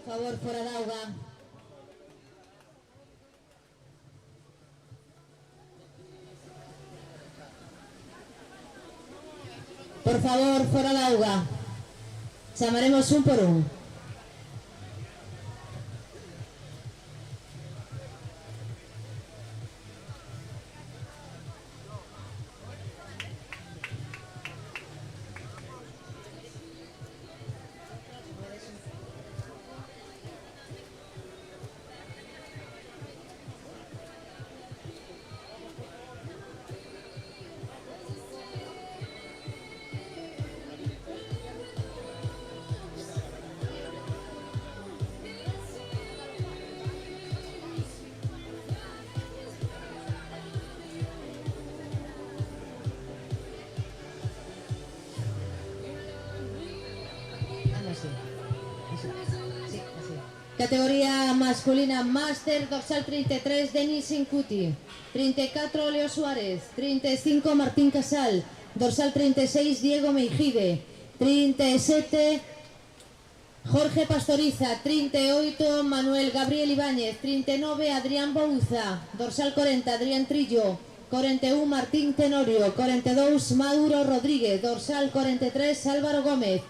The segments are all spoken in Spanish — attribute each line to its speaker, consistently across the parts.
Speaker 1: favor, fora d'auga. Por favor, fora d'auga. Chamaremos un por un. Categoría masculina Máster, dorsal 33, Denis Incuti, 34, Leo Suárez, 35, Martín Casal, dorsal 36, Diego Meijide, 37, Jorge Pastoriza, 38, Manuel Gabriel Ibáñez, 39, Adrián Bouza, dorsal 40, Adrián Trillo, 41, Martín Tenorio, 42, Mauro Rodríguez, dorsal 43, Álvaro Gómez,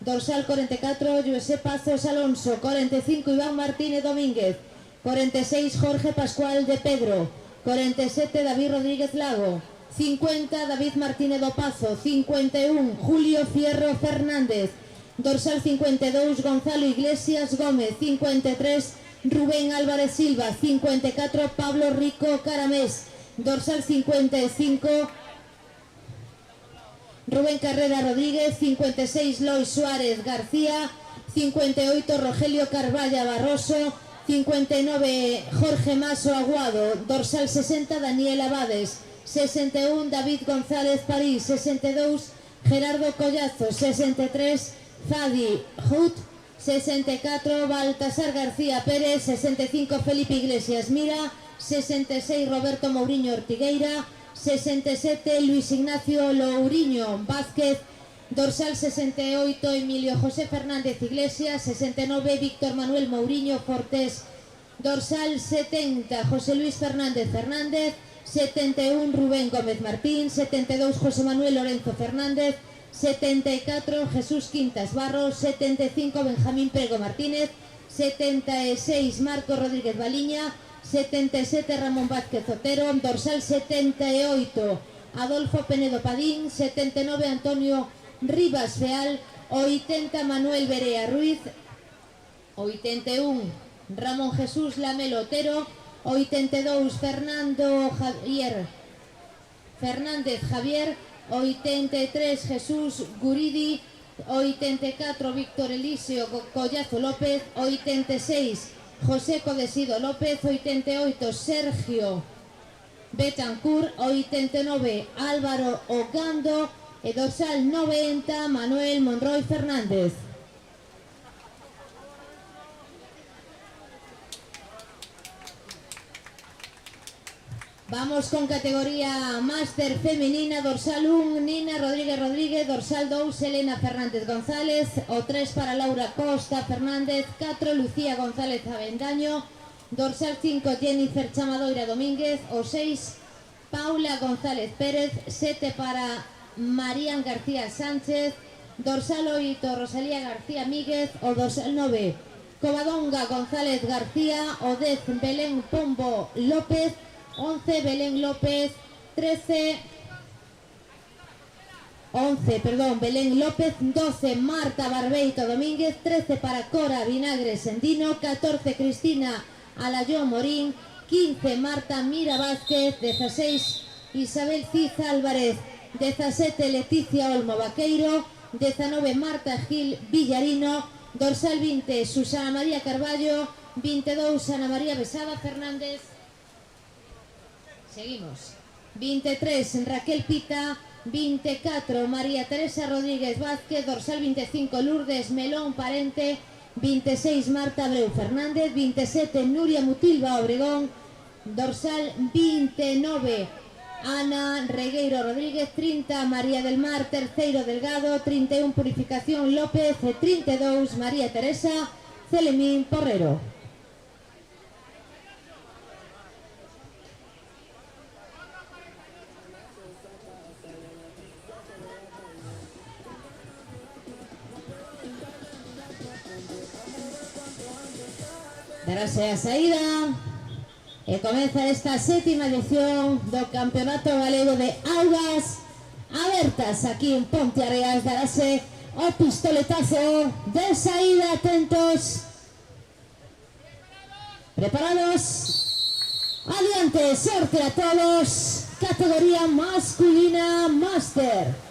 Speaker 1: dorsal 44, José Pazos Alonso, 45, Iván Martínez Domínguez, 46, Jorge Pascual de Pedro, 47, David Rodríguez Lago, 50, David Martínez Opazo, 51, Julio Fierro Fernández, dorsal 52, Gonzalo Iglesias Gómez, 53, Rubén Álvarez Silva, 54, Pablo Rico Caramés, dorsal 55, Rubén Carrera Rodríguez, 56, Lois Suárez García, 58, Rogelio Carballa Barroso, 59, Jorge Maso Aguado, dorsal 60, Daniel Abades, 61, David González París, 62, Gerardo Collazo, 63, Fadi Hut, 64, Baltasar García Pérez, 65, Felipe Iglesias Mira, 66, Roberto Mourinho Ortigueira, 67, Luis Ignacio Lourinho Vázquez, dorsal 68, Emilio José Fernández Iglesias, 69, Víctor Manuel Mourinho Fortés, dorsal 70, José Luis Fernández Fernández, 71, Rubén Gómez Martín, 72, José Manuel Lorenzo Fernández, 74, Jesús Quintas Barros, 75, Benjamín Prego Martínez, 76, Marco Rodríguez Baliña, 77, Ramón Vázquez Otero, dorsal 78, Adolfo Penedo Padín, 79, Antonio Rivas Feal, 80, Manuel Berea Ruiz, 81, Ramón Jesús Lamelo Otero, 82, Fernando Javier Fernández Javier, 83, Jesús Guridi, 84, Víctor Eliseo Collazo López, 86, José Codesido López, 88, Sergio Betancourt, 89, Álvaro Ogando, dorsal 90, Manuel Monroy Fernández. Vamos con categoría Máster femenina, dorsal 1, Nina Rodríguez Rodríguez, dorsal 2, Elena Fernández González, o 3 para Laura Costa Fernández, 4, Lucía González Avendaño, dorsal 5, Jennifer Chamadoira Domínguez, o 6, Paula González Pérez, 7 para Marían García Sánchez, dorsal 8, Rosalía García Míguez, o dorsal 9, Covadonga González García, o 10, Belén Pombo López, 11, Belén López, 11, Belén López, 12, Marta Barbeito Domínguez, 13 para Cora Vinagre Sendino, 14, Cristina Alayón Morín, 15, Marta Mira Vázquez, 16, Isabel Cid Álvarez, 17, Leticia Olmo Vaqueiro, 19, Marta Gil Villarino, dorsal 20, Susana María Carballo, 22, Ana María Besada Fernández. Seguimos. 23, Raquel Pita, 24, María Teresa Rodríguez Vázquez, dorsal 25, Lourdes Melón Parente, 26, Marta Abreu Fernández, 27, Nuria Mutilva Obregón, dorsal 29, Ana Regueiro Rodríguez, 30, María del Mar Terceiro Delgado, 31, Purificación López, 32, María Teresa Celemín Porrero. Darase a saída e comeza esta sétima edición do Campeonato Galego de Augas Abertas aquí en Ponteareas. Darase o pistoletazo de saída. Atentos, preparados, adiante, sorte a todos. Categoría masculina máster.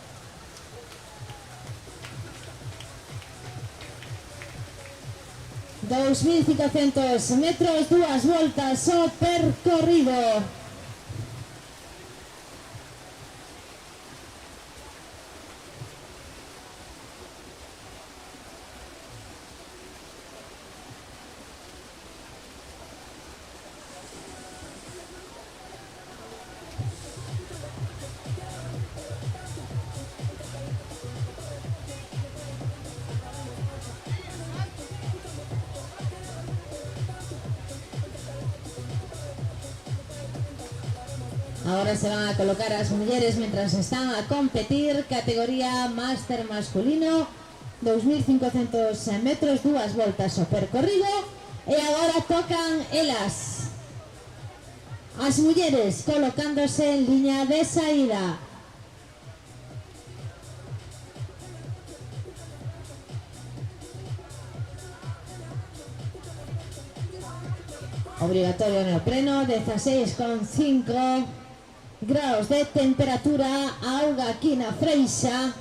Speaker 1: 2.500 metros, 2 voltas o percorrido. Ahora se van a colocar as mulleres mientras están a competir. Categoría máster masculino, 2.500 metros, 2 voltas o percorrido. E agora tocan elas, as mulleres, colocándose en liña de saída. Obligatorio neopreno, 16,5 grados de temperatura, auga aquí na Freixa.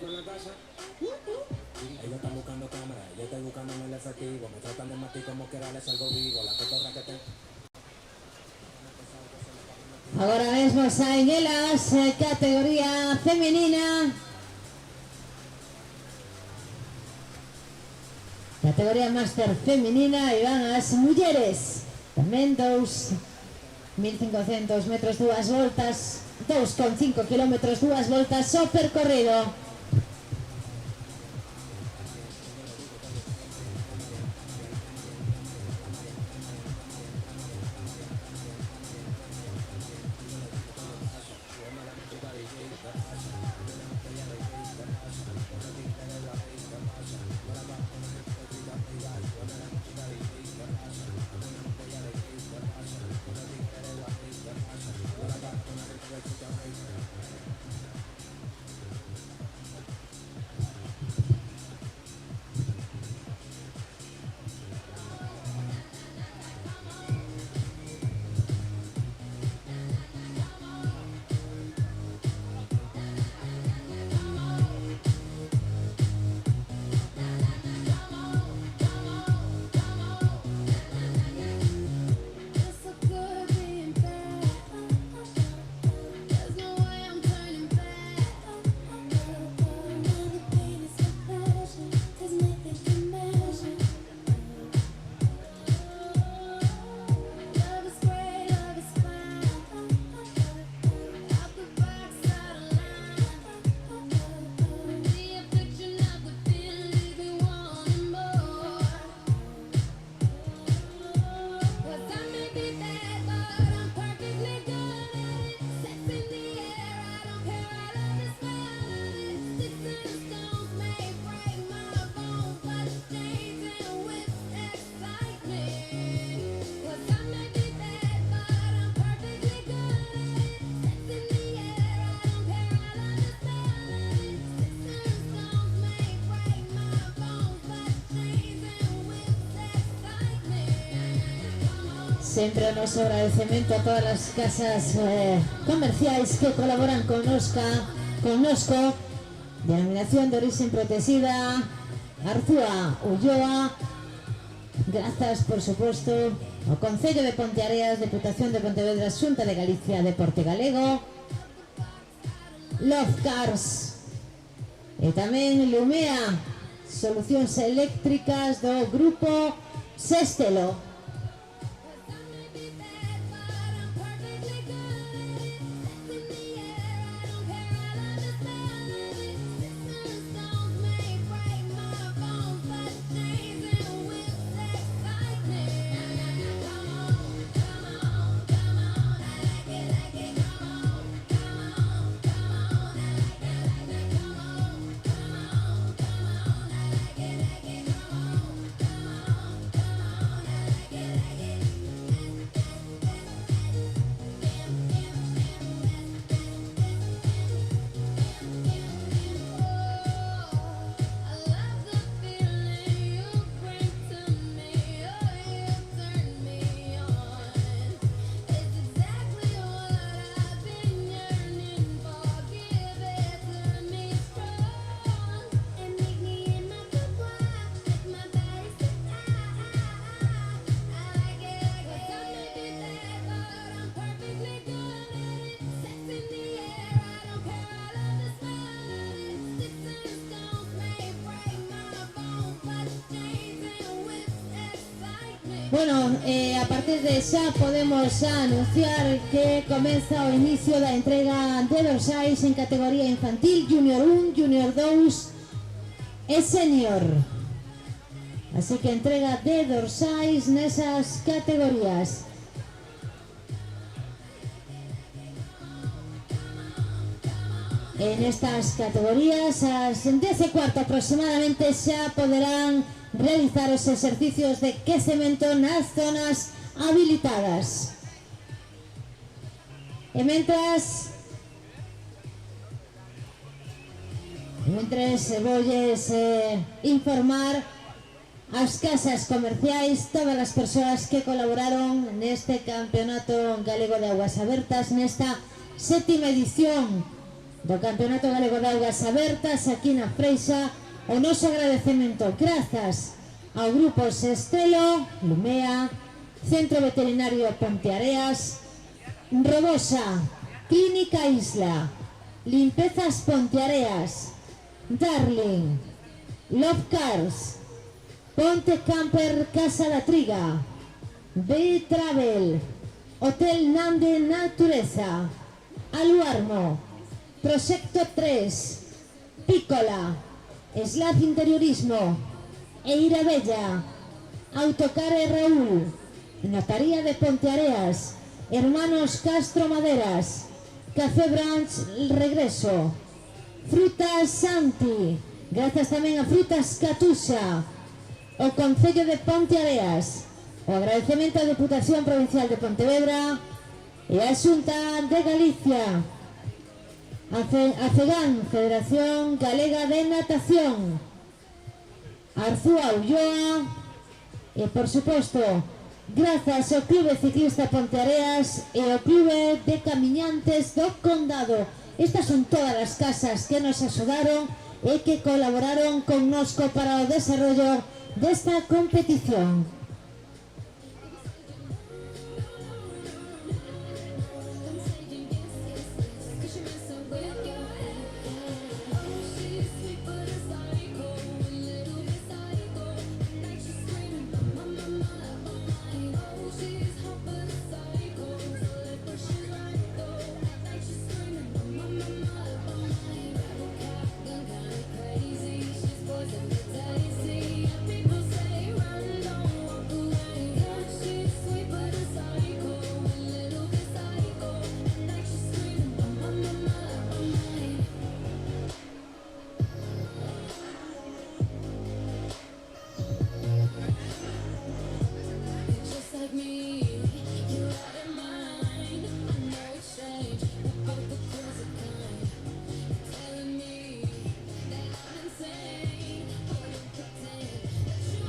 Speaker 2: Con la casa. Ellos están buscando cámaras, yo estoy buscando en el efectivo. Me tratan de matar como quiera, les salgo vivo. La cotorra que te...
Speaker 1: Ahora mismo saen elas, categoría femenina. Categoría máster femenina, e van as mulleres. Tamén 2.500 metros, 2 voltas, 2,5 kilómetros, 2 voltas o percorrido. Sempre o noso agradecemento a todas as casas comerciais que colaboran connosco. Denominación de origen protegida, Arzúa, Ulloa, Grazas, por suposto, ao Concello de Ponteareas, Deputación de Pontevedra, Xunta de Galicia, Deporte Galego, Love Cars e tamén Lumea, solucións eléctricas do grupo Sestelo. Bueno, a partir de xa podemos anunciar que comeza o inicio da entrega de dorsais en categoría infantil, Junior 1, Junior 2 e Senior. Así que entrega de dorsais nesas categorías. En estas categorías, ás 10:15 aproximadamente, xa poderán realizar os exercicios de quecemento nas zonas habilitadas. E mentres voulles informar ás casas comerciais, todas as persoas que colaboraron neste Campeonato Galego de Augas Abertas, nesta 7ª edición do Campeonato Galego de Augas Abertas aquí na Freixa. O noso agradecemento grazas ao Grupo Sestelo, Lumea, Centro Veterinario Ponteareas, Robosa, Clínica Isla, Limpezas Ponteareas, Darling, Love Cars, Ponte Camper Casa da Triga, B-Travel, Hotel Nande Natureza, Aluarmo, Proxecto 3, Pícola, Slab Interiorismo, Eira Bella, Autocar e Raúl, Notaría de Ponteareas, Hermanos Castro Maderas, Café Branch Regreso, Frutas Santi, grazas tamén a Frutas Catuxa, o Concello de Ponteareas, o agradecemento á Deputación Provincial de Pontevedra e a Xunta de Galicia, a FEGAN, Federación Galega de Natación, Arzúa Ulloa e, por suposto, grazas ao Clube Ciclista Ponteareas e ao Clube de Camiñantes do Condado. Estas son todas as casas que nos axudaron e que colaboraron connosco para o desarrollo desta competición.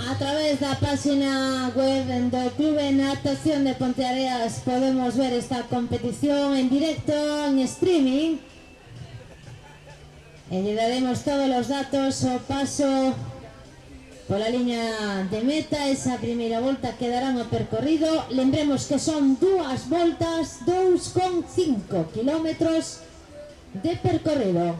Speaker 1: A través da página web do Clube Natación de Ponteareas podemos ver esta competición en directo, en streaming, e lle daremos todos os datos ao paso pola liña de meta. Esa primeira volta quedará no percorrido. Lembremos que son 2 voltas, 2,5 kilómetros de percorrido.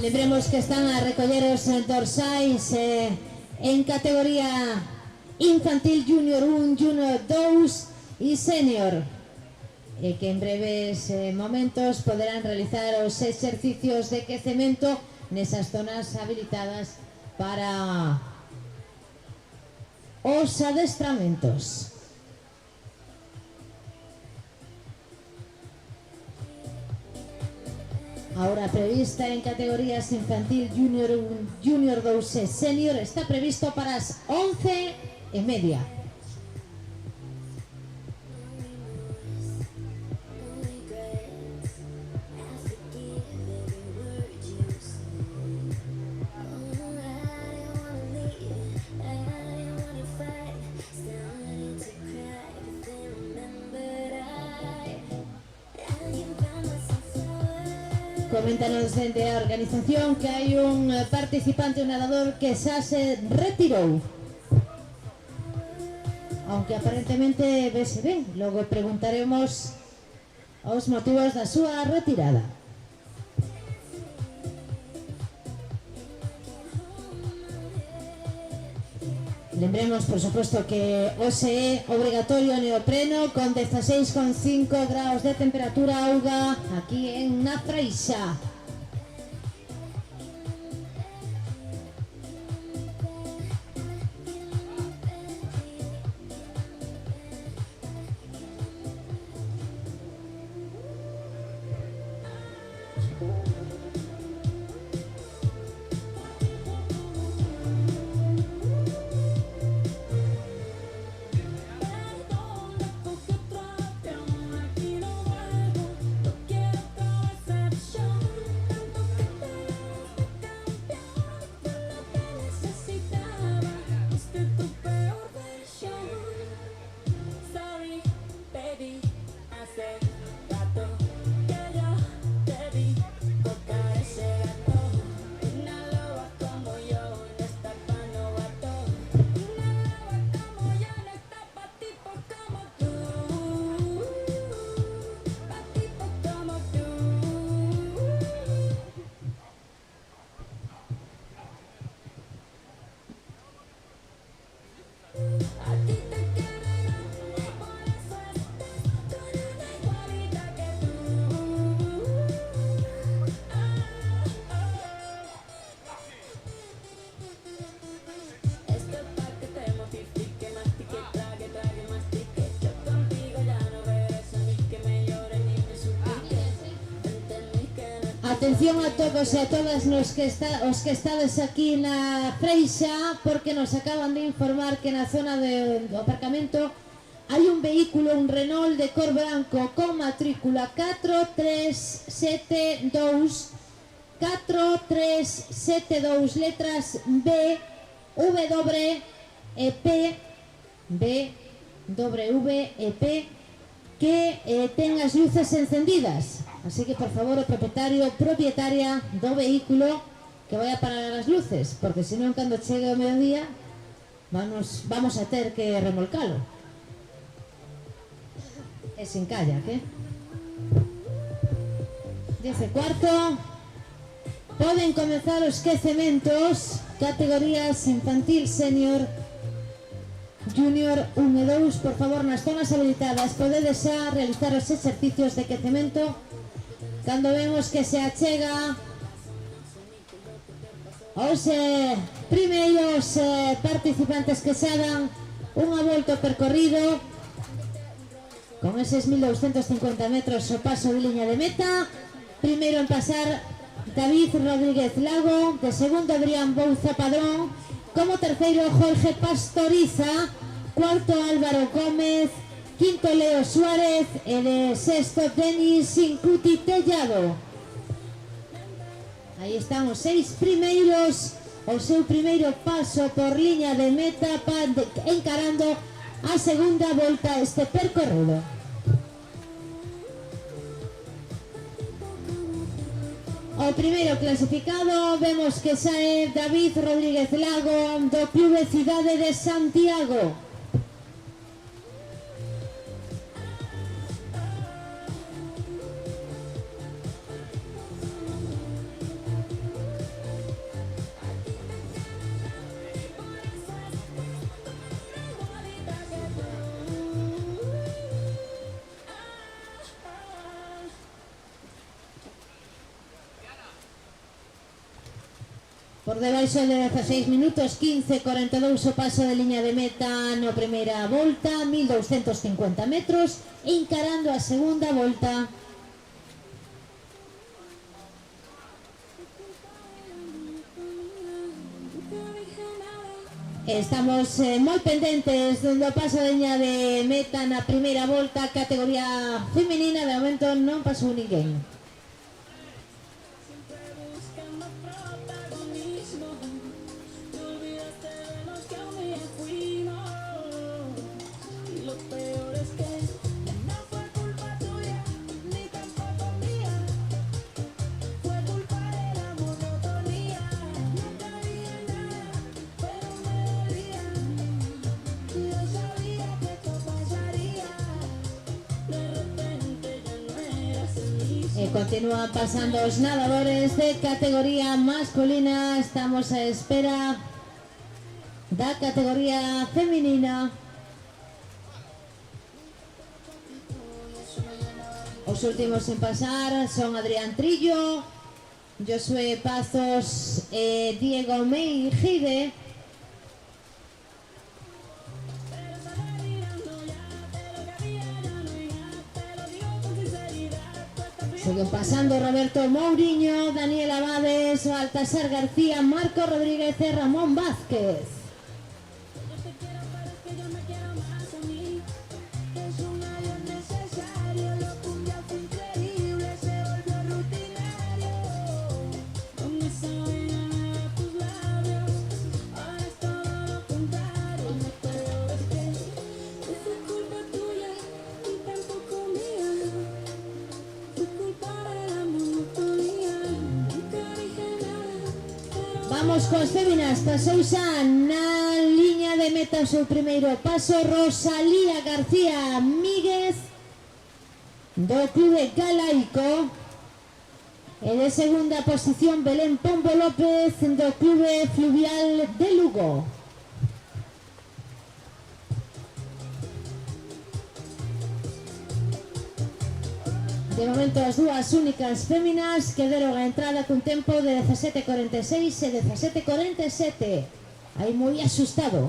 Speaker 1: Lembremos que están a recoller os dorsais en categoría infantil, junior 1, junior 2 e senior, e que en breves momentos poderán realizar os exercicios de quecemento nesas zonas habilitadas para os adestramentos. Ahora prevista en categorías infantil, junior 1, junior 2 e senior, está previsto para as 11:30. Coméntanos dende a organización que hai un participante, un nadador que xa se retirou, aunque aparentemente vese ben. Logo preguntaremos os motivos da súa retirada. Lembremos, por suposto, que hoxe é obrigatorio neopreno con 16,5 graus de temperatura auga aquí en Na Freixa. Atención a todos e a todas os que estades aquí na Freixa, porque nos acaban de informar que na zona do aparcamento hai un vehículo, un Renault de cor branco con matrícula 4372 letras B, W e P, que ten as luces encendidas. Así que, por favor, o propietaria do vehículo que vai a parar as luces, porque senón, cando chegue o mediodía, vamos a ter que remolcalo. E sin kayak, 10:15. Poden comezar os quecementos, categorías infantil, senior, junior 1 e 2. Por favor, nas zonas habilitadas podedes xa realizar os exercicios de quecemento. Cando vemos que se achega os primeiros participantes que xa dan unha volta ao percorrido con eses 1250 metros o paso de liña de meta. Primeiro en pasar David Rodríguez Lago, de segundo Adrián Bouza Padrón, como terceiro Jorge Pastoriza, cuarto Álvaro Gómez, quinto Leo Suárez e de sexto Denis Incuti Tellado. Aí están os 6 primeiros, o seu primeiro paso por liña de meta encarando a segunda volta a este percorrido. O primeiro clasificado vemos que xa é David Rodríguez Lago do Clube Cidade de Santiago. Por debaixo de 16 minutos, 15:42 o paso de liña de meta na primeira volta, 1250 metros, encarando a segunda volta. Estamos moi pendentes do paso de liña de meta na primeira volta, categoría femenina. De momento non pasou ninguén. Continúan pasando os nadadores de categoría masculina. Estamos a espera da categoría femenina. Os últimos en pasar son Adrián Trillo, Josué Pazos e Diego Meijide. Siguen pasando Roberto Mourinho, Daniel Abades, Baltasar García, Marco Rodríguez e Ramón Vázquez. Vamos cos féminas, pasou xa na liña de meta o seu primeiro paso Rosalía García Míguez do Clube Galaico, e de segunda posición Belén Pombo López do Clube Fluvial de Lugo. De momento as dúas únicas féminas que deron a entrada cun tempo de 17.46 e 17.47. Aí moi asustado.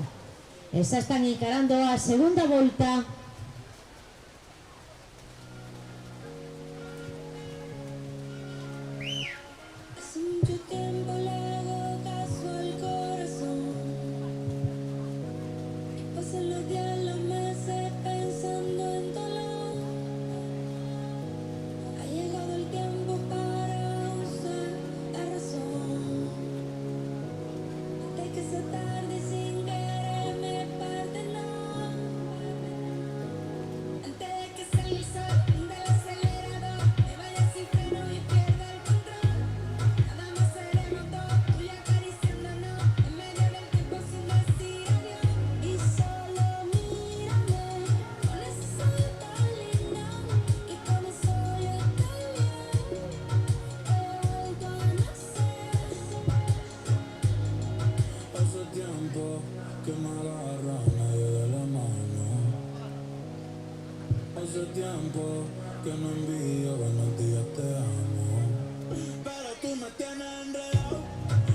Speaker 1: Estas están encarando a segunda volta.
Speaker 3: Hace mucho tiempo le hago caso al corazón. Pasan los días, los meses pensando en dolor. Ha llegado el tiempo para usar la razón. Antes que sea tarde y sin querer me parte no. Antes de que salga el sol del acelerador, me vaya sin freno y pierda el control. Nada más seremos dos, tú y acariciándonos en medio del tiempo sin decir adiós. Y solo mírame con ese sol tan lindo, que con eso yo estoy bien. He vuelto a nacer.
Speaker 2: Hace tiempo que me agarra nadie de la mano. Hace tiempo que no envío buenos días, te amo. Pero tú me tienes enredado,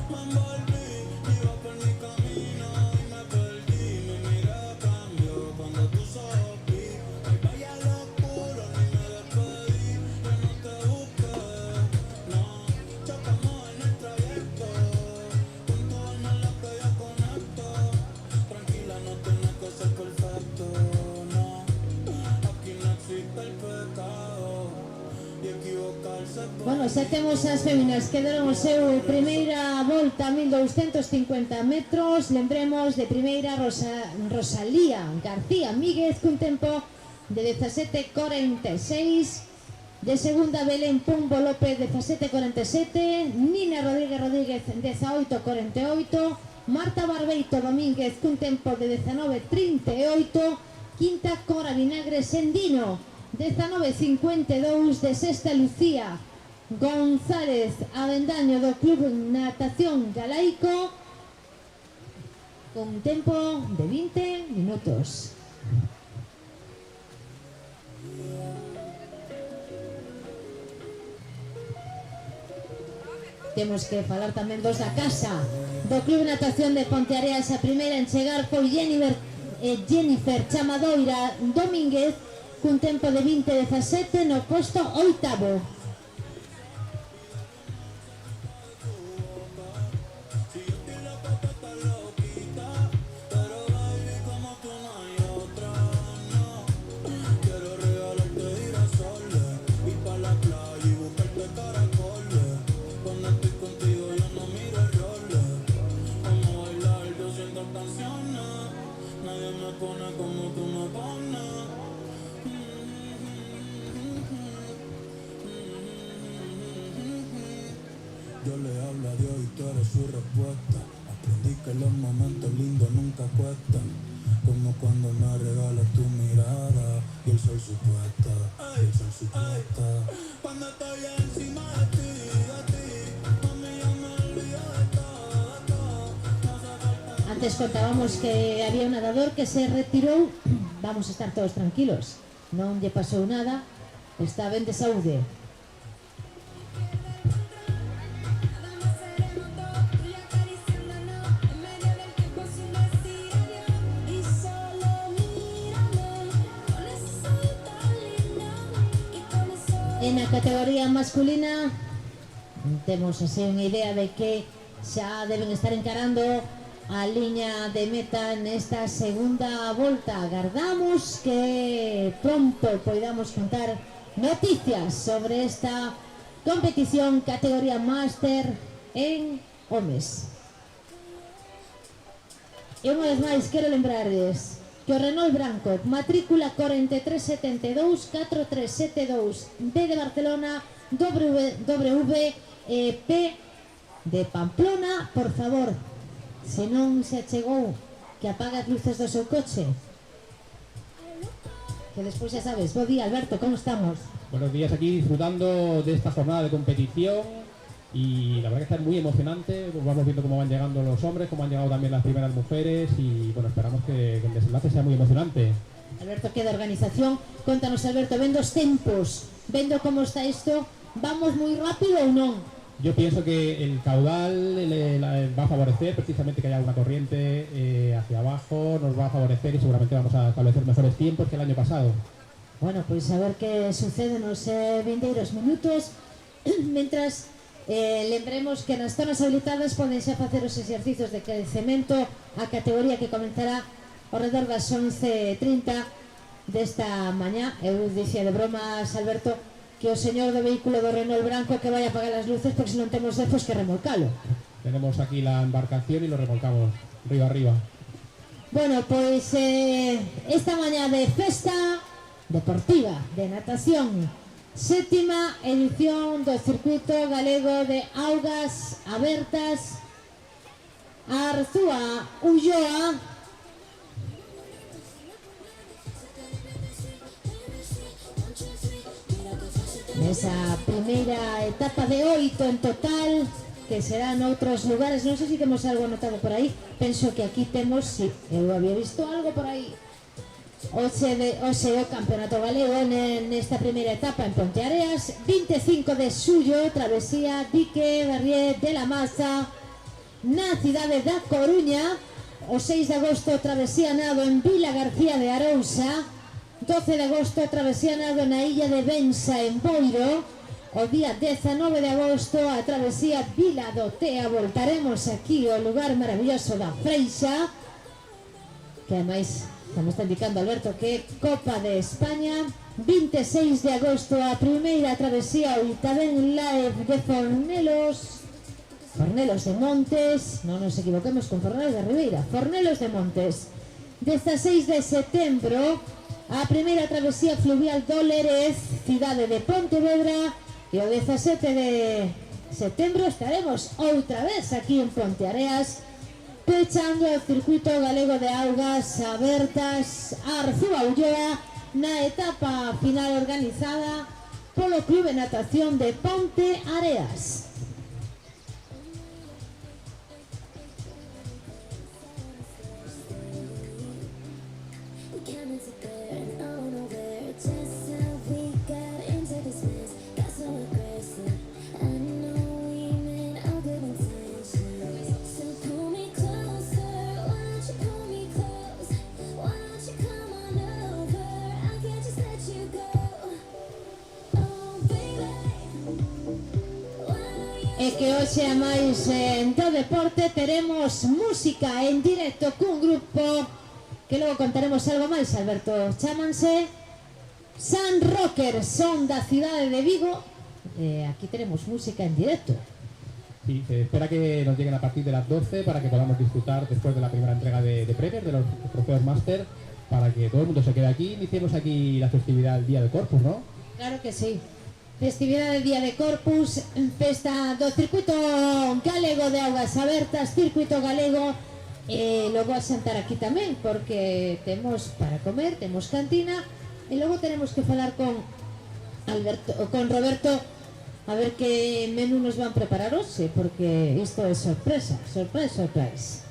Speaker 2: me envolví, iba por mi camino y me perdí. Mi mirada cambió cuando tú sopí. Ay, vaya locura, ni me despedí. Yo no te busqué, no, chocamos en el trayecto. Con tu alma es la que yo conecto. Tranquila, no tienes que ser perfecto, no. Aquí no existe el pecado y equivocarse.
Speaker 1: Bueno, xa temos as féminas que deron o seu primeira volta a 1250 metros. Lembremos de primeira Rosalía García Míguez cun tempo de 17.46. De segunda Belén Pombo López 17.47. Nina Rodríguez 18.48. Marta Barbeito Domínguez cun tempo de 19.38. Quinta Cora Vinagre Sendino 19.52. De sexta Lucía González Avendaño do Club Natación Galaico con tempo de 20 minutos. Temos que falar tamén dos da casa do Club Natación de Ponteareas. A primeira en chegar foi Jennifer Chamadoira Domínguez cun tempo de 20.17 no posto oitavo.
Speaker 2: Nadie me pone como tú me pones. Yo le hablo a Dios y tú eres su respuesta. Aprendí que los momentos lindos nunca cuestan, como cuando me regalas tu mirada y el sol supuesta, y el sol supuesta. Cuando estoy encima de ti, mami, yo me olvido de todo.
Speaker 1: Antes contábamos que había un nadador que se retirou. Vamos a estar todos tranquilos, non lle pasou nada, está ben de saúde. En a categoría masculina temos así unha idea de que xa deben estar encarando a liña de meta nesta segunda volta. Agardamos que pronto podamos contar noticias sobre esta competición categoría máster en homes. E unha vez máis quero lembrarles que o Renault Branco, matrícula 4372-4372, D de Barcelona, WP de Pamplona. Por favor, se non se achegou, que apaga as luces do seu coche, que despois xa sabes. Bo día, Alberto, como estamos?
Speaker 4: Buenos días, aquí disfrutando de esta jornada de competición y la verdad que está muy emocionante. Pues vamos viendo cómo van llegando los hombres, cómo han llegado también las primeras mujeres y bueno, esperamos que el desenlace sea muy emocionante.
Speaker 1: Alberto, que de organización, contanos, Alberto, ven dos tempos vendo como está isto, vamos moi rápido ou non?
Speaker 4: Yo pienso que el caudal va a favorecer precisamente que haya una corriente hacia abajo, nos va a favorecer y seguramente vamos a establecer mejores tiempos que el año pasado.
Speaker 1: Bueno, pois a ver que sucede nos vindeiros minutos. Mentras, lembremos que nas zonas habilitadas podense facer os exercicios de crecemento a categoría que comenzará ao redor das 11:30 desta mañá. Eu dicía de bromas, Alberto, que o señor do vehículo do Renault branco que vai apagar as luces porque se non temos defos que remolcalo.
Speaker 4: Tenemos aquí la embarcación y lo remolcamos río arriba.
Speaker 1: Bueno, pois esta mañá de festa deportiva de natación, sétima edición do circuito galego de augas abertas Arzúa Ulloa. Nesa primeira etapa de 8 en total, que será noutros lugares, non sei se temos algo anotado por aí, penso que aquí temos, si, eu había visto algo por aí. Oxe o campeonato galego nesta primeira etapa en Ponteareas, 25 de xullo, travesía Dique Barrié de la Maza, na cidade da Coruña, o 6 de agosto travesía nado en Vila García de Arousa, 12 de agosto travesía nado na illa de Bensa en Boiro, o día 19 de agosto a travesía Vila do Tea. Voltaremos aquí ao lugar maravilloso da Freixa, que ademais, como está indicando Alberto, que é Copa de España. 26 de agosto a primeira travesía o Itaben Live de Fornelos de Montes, non nos equivoquemos con Fornelos de Ribeira, Fornelos de Montes. 16 de setembro a primeira travesía fluvial do Lerez, cidade de Pontevedra, e o 17 de setembro estaremos outra vez aquí en Ponteareas, pechando o circuito galego de augas abertas Arzúa Ulloa na etapa final organizada polo Clube de Natación de Ponteareas. E que hoxe a máis do deporte teremos música en directo cun grupo que logo contaremos algo máis, Alberto. Chámanse Sun Rocker, son da cidade de Vigo. Aquí tenemos música en directo.
Speaker 4: Sí, se espera que nos lleguen a partir de las 12 para que podamos disfrutar después de la primera entrega de premios, de los trofeos Máster, para que todo el mundo se quede aquí. Iniciemos aquí la festividad del Día de Corpus, ¿no?
Speaker 1: Claro que sí. Festividade del Día de Corpus, festa do circuito galego de augas abertas, circuito galego, logo a xantar aquí tamén, porque temos para comer, temos cantina, e logo tenemos que falar con Roberto a ver que menú nos van preparar hoxe, porque isto é sorpresa, surprise.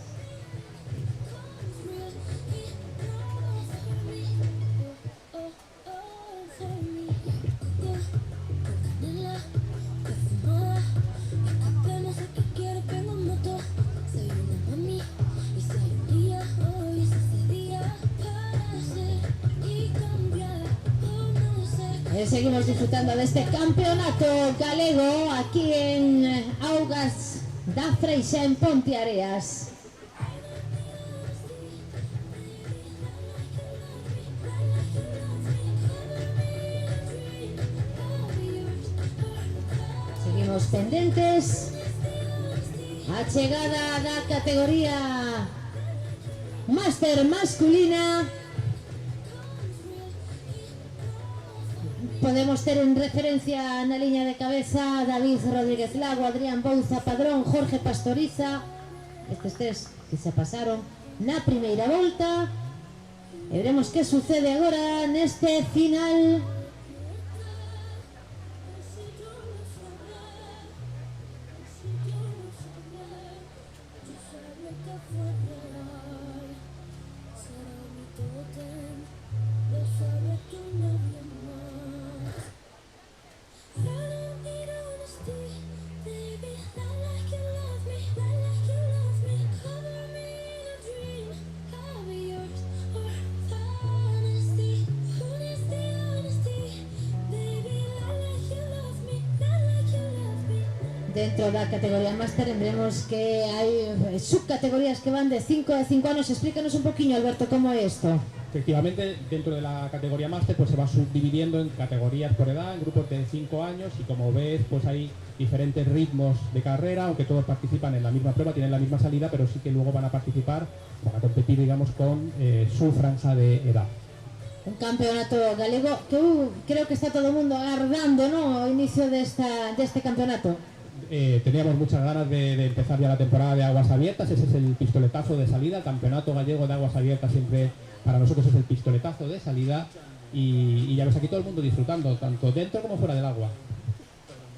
Speaker 1: Seguimos disfrutando deste campeonato galego aquí en Augas da Freixa en Ponteareas. Seguimos pendentes a chegada da categoría Máster masculina. Podemos ter en referencia na liña de cabeza David Rodríguez Lago, Adrián Bouza Padrón, Jorge Pastoriza, estes tres que se pasaron na primeira volta. E veremos que sucede agora neste final. dentro da categoría máster. Vemos que hai subcategorías que van de 5 a 5 anos. Explícanos un poquinho, Alberto, como é isto.
Speaker 4: Efectivamente, dentro de la categoría máster pues se va subdividiendo en categorías por edad, en grupos de 5 años, y como ves pues hay diferentes ritmos de carrera, aunque todos participan en la misma prueba, tienen la misma salida, pero sí que luego van a participar, van a competir, digamos, con su franja de edad.
Speaker 1: Un campeonato galego que creo que está todo el mundo agardando, ¿no?, o inicio de este campeonato.
Speaker 4: Teníamos muchas ganas de empezar ya la temporada de aguas abiertas. Ese es el pistoletazo de salida. El campeonato gallego de aguas abiertas siempre para nosotros es el pistoletazo de salida, y ya ves aquí todo el mundo disfrutando, tanto dentro como fuera del agua.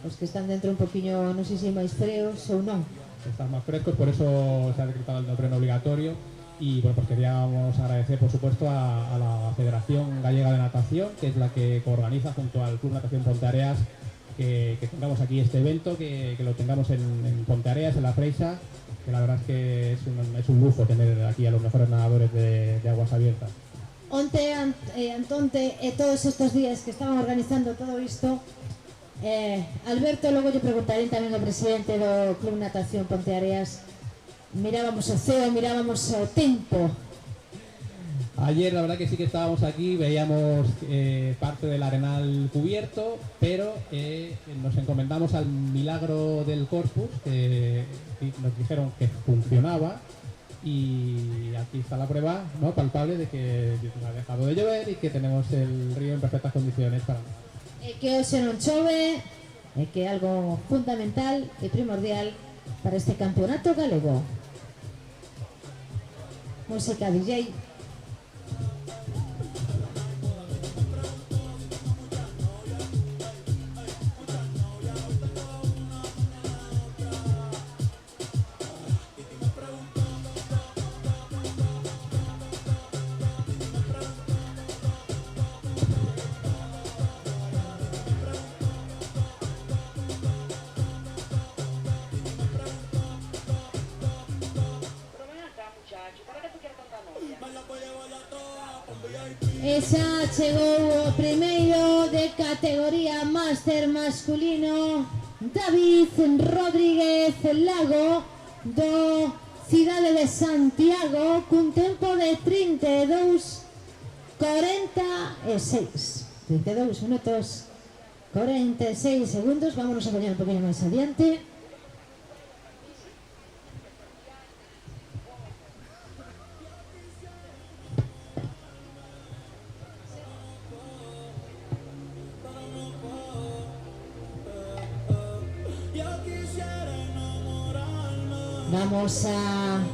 Speaker 1: Los que están dentro un poquillo, no sé si máis freos ou non.
Speaker 4: Están más frescos, por eso se ha decretado el neopreno obligatorio. Y bueno, pues queríamos agradecer, por supuesto, a la Federación Gallega de Natación, que es la que organiza junto al Club Natación Ponteareas que tengamos aquí este evento, que lo tengamos en Ponteareas, en la Freixa, que la verdad es que es un lujo tener aquí a los mejores nadadores de aguas abiertas.
Speaker 1: Onte, Antonte, todos estos días que estaban organizando todo isto, Alberto, logo lle preguntaré tamén ao presidente do Club Natación Ponteareas. Mirábamos o ceo, mirábamos o tempo.
Speaker 4: Ayer la verdad que sí que estábamos aquí, veíamos parte del arenal cubierto, pero nos encomendamos al milagro del Corpus, que nos dijeron que funcionaba, y aquí está la prueba, ¿no?, palpable de que ha dejado de llover y que tenemos el río en perfectas condiciones para nadar.
Speaker 1: Que hoxe non chove, que é algo fundamental e primordial para este campeonato galego. Música DJ. E xa chegou o primeiro de categoría máster masculino, David Rodríguez Lago, do Cidade de Santiago, cun tempo de 32:46. 32 minutos 46 segundos. Vámonos a poñer un poquinho máis adiante. Vamos a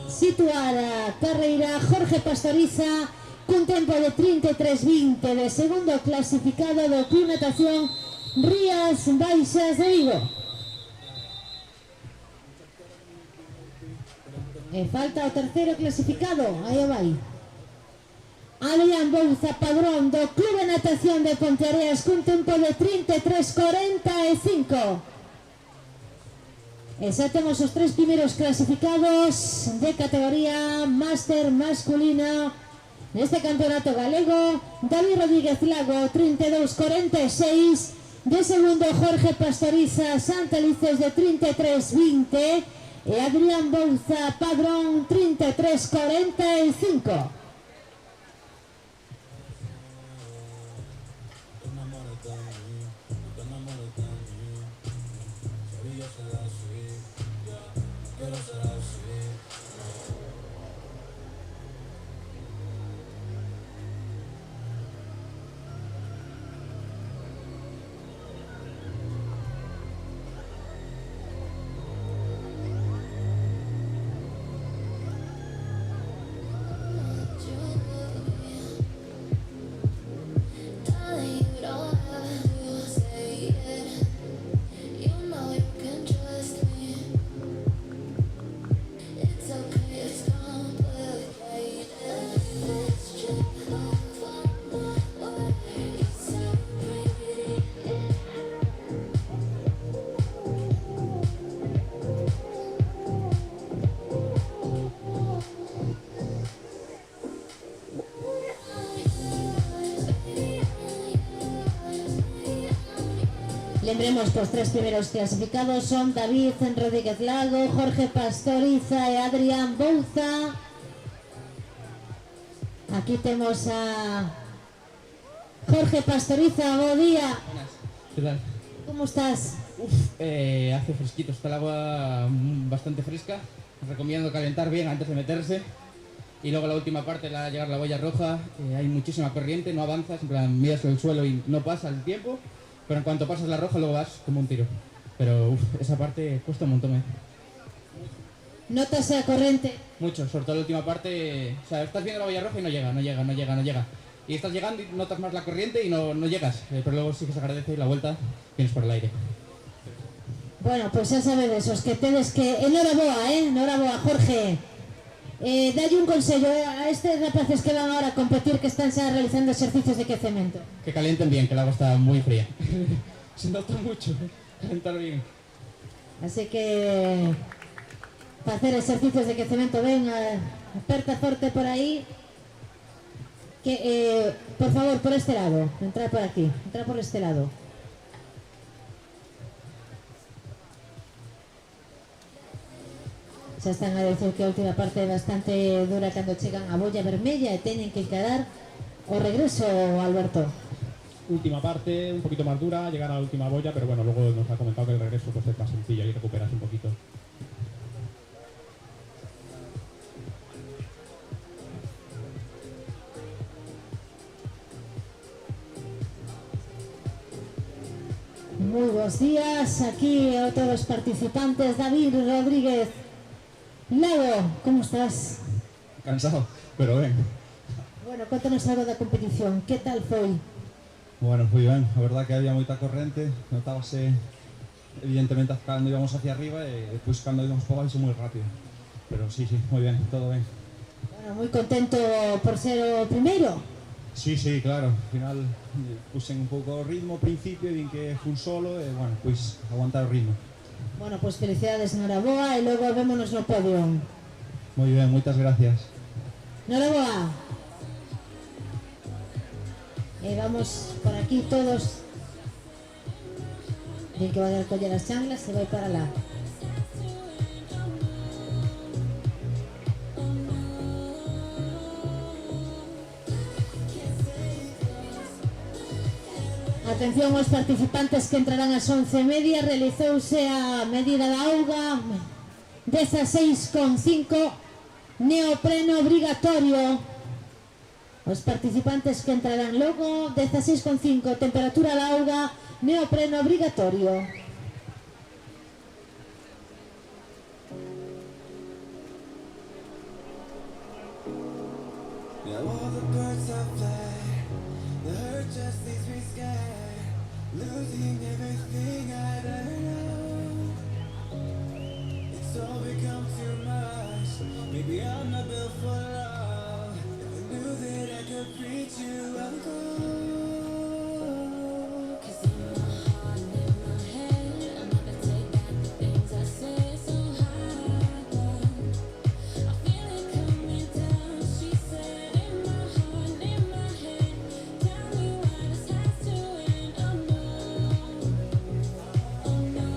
Speaker 1: situar a carreira Jorge Pastoriza cun tempo de 33:20 de segundo clasificado do Club Natación Rías Baixas de Vigo. E falta o terceiro clasificado, aí o vai. Adrián Bouza Padrón do Club de Natación de Ponteareas cun tempo de 33:45. E xa temos os tres primeiros clasificados de categoría máster masculina neste campeonato galego. David Rodríguez Lago, 32:46. De segundo, Jorge Pastoriza Santalices, de 33:20. E Adrián Bouza Padrón, 33:45. Tendremos pues 3 primeros clasificados, son David Rodríguez Lago, Jorge Pastoriza e Adrián Bouza. Aquí temos a Jorge Pastoriza, bo día.
Speaker 5: Buenas, ¿qué tal?
Speaker 1: Como estás?
Speaker 5: Hace fresquito, está el agua bastante fresca. Os recomiendo calentar bien antes de meterse. Y luego la última parte, llegar a la boya roja, hay muchísima corriente, no avanzas, en plan miras el suelo y no pasa el tiempo. Pero en cuanto pasas la roja, luego vas como un tiro. Pero esa parte cuesta un montón,
Speaker 1: ¿Notas la corriente?
Speaker 5: Mucho, sobre todo la última parte. O sea, estás viendo la boya roja y no llega. Y estás llegando y notas más la corriente y no llegas. Pero luego sí que se agradece y la vuelta tienes por el aire.
Speaker 1: Bueno, pues ya sabedes, os que tedes que... Enhoraboa, Jorge. Dalle un consejo a estes rapaces que van ahora a competir, que están xa realizando exercicios de quecemento.
Speaker 5: Que calienten bien, que el agua está muy fría. Se nota mucho, calentar bien.
Speaker 1: Así que... para hacer exercicios de quecemento, ven, aperta forte por aí. Que, por favor, por este lado, entrar por aquí, entrar por este lado. Xa están a decir que a última parte é bastante dura cando chegan a bolla vermella e teñen que encarar o regreso, Alberto.
Speaker 4: Última parte, un poquito más dura, llegar a la última boya, pero bueno, luego nos ha comentado que el regreso pues es más sencillo y recuperas un poquito.
Speaker 1: Muy buenos días, aquí a todos los participantes. David Rodríguez Lago, ¿cómo estás?
Speaker 6: Cansado, pero ben.
Speaker 1: Bueno, cuéntanos algo da competición, que tal foi?
Speaker 6: Bueno, foi ben, a verdad que había moita corrente, notábase evidentemente cando íbamos hacia arriba e despois cando íbamos para baixo moi rápido. Pero sí, moi ben, todo ben.
Speaker 1: Bueno, moi contento por ser o primeiro.
Speaker 6: Sí, claro, al final puxen un pouco o ritmo ao principio, din que fun solo e, bueno, pois aguantar o ritmo.
Speaker 1: Bueno, pues felicidades, enhoraboa e logo vémonos no podio.
Speaker 6: Moi ben, moitas gracias.
Speaker 1: Enhoraboa. E vamos por aquí todos. Din que vai a coller as chanclas e vai para lá. Atención aos participantes que entrarán ás 11:30. Realizouse a medida da auga 16,5, neopreno obrigatorio. Os participantes que entrarán logo 16,5, temperatura da auga, neopreno obrigatorio.
Speaker 2: Now all the birds have fled, the hurt just leaves me scared, losing everything I'd ever known. It's all become too much, maybe I'm not built for love. Never knew that I could reach you, I'm cold.
Speaker 3: Cause in my heart and in my head, I never take back the things I say so hard. I feel it coming down, she said, in my heart and in my head. Tell me why this has to end, oh no, oh no.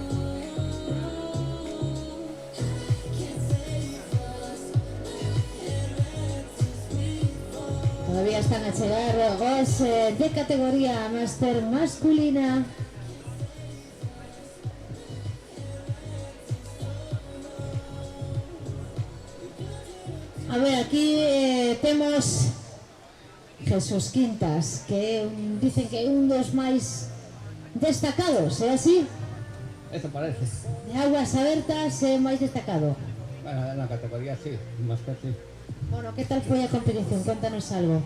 Speaker 3: I can't save us, it resist me for.
Speaker 1: Todavía están a chegar os de categoría máster masculina. A ver, aquí temos Jesús Quintas, que dicen que é un dos máis destacados, é así?
Speaker 7: Eso parece.
Speaker 1: De aguas abertas é máis destacado.
Speaker 7: Bueno, en la categoría sí, más que sí.
Speaker 1: Bueno, que tal foi a competición? Contanos algo.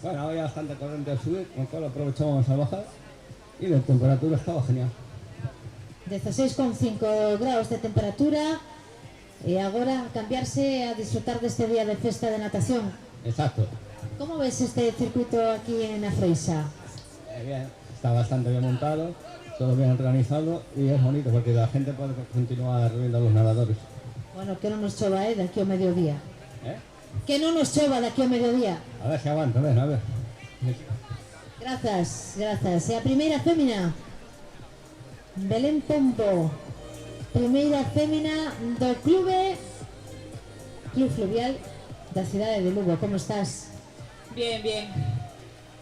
Speaker 7: Bueno, había bastante corriente al subir, con lo cual aprovechamos a bajar y la temperatura estaba genial.
Speaker 1: 16,5 graus de temperatura e agora cambiarse a disfrutar deste día de festa de natación.
Speaker 7: Exacto.
Speaker 1: Como ves este circuito aquí en a Freixa?
Speaker 7: Bien, está bastante bien montado, todo bien organizado y es bonito porque la gente puede continuar viendo a los nadadores.
Speaker 1: Bueno, que non nos chova, de aquí ao mediodía.
Speaker 7: ¿Eh?
Speaker 1: Que non nos chova de aquí ao mediodía.
Speaker 7: A ver si aguanta, ven, a ver.
Speaker 1: Grazas, grazas. E a primeira fémina? Belén Pombo, primeira fémina do Club Fluvial da cidade de Lugo. Como estás?
Speaker 8: Bien, bien.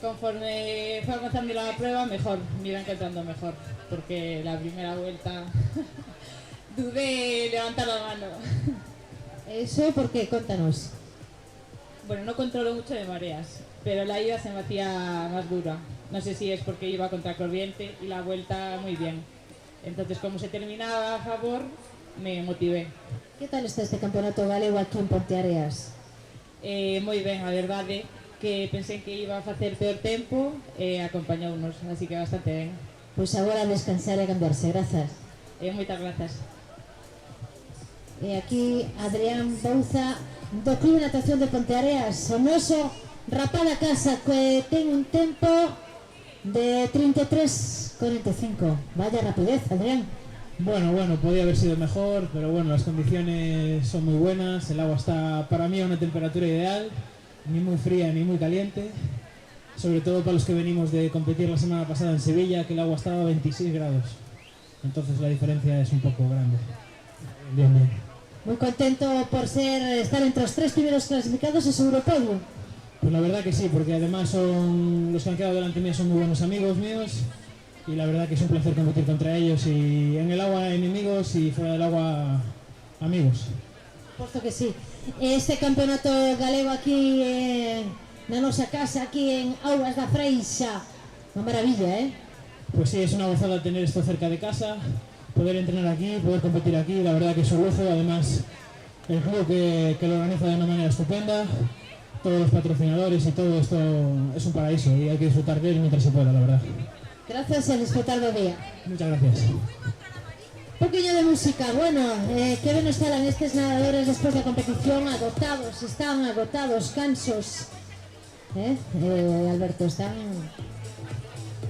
Speaker 8: Conforme fue avanzando la prueba, mejor, me iba encontrando mejor, porque la primera vuelta dudé levantar la mano.
Speaker 1: Eso porque, contanos.
Speaker 8: Bueno, no controlo mucho de mareas, pero la ida se me hacía más dura. No sé si es porque iba contra corriente y la vuelta muy bien. Entonces, como se terminaba a favor, me motivé.
Speaker 1: Que tal está este campeonato galego aquí en Ponteareas?
Speaker 8: Moi ben, a verdade, que pensei que iba a facer peor tempo e acompañounos, así que bastante ben.
Speaker 1: Pois agora a descansar e a cambiarse, grazas.
Speaker 8: Moitas grazas.
Speaker 1: E aquí Adrián Bouza do Club de Natación de Ponteareas, o noso rapaz da casa que ten un tempo de 33:45. Vaya rapidez, Adrián.
Speaker 9: Bueno, podía haber sido mejor, pero bueno, las condiciones son muy buenas, el agua está para mí a una temperatura ideal, ni muy fría ni muy caliente, sobre todo para los que venimos de competir la semana pasada en Sevilla, que el agua estaba a 26 grados, entonces la diferencia es un poco grande. Bien.
Speaker 1: Muy contento por estar entre los 3 primeros clasificados en su Europodio.
Speaker 9: Pues la verdad que sí, porque además los que han quedado delante mío son muy buenos amigos míos, y la verdad que es un placer competir contra ellos, y en el agua enemigos y fuera del agua amigos.
Speaker 1: Por supuesto que sí. Este campeonato galego aquí na nosa casa, aquí en Augas da Freixa, una maravilla,
Speaker 9: Pues sí, es una gozada tener esto cerca de casa, poder entrenar aquí, poder competir aquí, la verdad que es un lujo. Además el club que lo organiza de una manera estupenda, todos los patrocinadores y todo esto es un paraíso y hay que disfrutar de él mientras se pueda, la verdad.
Speaker 1: Gracias a disfrutar do día.
Speaker 9: Muchas gracias.
Speaker 1: Un poquillo de música. Bueno, que ben estarán estes nadadores despois da competición, agotados, están agotados, cansos. Alberto, están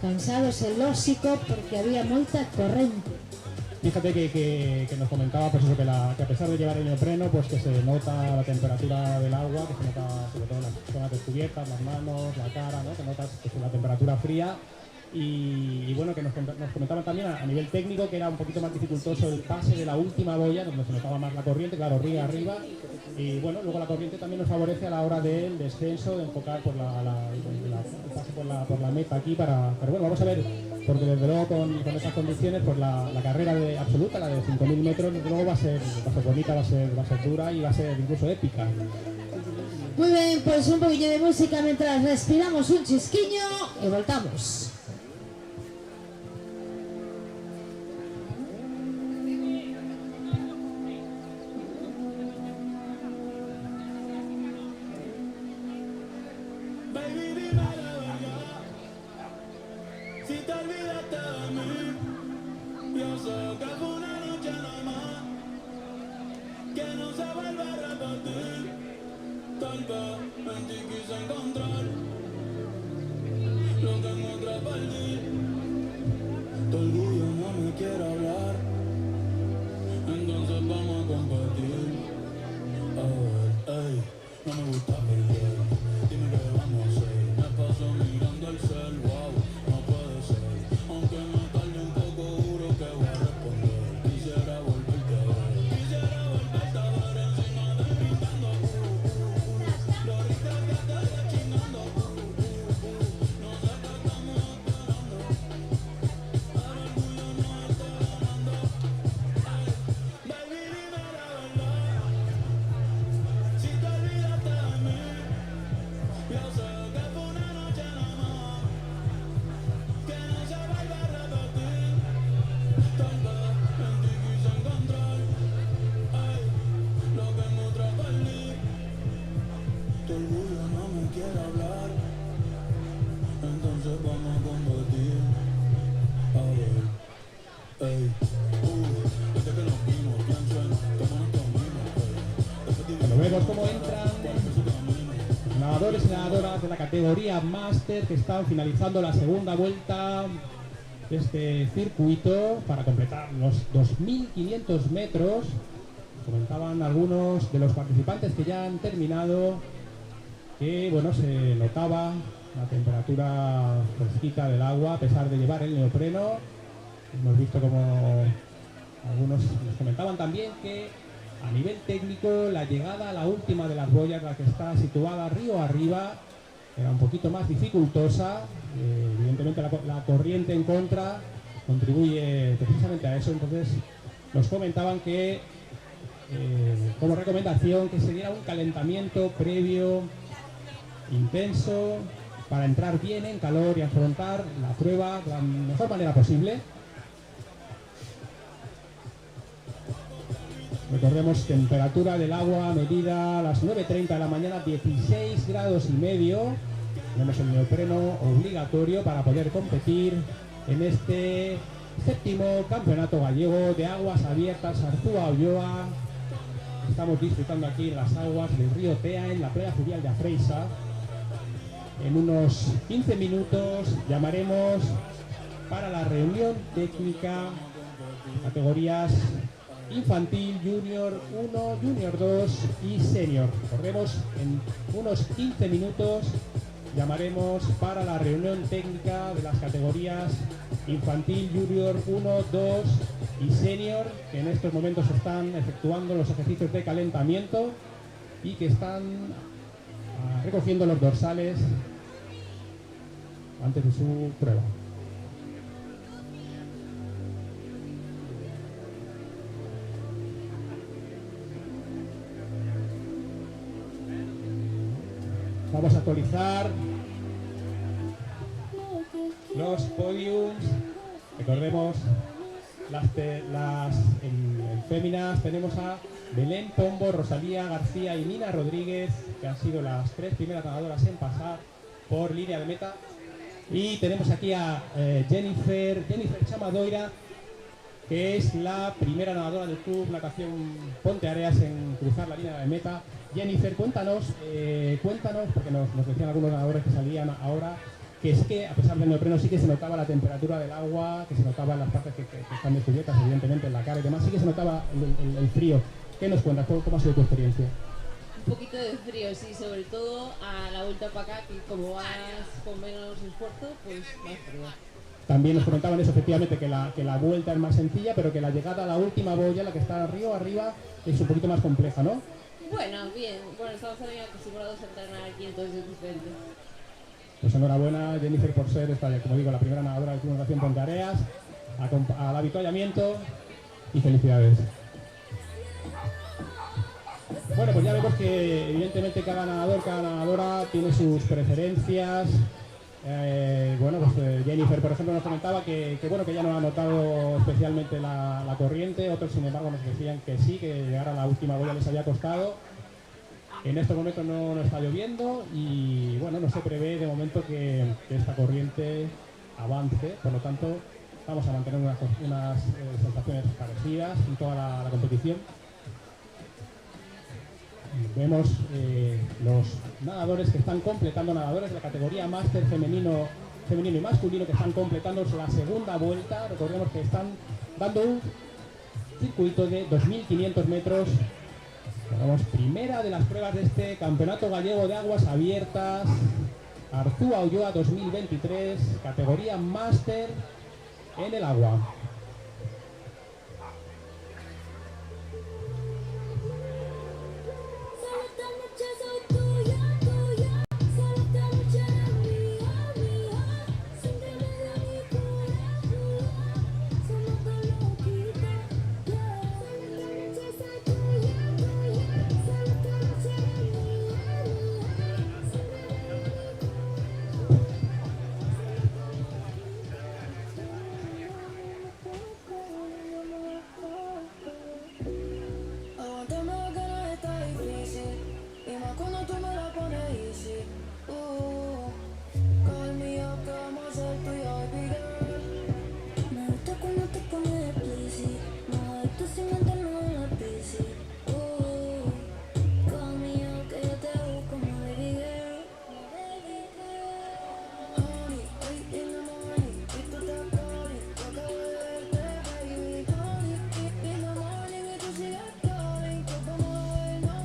Speaker 1: cansados, é lóxico, porque había moita corrente.
Speaker 4: Fíjate que nos comentaba pues eso, que a pesar de llevar el neopreno, pues que se nota la temperatura del agua, que se nota sobre todo en las zonas descubiertas, las manos, la cara, ¿no? Que notas pues, la temperatura fría. Y bueno, que nos comentaban también a nivel técnico que era un poquito más dificultoso el pase de la última boya, donde se notaba más la corriente, claro, ríe arriba, y bueno, luego la corriente también nos favorece a la hora del descenso, de enfocar por el pase por la meta aquí, pero bueno, vamos a ver, porque desde luego con esas condiciones, pues la carrera absoluta, la de 5.000 metros, desde luego va a ser bonita, va a ser dura y va a ser incluso épica.
Speaker 1: Muy bien, pues un poquillo de música mientras respiramos un chisquiño y voltamos.
Speaker 2: Baby, dime la verdad. Si te olvidaste de mí, yo sé que fue una noche nada más, que no se vuelve a repetir. Tal vez en ti quise encontrar lo que en otra perdí. Tu orgullo no me quiere hablar, entonces vamos a competir. A ver, ey, no me gusta perder. Dime qué vamos a hacer. Me paso mirando el cel, wow, no puede ser. Aunque me tarde un poco, juro que voy a responder. Quisiera volverte a ver. Quisiera volverte a ver encima de mí dando lo rico que te está chingando. No sé qué estamos esperando. El orgullo no está ganando. Baby, dime la verdad. Si te olvidaste de mí, yo sé que fue una noche nada más, que no se vuelve a repetir. Tal vez en ti quise encontrar, ay, lo que en otra perdí. Tu orgullo no me quiere hablar, entonces vamos a combatir. A ver, ey, desde que nos vimos, pienso en cómo nos comimos,
Speaker 4: Bueno, vemos cómo entran nadadores y nadadoras de la categoría máster que están finalizando la segunda vuelta de este circuito para completar los 2.500 metros. Comentaban algunos de los participantes que ya han terminado que bueno, se notaba la temperatura fresquita del agua a pesar de llevar el neopreno, Hemos visto como algunos nos comentaban también que a nivel técnico la llegada a la última de las boyas, la que está situada río arriba, era un poquito más dificultosa. Evidentemente la corriente en contra contribuye precisamente a eso. Entonces nos comentaban que como recomendación que se diera un calentamiento previo intenso para entrar bien en calor y afrontar la prueba de la mejor manera posible. Recordemos temperatura del agua medida a las 9:30 de la mañana, 16 grados y medio. Tenemos el neopreno obligatorio para poder competir en este séptimo campeonato gallego de aguas abiertas Arzúa-Ulloa. Estamos disfrutando aquí en las aguas del río Tea, en la playa fluvial de Afreisa. En unos 15 minutos llamaremos para la reunión técnica categorías infantil, junior 1, junior 2 y senior. Recordemos, en unos 15 minutos llamaremos para la reunión técnica de las categorías infantil, junior 1, 2 y senior, que en estos momentos están efectuando los ejercicios de calentamiento y que están recogiendo los dorsales antes de su prueba. Vamos a actualizar los podiums. Recordemos en féminas tenemos a Belén Pombo, Rosalía García y Nina Rodríguez, que han sido las 3 primeras nadadoras en pasar por línea de meta. Y tenemos aquí a Jennifer Chamadoira, que es la primera nadadora del Club Natación Ponteareas en cruzar la línea de meta. Jennifer, cuéntanos, porque nos decían algunos nadadores que salían ahora, que es que a pesar del neopreno sí que se notaba la temperatura del agua, que se notaba en las partes que están descubiertas, evidentemente en la cara y demás, sí que se notaba el frío. ¿Qué nos cuentas? ¿Cómo ha sido tu experiencia?
Speaker 10: Un poquito de frío, sí, sobre todo a la vuelta para acá, que como vas con menos esfuerzo, pues más frío.
Speaker 4: También nos comentaban eso, efectivamente, que la vuelta es más sencilla, pero que la llegada a la última boya, la que está río arriba, es un poquito más compleja, ¿no?
Speaker 10: Bueno, bien. Bueno, estamos también acostumbrados a entrenar aquí, entonces es diferente.
Speaker 4: Pues enhorabuena, Jennifer, por ser esta, como digo, la primera nadadora del Club Natación Ponteareas, al avituallamiento y felicidades. Bueno, pues ya vemos que evidentemente cada nadador, cada nadadora tiene sus preferencias. Jennifer, por ejemplo, nos comentaba que ya no ha notado especialmente la corriente. Otros, sin embargo, nos decían que sí, que llegar a la última boya les había costado. En estos momentos no está lloviendo y bueno, no se prevé de momento que esta corriente avance. Por lo tanto, vamos a mantener unas sensaciones parecidas en toda la competición. Vemos los nadadores que están completando, nadadores de la categoría máster femenino y masculino, que están completando la segunda vuelta. Recordemos que están dando un circuito de 2.500 metros. Tenemos primera de las pruebas de este Campeonato Gallego de Aguas Abiertas Arzúa-Ulloa 2023, categoría máster en el agua.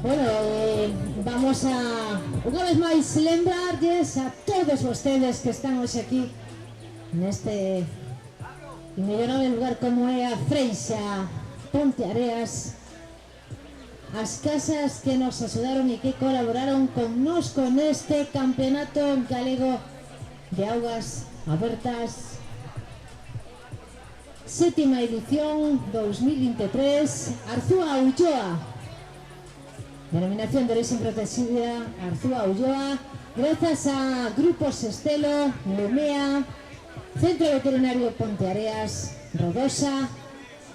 Speaker 1: Bueno, vamos a, unha vez máis, lembrarlles a todos vostedes que están hoxe aquí E mellorou en lugar como é a Freixa Ponteareas, as casas que nos axudaron e que colaboraron connosco neste campeonato galego de augas abertas, sétima edición 2023. Arzúa Ulloa, denominación de origen protegida Arzúa Ulloa, grazas a Grupos Estelo, Lumea, Centro Veterinario Ponteareas, Rodosa,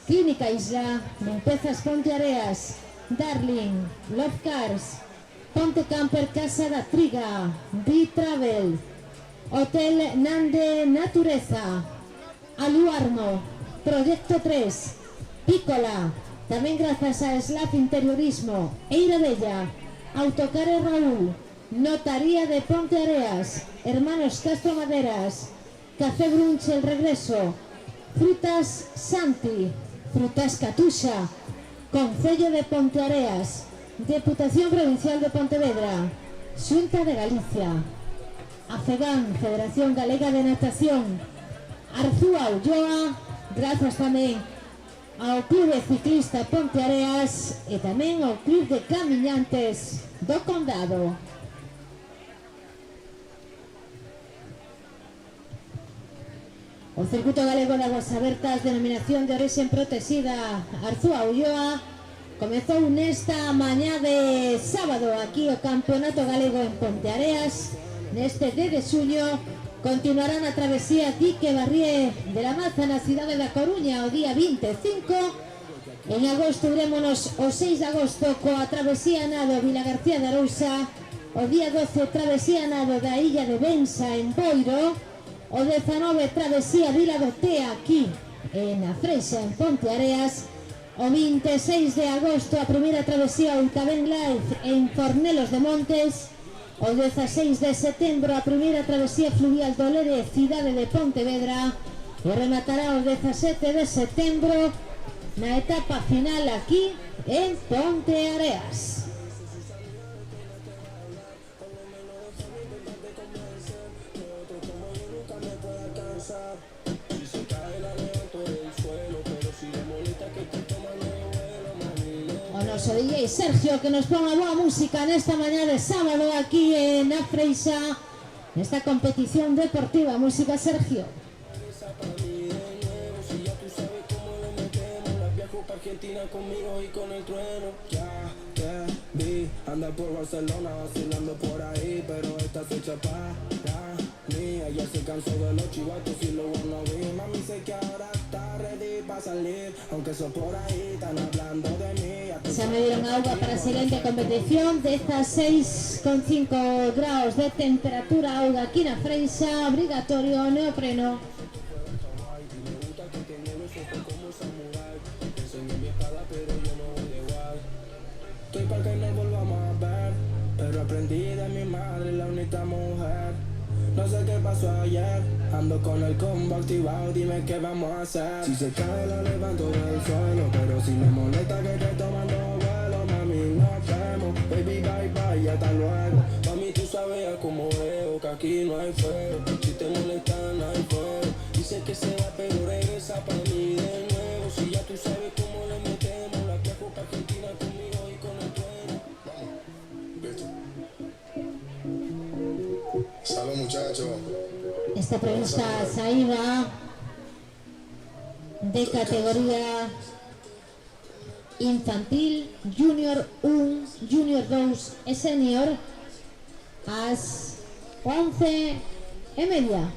Speaker 1: Clínica Isla, Limpezas Ponteareas, Darling, Love Cars, Ponte Camper Casa da Triga, B-Travel, Hotel Nande Natureza, Aluarmo, Proyecto 3, Pícola, tamén grazas a Slap Interiorismo, Eira Bella, Autocare Raúl, Notaría de Ponteareas, Hermanos Castro Maderas, Café Brunch El Regreso, Frutas Santi, Frutas Catuxa, Concello de Ponteareas, Deputación Provincial de Pontevedra, Xunta de Galicia, AFEGAN, Federación Galega de Natación, Arzúa Ulloa, grazas tamén ao Clube Ciclista Ponteareas e tamén ao Club de Camiñantes do Condado. O Circuito Galego de Aguas Abertas, denominación de origen protegida Arzúa Ulloa, comezou nesta mañá de sábado aquí o Campeonato Galego en Ponteareas. Neste 10 de xuño continuará na travesía Dique Barrié de la Maza na cidade da Coruña o día 25. En agosto irémonos o 6 de agosto coa travesía nado Vila García de Arousa, o día 12 travesía nado da Illa de Bensa en Boiro, o 19 travesía Vila do Tea aquí na Freixa en Ponteareas, o 26 de agosto a primeira travesía Oitavén Live en Fornelos de Montes, o 16 de setembro a primeira travesía fluvial do Lere, cidade de Pontevedra, e rematará o 17 de setembro na etapa final aquí en Ponteareas. O noso DJ Sergio, que nos pon a boa música nesta mañá de sábado aquí en a Freixa, nesta competición deportiva. Música, Sergio.
Speaker 2: Argentina conmigo y con el trueno. Ya te vi andar por Barcelona vacilando por ahí, pero esta fecha para mí. Ella se cansó de los chivatos y lo bueno vi. Mami sé que ahora está ready para salir, aunque son por ahí están hablando de mí.
Speaker 1: Se me dieron agua para la siguiente competición de estas 6,5 grados de temperatura. Auga aquí en a Freixa, obligatorio neopreno.
Speaker 2: Estoy para que nos volvamos a ver, pero aprendí de mi madre, la única mujer. No sé qué pasó ayer, ando con el combo activado, dime qué vamos a hacer. Si se cae la levanto del suelo, pero si me molesta que esté tomando vuelo, mami nos vemos, baby bye bye y hasta luego. Mami tú sabes cómo veo, que aquí no hay fuego, si te molestan no hay fuego. Dice que se va pero regresa para mí de nuevo, si ya tú sabes cómo le metemos, la viajo para Argentina conmigo y con el trueno.
Speaker 11: Salud muchachos.
Speaker 1: Esta prevista saída de categoría infantil, junior 1, junior 2 e senior ás 11:30.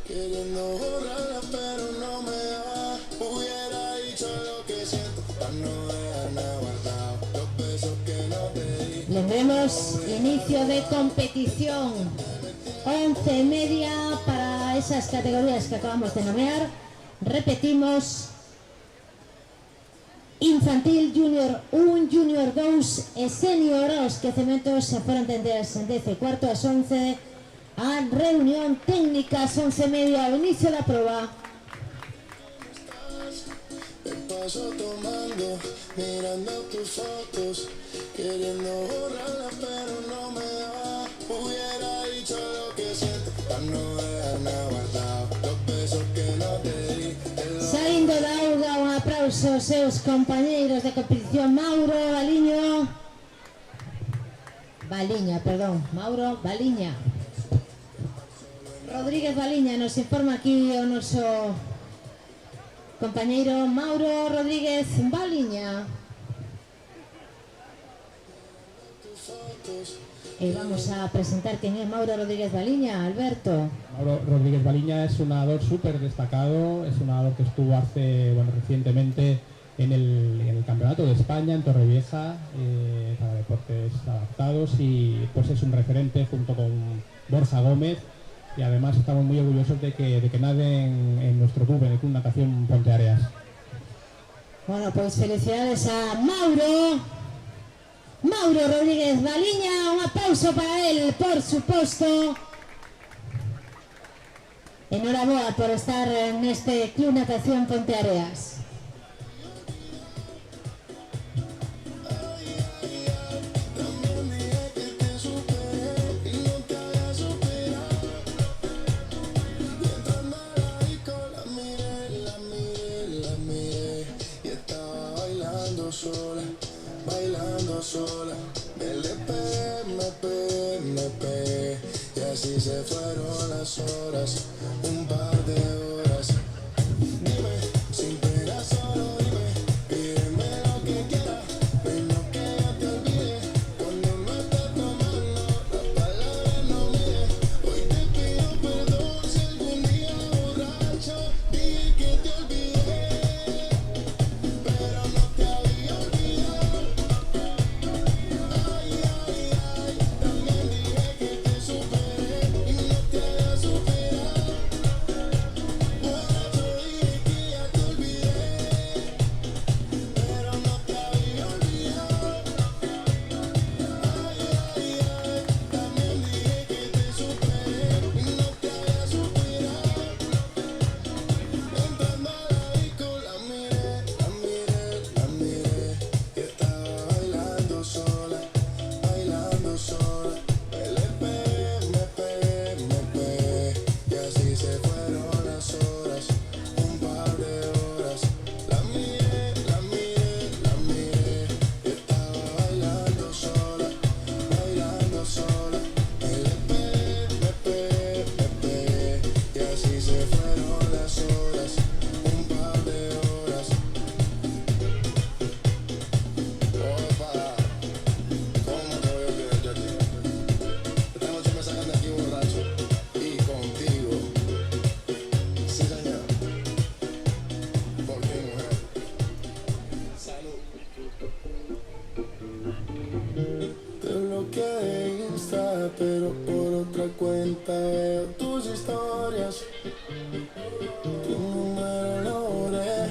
Speaker 11: Queriendo borrarla pero no me va. Hubiera dicho lo que siento para no dejarme guardado los besos que no te di.
Speaker 1: Lembremos, inicio de competición 11:30 para esas categorías que acabamos de nombrar. Repetimos: infantil, junior 1, junior 2 e senior. Os quecementos se foron tenderas en 10:15 ás 11. A reunión técnica ás 11:30, o inicio da proba.
Speaker 11: Me paso tomando, mirando tus fotos, queriendo borrarla pero no me va. Hubiera dicho lo que siento para no dejarme guardado los besos que no te di.
Speaker 1: os seus compañeiros de competición Mauro Baliña Rodríguez Baliña. Nos informa aquí o noso compañeiro Mauro Rodríguez Baliña. Y vamos a presentar quién es Mauro Rodríguez Baliña, Alberto.
Speaker 4: Mauro Rodríguez Baliña es un nadador súper destacado, es un nadador que estuvo recientemente en el Campeonato de España en Torrevieja para deportes adaptados, y pues es un referente junto con Borja Gómez, y además estamos muy orgullosos de que naden en nuestro club, en el Club Natación Ponteareas.
Speaker 1: Bueno, pues felicidades a Mauro Rodríguez Baliña, un aplauso para él, por supuesto. Enhorabuena por estar en este Club Natación Ponteareas.
Speaker 11: Sola, me pegué, y así se fueron las horas, un par de horas. Dime, sin pena solo dime, pídeme lo que quieras, menos que yo te olvide. Cuando no estés tomando, las palabras no miden. Hoy te pido perdón si algún día borracho dije que te olvidé, pero no te había olvidado. Pero por otra cuenta veo tus historias, tu número logré.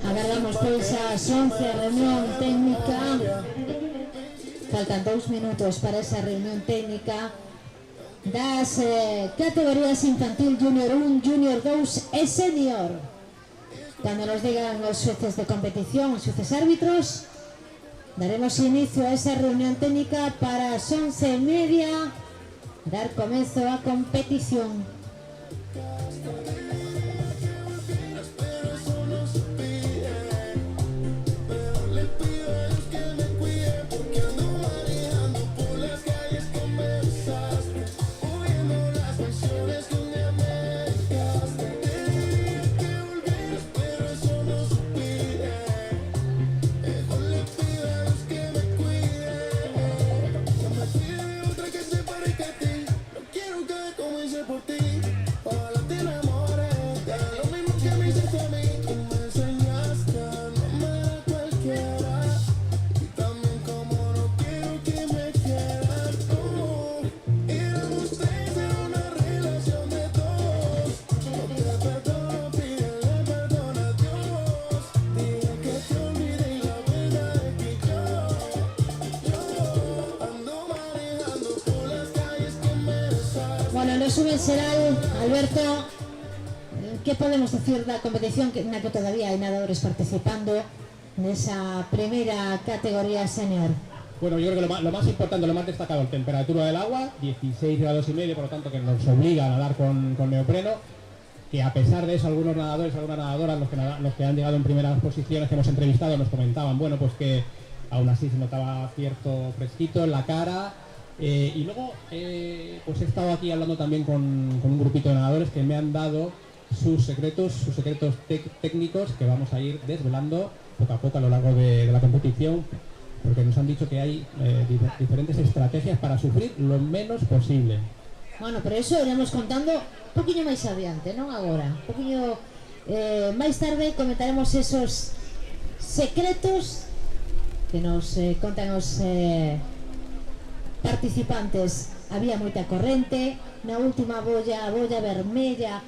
Speaker 1: Agardamos pois as 11 a reunión técnica. Faltan 2 minutos para esa reunión técnica das categorías infantil, junior 1, junior 2 e senior. Cando nos digan os xueces de competición, os xueces árbitros, daremos inicio a esa reunión técnica para as 11:30 dar comezo á competición. Bueno, en resumen xeral, Alberto, que podemos decir da competición na que todavía hai nadadores participando nesa primeira categoría senior?
Speaker 4: Bueno, yo creo que lo más importante, lo más destacado, la temperatura del agua, 16 grados y medio, por lo tanto que nos obliga a nadar con neopreno. que a pesar de eso algunos nadadores, algunas nadadoras, los que han llegado en primeras posiciones que hemos entrevistado nos comentaban, bueno, pues que aún así se notaba cierto fresquito en la cara. Y luego pues he estado aquí hablando también con un grupito de nadadores que me han dado sus secretos técnicos que vamos a ir desvelando poco a poco a lo largo de la competición, porque nos han dicho que hay diferentes estrategias para sufrir lo menos posible.
Speaker 1: Bueno, pero eso iremos contando un poquinho máis adiante, non agora. Un poquinho máis tarde comentaremos esos secretos que nos contan os participantes. Había moita corrente, na última bolla, a bolla vermella,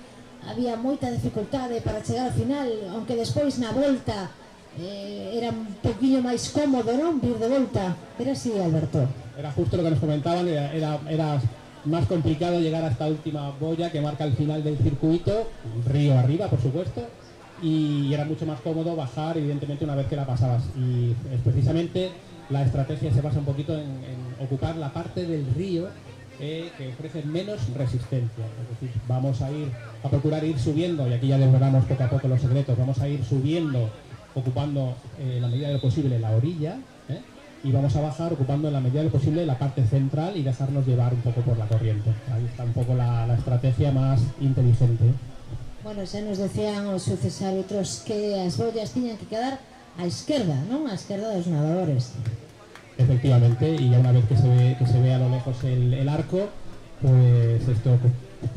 Speaker 1: había moita dificultade para chegar ao final, aunque despois na volta era un poquinho máis cómodo, non? Vir de volta. Era así, Alberto.
Speaker 4: Era justo lo que nos comentaban, era más complicado llegar a esta última boya que marca el final del circuito, río arriba, por supuesto, y era mucho más cómodo bajar, evidentemente, una vez que la pasabas. Y precisamente la estrategia se basa un poquito en ocupar la parte del río que ofrece menos resistencia. Es decir, vamos a procurar ir subiendo, y aquí ya desvelamos poco a poco los secretos, vamos a ir subiendo, ocupando en la medida de lo posible la orilla, y vamos a bajar ocupando en la medida de lo posible la parte central y dejarnos llevar un poco por la corriente. Ahí está un poco la estrategia más inteligente.
Speaker 1: Bueno, xa nos decían os xueces árbitros que as bollas tiñan que quedar á esquerda, non? Á esquerda dos nadadores.
Speaker 4: Efectivamente, y ya una vez que se ve a lo lejos el arco, pues esto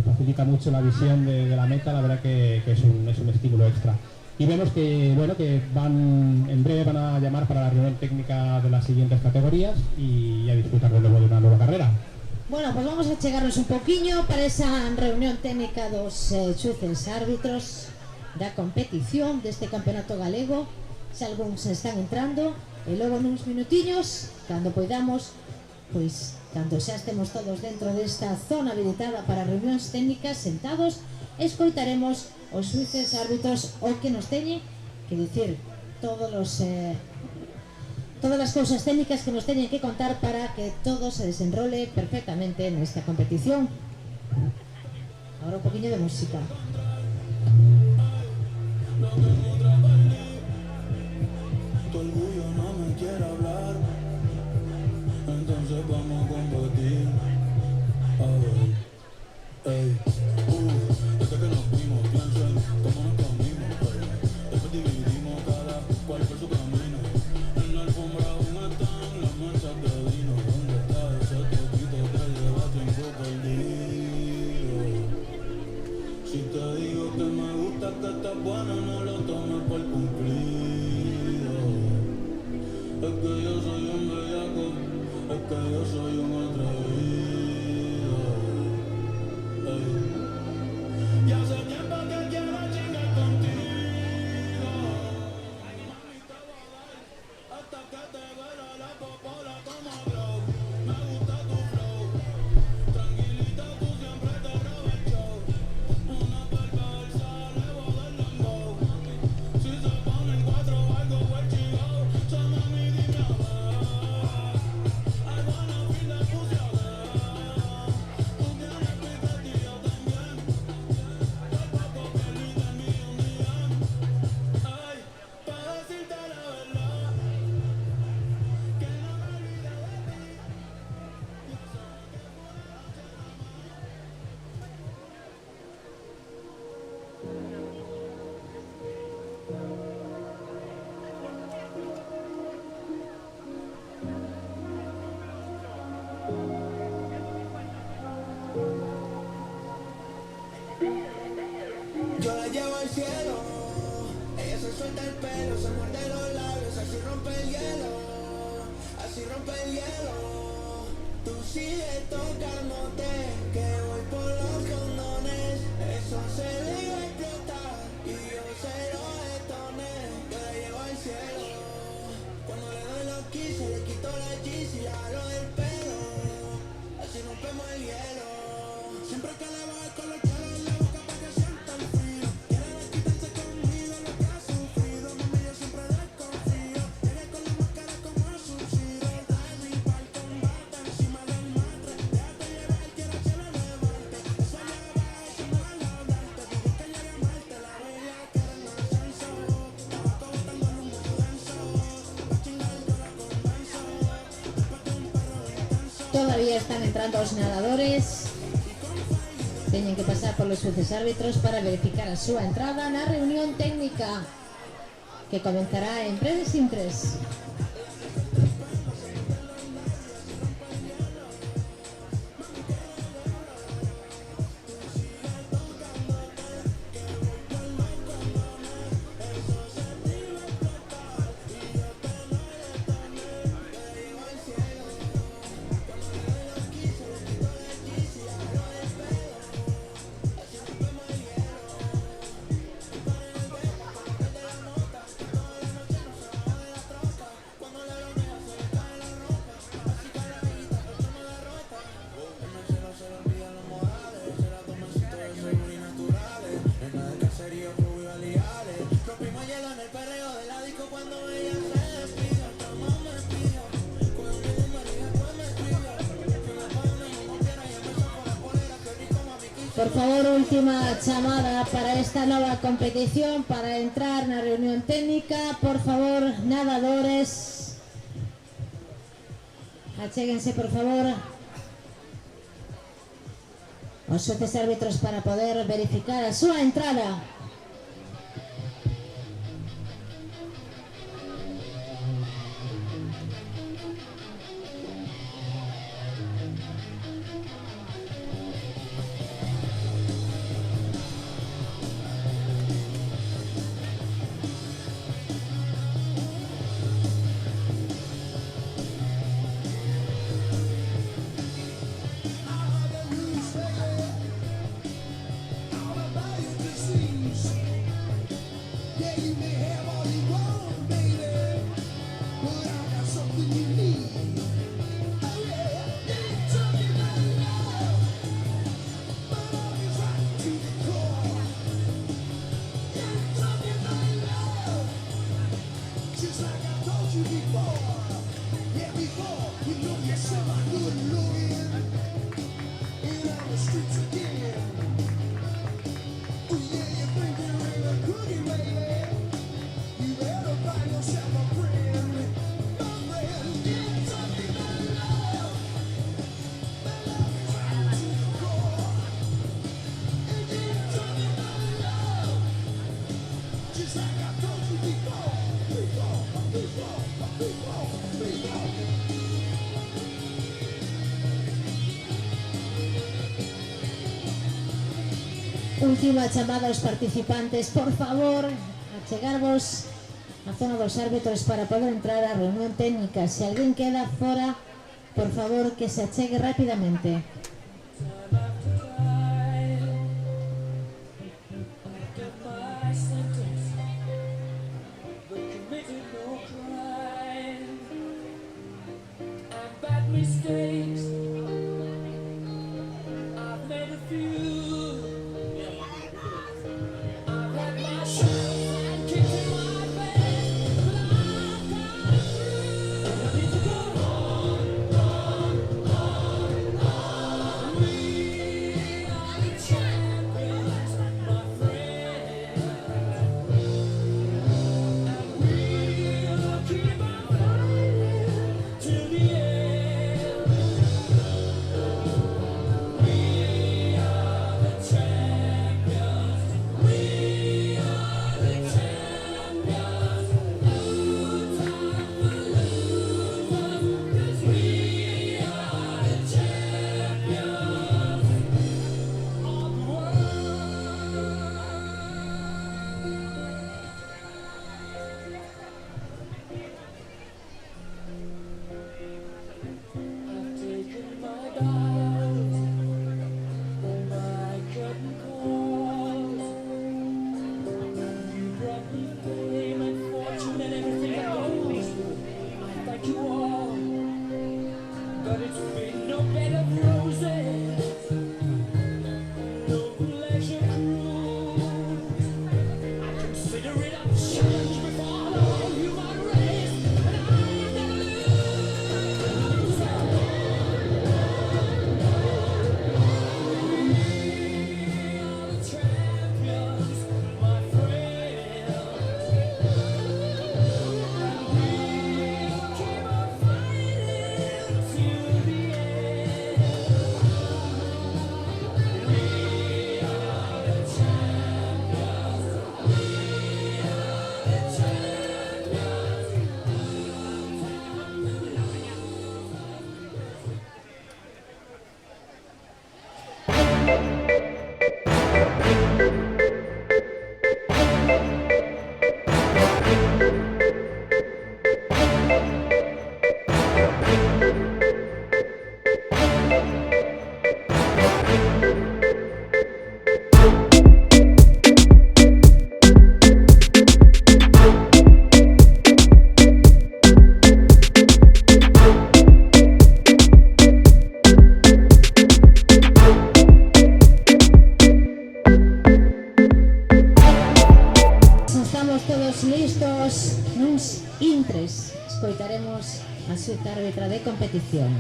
Speaker 4: facilita mucho la visión de la meta. La verdad que es un estímulo extra. Y vemos que, bueno, que en breve van a llamar para la reunión técnica de las siguientes categorías y a disfrutar de nuevo de una nueva carrera.
Speaker 1: Bueno, pues vamos a chegarnos un poquinho para esa reunión técnica dos xueces árbitros da competición deste campeonato galego. Se algúns están entrando, e logo nuns minutiños, cando poidamos, pois cando xa estemos todos dentro desta zona habilitada para reunións técnicas sentados, escoitaremos os xueces árbitros o que nos teñen que dicir todas as cousas técnicas que nos teñen que contar para que todo se desenrole perfectamente nesta competición. Ahora un poquinho de música.
Speaker 2: Tu orgullo no me quiere hablar, entonces vamos a competir. A ver, ey, desde que nos vimos, pienso en cómo nos comimos, pero después dividimos cada cual por su camino. En la alfombra aún están las manchas de vino. ¿Dónde está ese toquito que lleva tiempo perdido? Si te digo que me gusta, que estás buena, no lo tomes por cumplido. Es que yo soy un bellaco, es que yo soy un atrevido. Y hace tiempo que quiero chingar contigo. Mami, te voy a dar hasta que te duela la popola como glow. Me gusta tu flow, tranquilita tú siempre te robas el show. Una perversa, le voy a dar dembow. Si se ponen cuatro algo pues chido. So mami dime a ver, I wanna feel the pussy again. Tú tienes piquete y yo también. Tampoco perdí de mí un día. Ay, para decirte la verdad, que no me olvide de ti. Yo sé que yo la llevo al cielo, ella se suelta el pelo, se muerde los labios, así rompe el hielo, así rompe el hielo. Tú sigues tocándote, que voy por los condones, eso se le iba a explotar, y yo se lo detoné. Yo la llevo al cielo, cuando le doy los quise, le quito la jeans y la jalo del pelo, así rompemos el hielo. Siempre que le voy con los chelos en la boca para que sienta el frío. Quiere desquitarse conmigo lo que ha sufrido. Mami, yo siempre desconfío. Llegué con la máscara como subsidio. Trae mi pa'l combate encima del matre. Déjate llevar, quiero que lo levante. Eso allá abajo, eso no es hablarte. Digo que llegué
Speaker 1: están entrando los nadadores. Tienen que pasar por los jueces árbitros para verificar a súa entrada na reunión técnica que comenzará en breves intres. Por favor, última chamada para esta nova competición, para entrar na reunión técnica. Por favor, nadadores, achéguense, por favor, os xueces árbitros para poder verificar a súa entrada. Última chamada aos participantes, por favor, achegarvos a zona dos árbitros para poder entrar á reunión técnica. Se alguén queda fora, por favor, que se achegue rapidamente. citaremos a su árbitra de competición.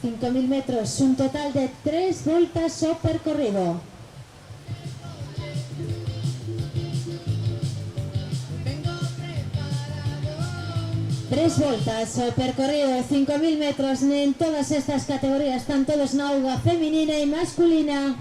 Speaker 1: 5.000 metros, un total de 3 voltas o percorrido. Tres voltas o percorrido de 5.000 metros en todas estas categorías, están todos en auga femenina y masculina.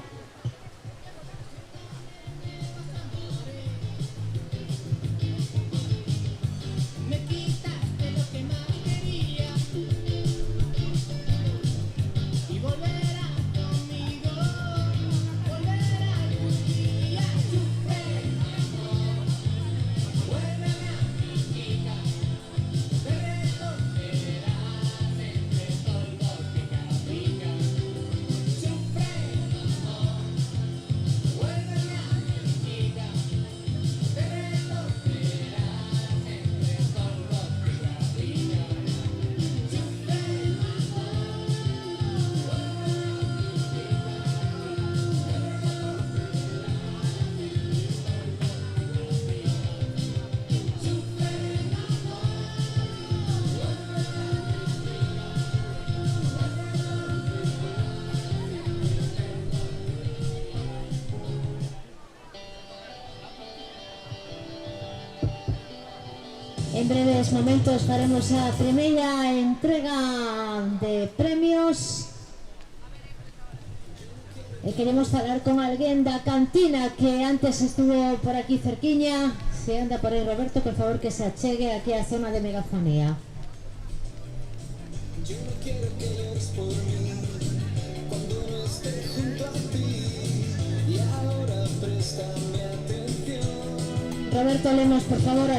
Speaker 1: En breves momentos faremos a primeira entrega de premios. E queremos falar con alguén da cantina que antes estuvo por aquí cerquiña. Se anda por aí Roberto, por favor que se achegue aquí á zona de megafonía.
Speaker 2: Yo no quiero que llores por mí cuando no esté junto a ti y ahora préstame atención.
Speaker 1: Roberto Lemos, por favor,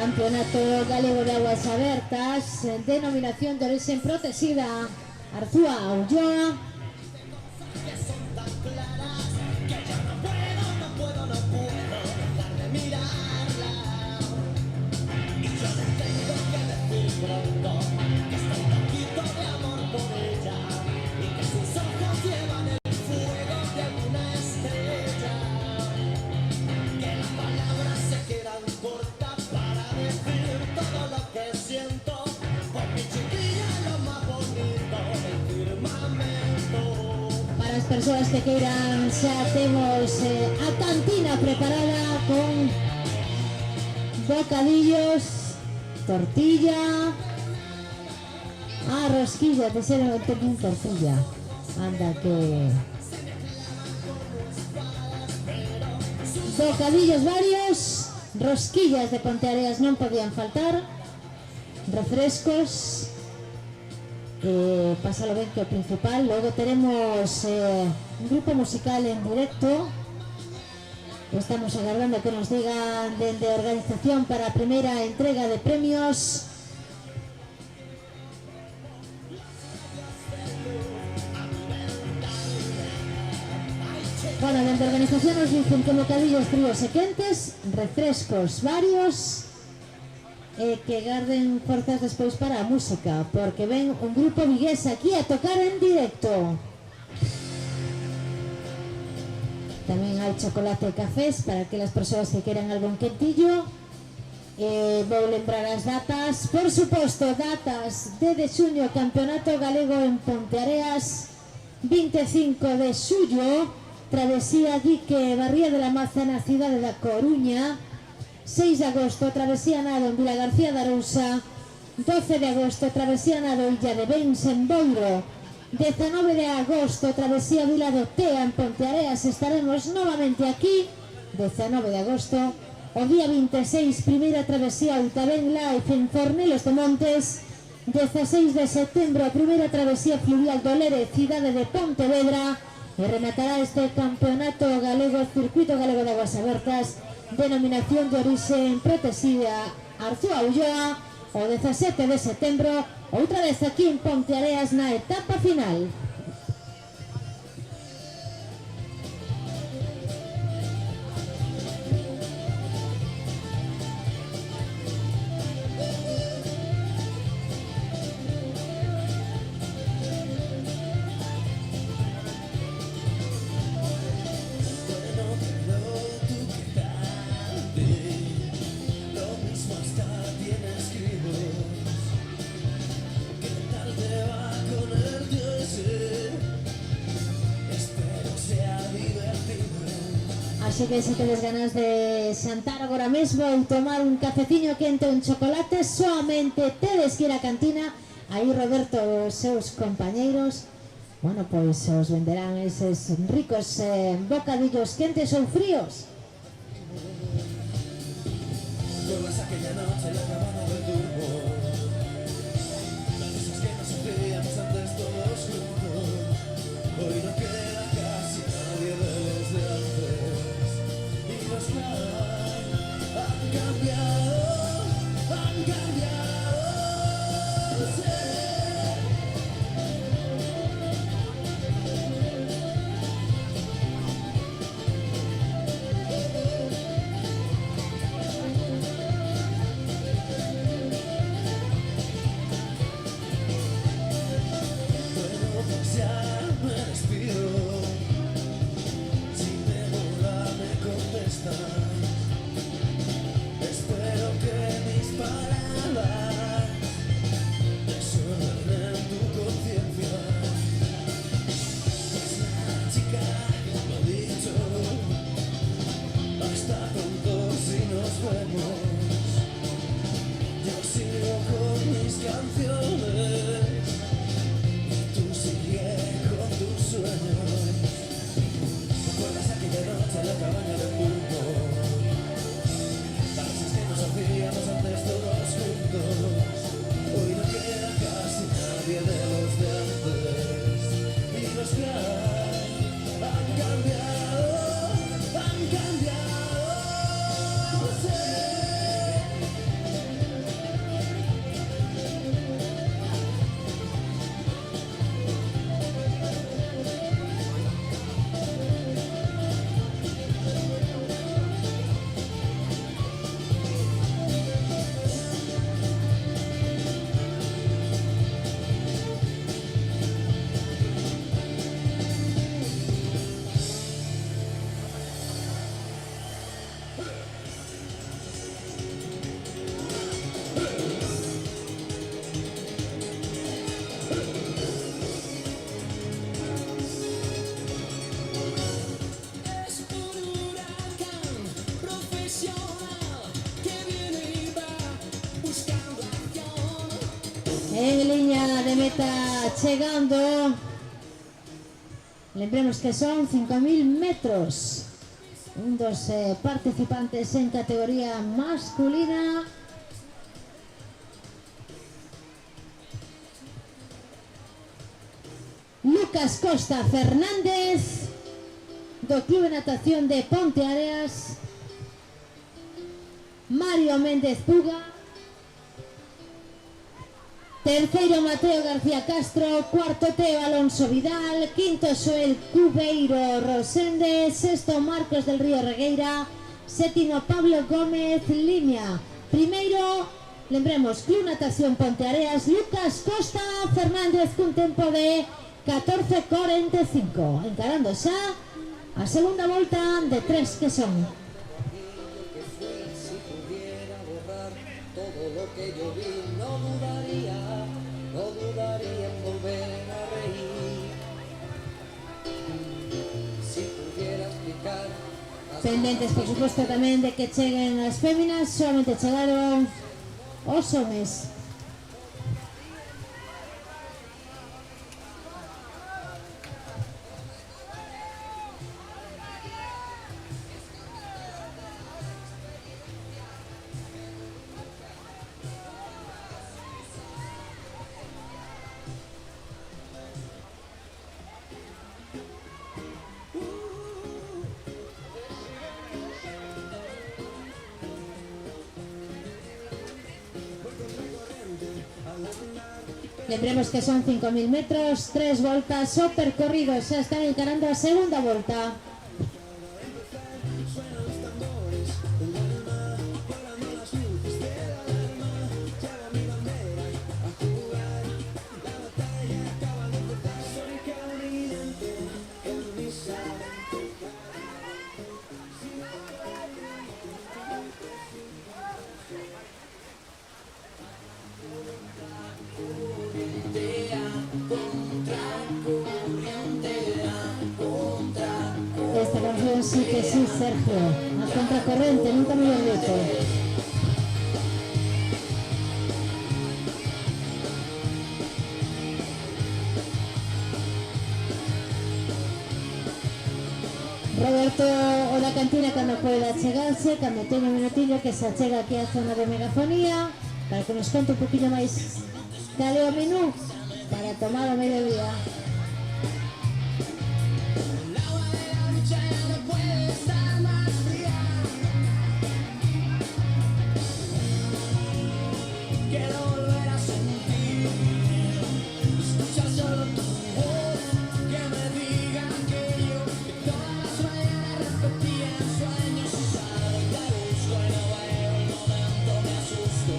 Speaker 1: Campeonato Galego de Aguas Abertas, denominación de origen protegida, Arzúa Ulloa. Para las personas que quieran, ya tenemos a cantina preparada con bocadillos, tortilla, rosquillas, de ser un tortilla. Anda que... Bocadillos varios, rosquillas de Ponteareas no podían faltar, refrescos, pásalo bien que el principal. Luego tenemos un grupo musical en directo. Estamos aguardando que nos digan de organización para primera entrega de premios. Bueno, desde organización nos dicen que bocadillos fríos y quentes, refrescos varios, que guarden fuerzas después para a música, porque ven un grupo vigués aquí a tocar en directo. También hay chocolate y cafés para que las personas que quieran algún quentillo. Voy a lembrar las datas, por supuesto, datas de xuño, Campeonato Galego en Ponteareas, 25 de xullo, Travesía Dique Barría de la Maza na cidade da Coruña, 6 de agosto, Travesía Nado en Vila García de Arousa, 12 de agosto, Travesía Nado Illa de Bens en Boiro, 19 de agosto, Travesía Vila do Tea en Ponteareas. Estaremos novamente aquí, 19 de agosto, o día 26, primeira Travesía Ultaben Life en Fornelos de Montes, 16 de setembro, primeira Travesía Fluvial do Lere, cidade de Pontevedra, e rematará este Campeonato Galego, Circuito Galego de Aguas Abertas, denominación de origen protegida, Arzúa Ulloa, o 17 de setembro, outra vez aquí en Ponteareas na etapa final. Así que si tedes ganas de xantar agora mesmo e tomar un cafeciño quente, un chocolate, solamente tedes que ir á cantina. Aí Roberto e os seus compañeiros, bueno, pois os venderán eses ricos bocadillos quentes ou fríos.
Speaker 2: Recuerdas aquella noche en la cabana del turbo, las cosas que nos hacíamos antes todos juntos. Hoy no queda casi nadie de los de antes, y los que han cambiado, han cambiado. Sí.
Speaker 1: En línea de meta chegando. Lembremos que son 5.000 metros. Un dos participantes en categoría masculina. Lucas Costa Fernández, do Club de Natación de Ponteareas. Mario Méndez Puga. Terceiro Mateo García Castro. Cuarto Teo Alonso Vidal. Quinto Xoel Cubeiro Rosende. Sexto Marcos del Río Regueira. Sétimo Pablo Gómez Limia. Primeiro, lembremos, Club Natación Ponteareas, Lucas Costa Fernández cun tempo de 14:45. Encarando xa a segunda volta de 3 que son.
Speaker 12: Todo lo que yo vi, no dudaría en volver a reír. Si pudiera explicar.
Speaker 1: Pendentes, por supuesto, tamén de que cheguen as féminas. Solamente chegaron os homes. Lembremos que son 5.000 metros, 3 voltas o percorrido. Xa están encarando a segunda volta. Esta canción sí que sí, Sergio. A contracorriente, nunca me lo he dicho. Roberto o da cantina cando poida chegarse, cando teña un minutillo que se achega aquí á zona de megafonía, para que nos conte un poquillo máis cal é o menú para tomar o mediodía.
Speaker 12: Quiero volver a sentir, escuchar solo tu voz, que me diga aquello que todas las mañanas repetía en sueños. Y salgo y te busco y no veo el momento, me asusto.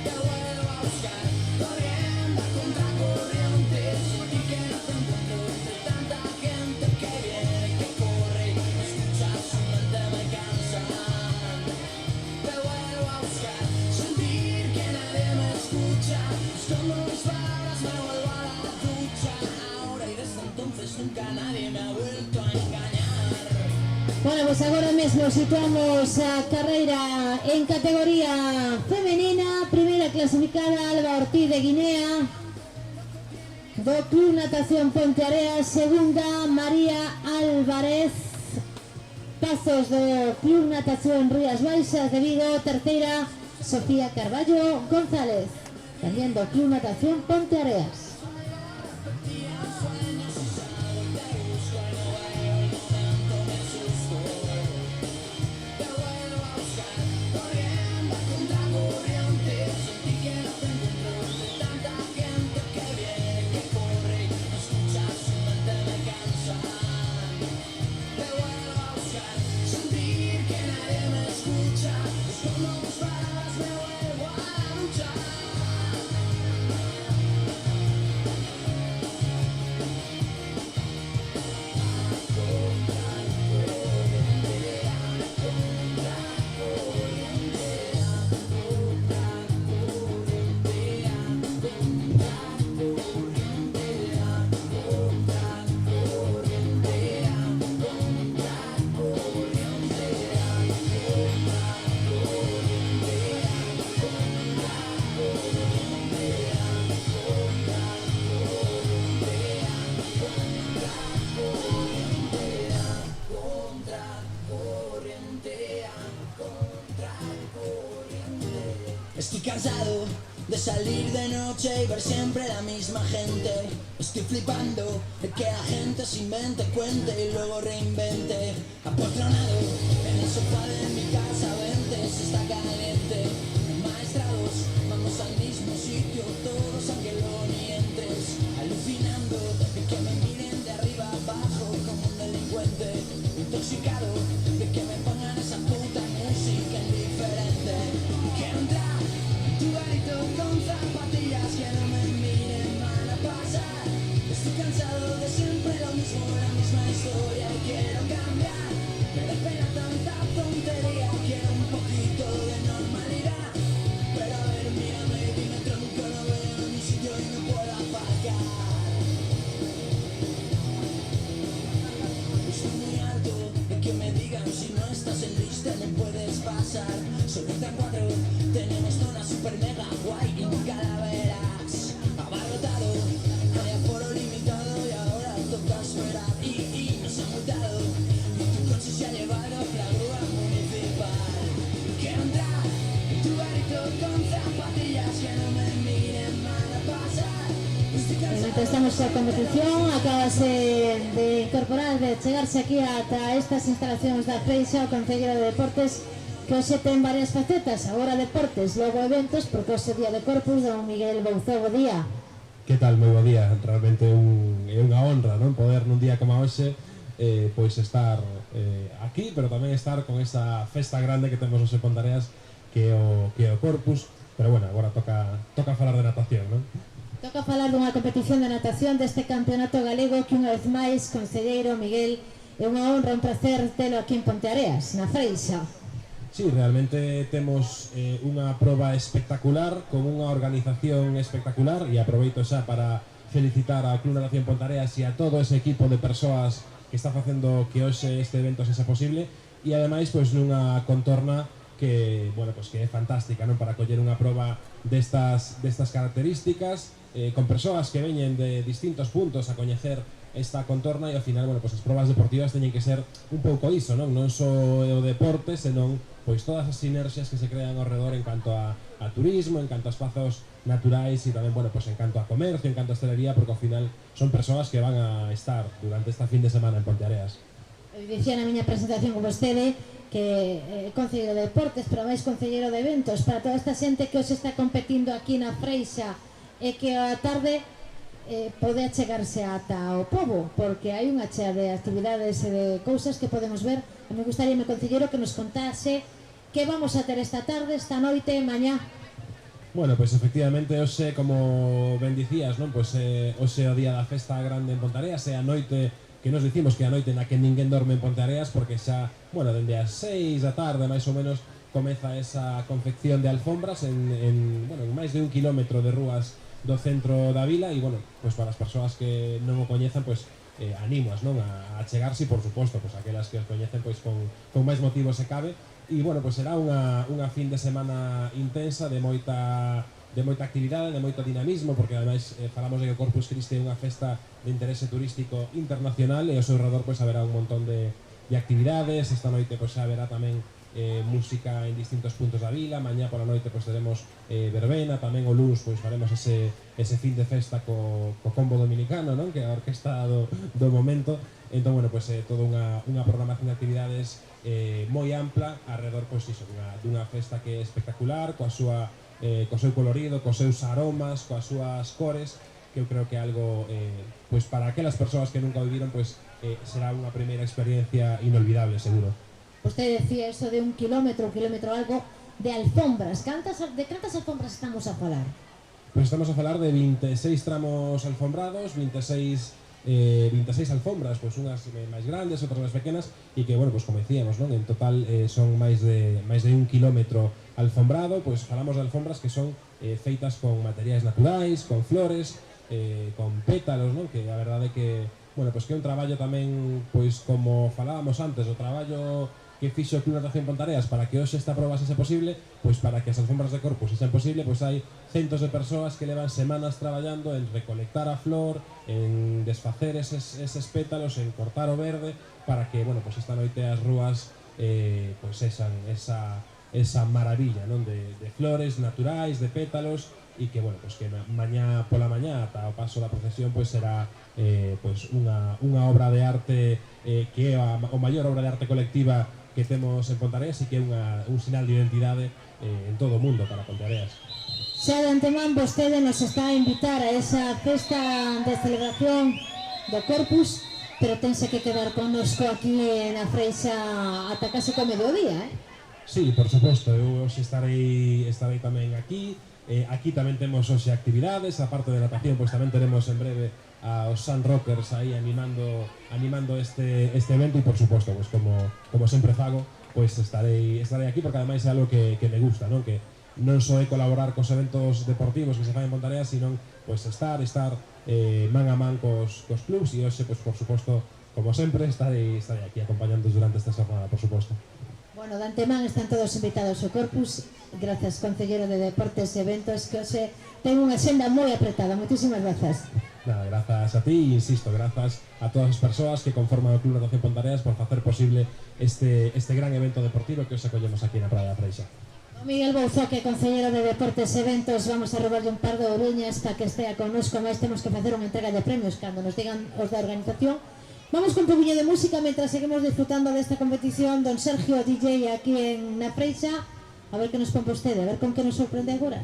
Speaker 12: Te vuelvo a buscar, corriendo a contracorriente, y que no te encuentro entre tanta gente que viene y que corre y me escuchas, su mente me cansa. Te vuelvo a buscar, sentir que nadie me escucha, buscando mis palabras me vuelvo a la ducha. Ahora y desde entonces nunca nadie me ha vuelto a engañar.
Speaker 1: Bueno, pues agora mesmo situamos a carreira en categoría femenina. Primeira clasificada Alba Ortiz de Guinea, do Club Natación Ponteareas. Segunda María Álvarez Pazos do Club Natación Rías Baixas de Vigo. Terceira Sofía Carballo González, tamén do Club Natación Ponteareas.
Speaker 12: Estoy cansado de salir de noche y ver siempre la misma gente. Estoy flipando de que la gente se invente, cuente y luego reinvente. Apoltronado en el sofá de mi casa, vente, si está caliente. Maestrados, vamos al mismo sitio, todos aunque lo nientes. Alucinando de que me miren de arriba abajo como un delincuente. Intoxicado de que me pongan esa puta música indiferente. Quiero entrar en tu garito con zapatillas que no me miren mal a pasar. Estoy cansado de siempre lo mismo, la misma historia y quiero cambiar. Me da pena tanta tontería, quiero un poquito de normalidad. Pero a ver, mírame y dime tronco, no veo mi sitio y no puedo aparcar. Estoy muy harto de que me digan si no estás en lista no puedes pasar. Solo están 4, tenemos zona super mega guay y nunca la verás. Abarrotado, hay aforo limitado y ahora toca esperar. Y nos han multado y tu coche se ha llevado la grúa municipal. Quiero entrar en tu garito con zapatillas que no me miren mal a pasar.
Speaker 1: Mientras estamos en competición, acabase de incorporar, de chegarse aquí ata estas instalacións da Freixa o Concello de Deportes, que hoxe ten varias facetas, agora deportes, logo eventos, porque hoxe día de Corpus, don Miguel Bouzou, bo día.
Speaker 13: Que tal, moi bo día, realmente é unha honra, non, poder nun día como hoxe pois estar aquí, pero tamén estar con esa festa grande que temos hoxe en Ponteareas, que é o Corpus, pero bueno, agora toca falar de natación, non?
Speaker 1: Toca falar dunha competición de natación deste campeonato galego que unha vez máis, concelleiro Miguel, é unha honra, un placer telo aquí en Ponteareas, na Freixa.
Speaker 13: Sí, realmente temos unha proba espectacular, con unha organización espectacular, e aproveito xa para felicitar ao Club Natación Ponteareas e a todo ese equipo de persoas que está facendo que hoxe este evento sexa posible, e ademais pois nunha contorna que, bueno, pues que é fantástica, non, para coller unha proba destas características, con persoas que veñen de distintos puntos a coñecer esta contorna, e ao final, bueno, pues as probas deportivas teñen que ser un pouco iso, non só o deporte, senón pois todas as sinerxias que se crean ao redor en canto a turismo, en canto a espazos naturais e tamén, bueno, pues en canto a comercio, en canto a hostelería, porque ao final son persoas que van a estar durante esta fin de semana en Ponteareas.
Speaker 1: Eu dicía na miña presentación con vostede que concelleiro de deportes, pero máis concelleiro de eventos, para toda esta xente que hoxe está competindo aquí na Freixa e que a tarde pode achegarse ata o pobo, porque hai unha chea de actividades e de cousas que podemos ver. A me gustaría, concelleiro, que nos contase que vamos a ter esta tarde, esta noite e mañá.
Speaker 13: Bueno, pois efectivamente hoxe, como ben dicías, non, pois hoxe é o día da festa grande en Ponteareas, é a noite que nos dicimos que é a noite na que ninguén dorme en Ponteareas, porque xa, bueno, dende as 6 da tarde, máis ou menos, comeza esa confección de alfombras en máis de 1 kilómetro de rúas do centro da vila, e, bueno, pois para as persoas que non o coñezan, pois animoas, non, a chegarse, por suposto, pois aquelas que os coñecen, pois con máis motivo se cabe, e, bueno, pois será unha fin de semana intensa de moita actividade, de moito dinamismo, porque ademais falamos de que Corpus Christi é unha festa de interese turístico internacional, e ao seu redor pois haberá un montón de actividades. Esta noite pois haberá tamén música en distintos puntos da vila, mañá pola noite pois teremos verbena, tamén o luns pois faremos ese fin de festa co combo dominicano, non, que é a orquesta do momento. Entón, bueno, pois toda unha programación de actividades moi ampla alrededor pois iso, dunha festa que é espectacular, co seu colorido, cos seus aromas, coas súas cores, que eu creo que é algo pois para aquelas persoas que nunca o viviron, pois será unha primeira experiencia inolvidable, seguro.
Speaker 1: Usted decía eso de 1 kilómetro algo de alfombras. De cantas alfombras estamos a falar?
Speaker 13: Pois estamos a falar de 26 tramos alfombrados, 26 alfombras, pois unhas máis grandes, outras máis pequenas, e que, bueno, pois como decíamos, non, en total son máis de 1 kilómetro alfombrado. Pois falamos de alfombras que son feitas con materiais naturais, con flores, con pétalos, non, que a verdade é que, bueno, pois que é un traballo tamén, pois como falábamos antes, o traballo que fixo o Club Natación Ponteareas para que hoxe esta proba sexa posible, pois para que as alfombras de Corpus sexan posible, pois hai centos de persoas que levan semanas traballando en recolectar a flor, en desfacer eses pétalos, en cortar o verde, para que, bueno, pois esta noite as rúas pois sexan esa esa maravilla, non? De flores naturais, de pétalos, e que, bueno, pues que mañá pola mañá ata o paso da procesión pois será pois unha obra de arte que é o maior obra de arte colectiva que temos en Ponteareas e que é un sinal de identidade en todo o mundo para Ponteareas.
Speaker 1: Xa de antemán vostede nos está a invitar a esa festa de celebración do Corpus, pero tense que quedar connosco aquí na Freixa ata case co mediodía,
Speaker 13: Sí, por suposto, eu hoxe estarei tamén aquí. Aquí tamén temos hoxe actividades, a parte de natación, pois tamén teremos en breve aos Sun Rockers aí animando este evento e por suposto, pois como sempre fago, pois estarei aquí porque ademais é algo que me gusta, non? Que non só é colaborar cos eventos deportivos que se fan en Ponteareas, sino pois estar man a man cos clubs e hoxe, pois por suposto, como sempre, estarei aquí acompañándoos durante esta jornada, por suposto.
Speaker 1: Bueno, de antemán están todos invitados ao Corpus. Gracias, Concelleiro de Deportes e Eventos, que hoxe ten unha xenda moi apretada. Moitísimas grazas.
Speaker 13: Nada, grazas a ti e, insisto, grazas a todas as persoas que conforman o Club Natación Ponteareas por facer posible este gran evento deportivo que hoxe acollemos aquí na Praia da Freixa.
Speaker 1: Miguel Bouzo, que é Concelleiro de Deportes e Eventos, vamos a robarlle un par de oruñas para que estea connosco, máis temos que facer unha entrega de premios cando nos digan os da organización. Vamos con un poquinho de música mientras seguimos disfrutando desta competición. Don Sergio, DJ aquí en na Freixa, a ver que nos pon vostede, a ver con que nos sorprende agora.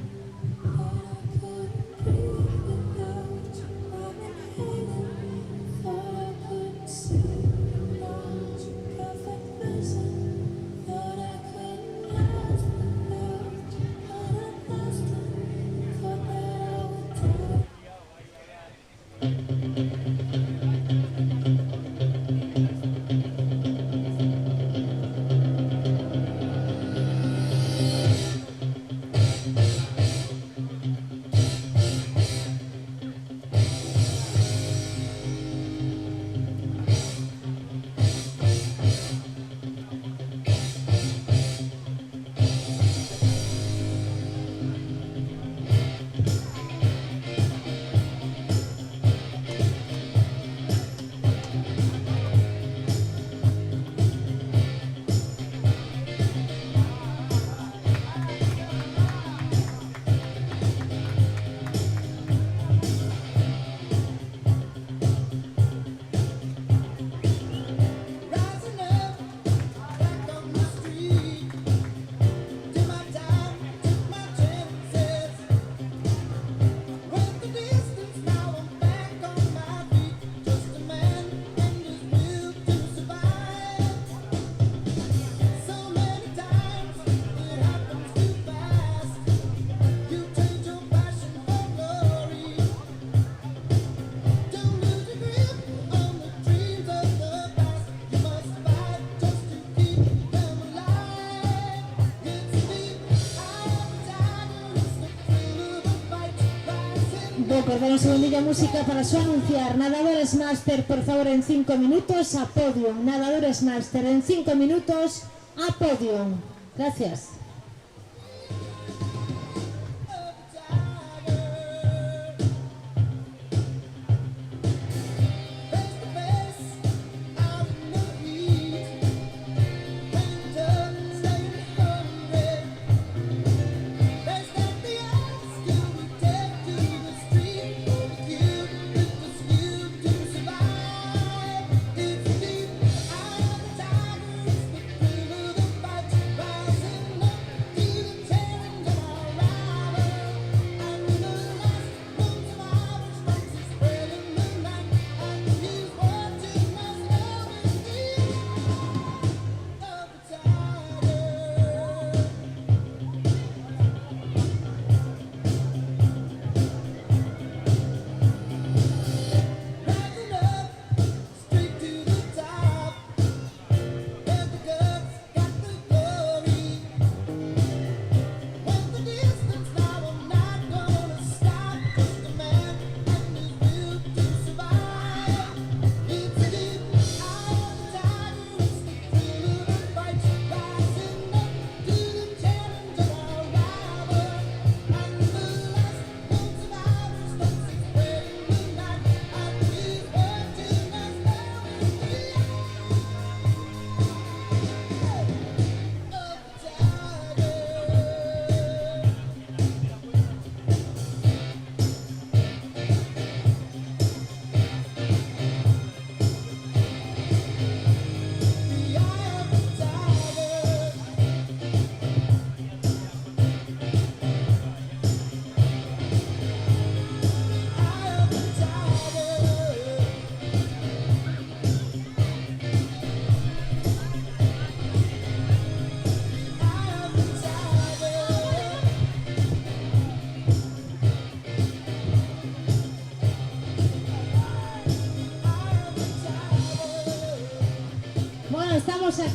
Speaker 1: Perdón, un segundillo, música para su anunciar. Nadadores Master, por favor, en 5 minutos a podium. Nadadores Master, en 5 minutos a podium. Gracias.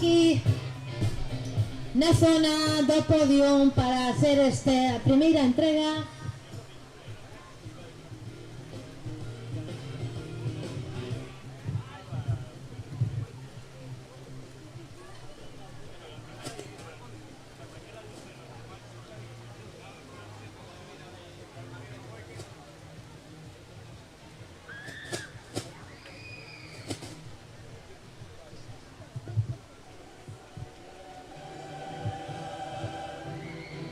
Speaker 1: aquí na zona do podio para hacer esta primeira entrega.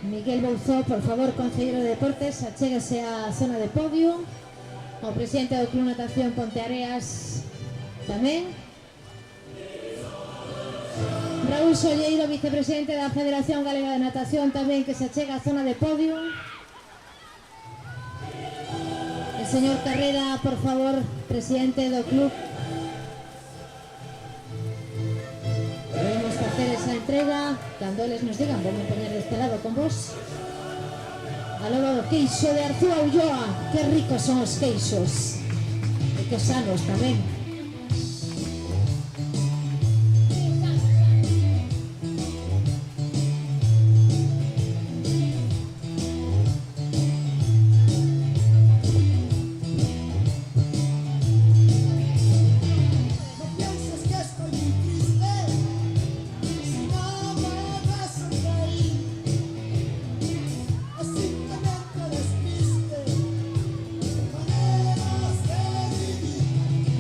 Speaker 1: Miguel Bouzó, por favor, concelleiro de Deportes, achégase á zona de podio. O presidente do Club Natación Ponteareas tamén. Raúl Solleiro, vicepresidente da Federación Galega de Natación, tamén que se achega á zona de podio. El señor Carrera, por favor, presidente do club. Debemos facer esa entrega cando eles nos digan. Vou me poñer deste lado con vos. A logo do queixo de Arzúa Ulloa. Que ricos son os queixos. E que sanos tamén.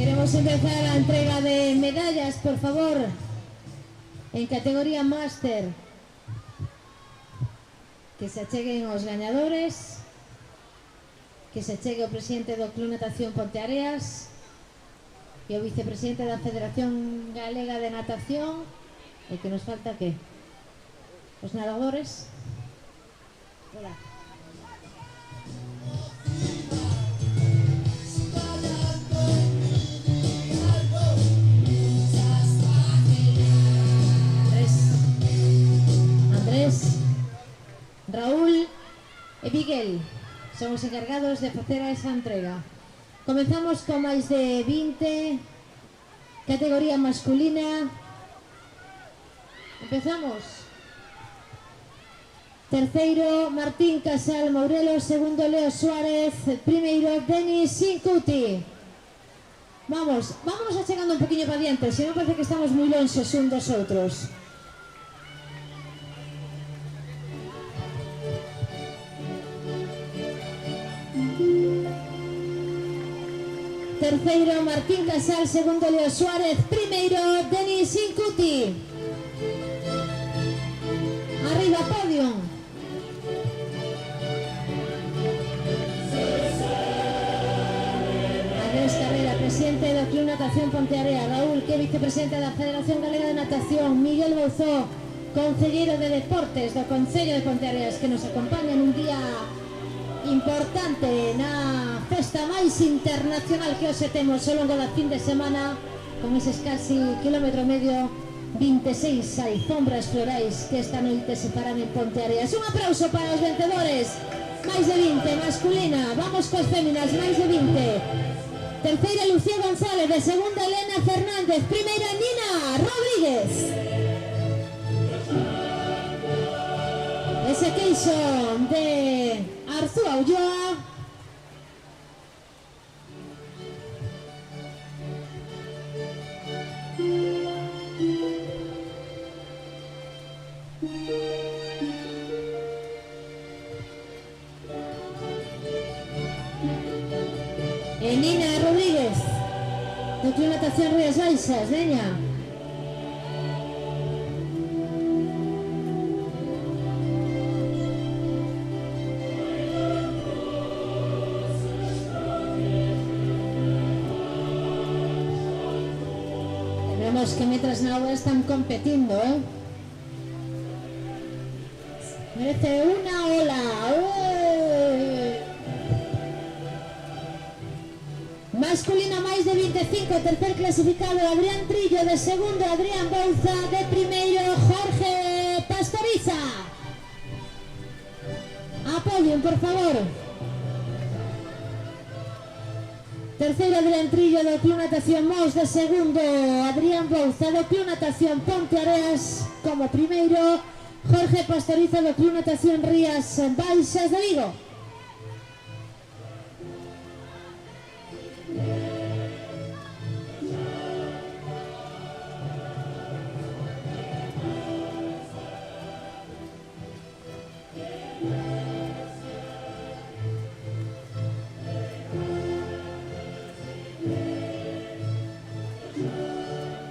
Speaker 1: Queremos empezar a entrega de medallas, por favor, en categoría máster. Que se acheguen os gañadores, que se achegue o presidente do Club Natación Ponteareas e o vicepresidente da Federación Galega de Natación. E que nos falta que os nadadores. Hola. Andrés, Raúl e Miguel son os encargados de facer esa entrega. Comenzamos con máis de 20, categoría masculina. Empezamos. Terceiro, Martín Casal Mourelo. Segundo, Leo Suárez. Primeiro, Denis Sincuti. Vámonos achegando un poquinho para diante, se non parece que estamos moi lonxos un dos outros. Terceiro, Martín Casal. Segundo, Leo Suárez. Primeiro, Denis Sincuti. Arriba, podio. Andrés Carrera, presidente do Club Natación Pontearea. Raúl, que é vicepresidente da Federación Galega de Natación. Miguel Bouzó, concelleiro de Deportes do Concello de Ponteareas, que nos acompaña nun día importante na festa máis internacional que hoxe temos ao longo da fin de semana, con eses casi kilómetro medio, 26 alfombras florais que esta noite se farán en Ponteareas. Un aplauso para os vencedores. Máis de 20, masculina. Vamos coas féminas, máis de 20. Terceira, Lucía González. De segunda, Elena Fernández. Primeira, Nina Rodríguez. Ese queixo de Arzúa Ulloa. E Nina Rodríguez, do Club Natación Rías Baixas, veña. Vemos que metras na auga están competindo, merece unha ola. Masculina, máis de 25, tercer clasificado Adrián Trillo. De segundo, Adrián Bouza. De primeiro, Jorge Pastoriza. Apoyen, por favor. Terceiro delantrillo do Club Natación Mos, de segundo Adrián Bouza do Club Natación Ponte Areas, como primeiro Jorge Pastoriza do Club Natación Rías Baixas de Vigo.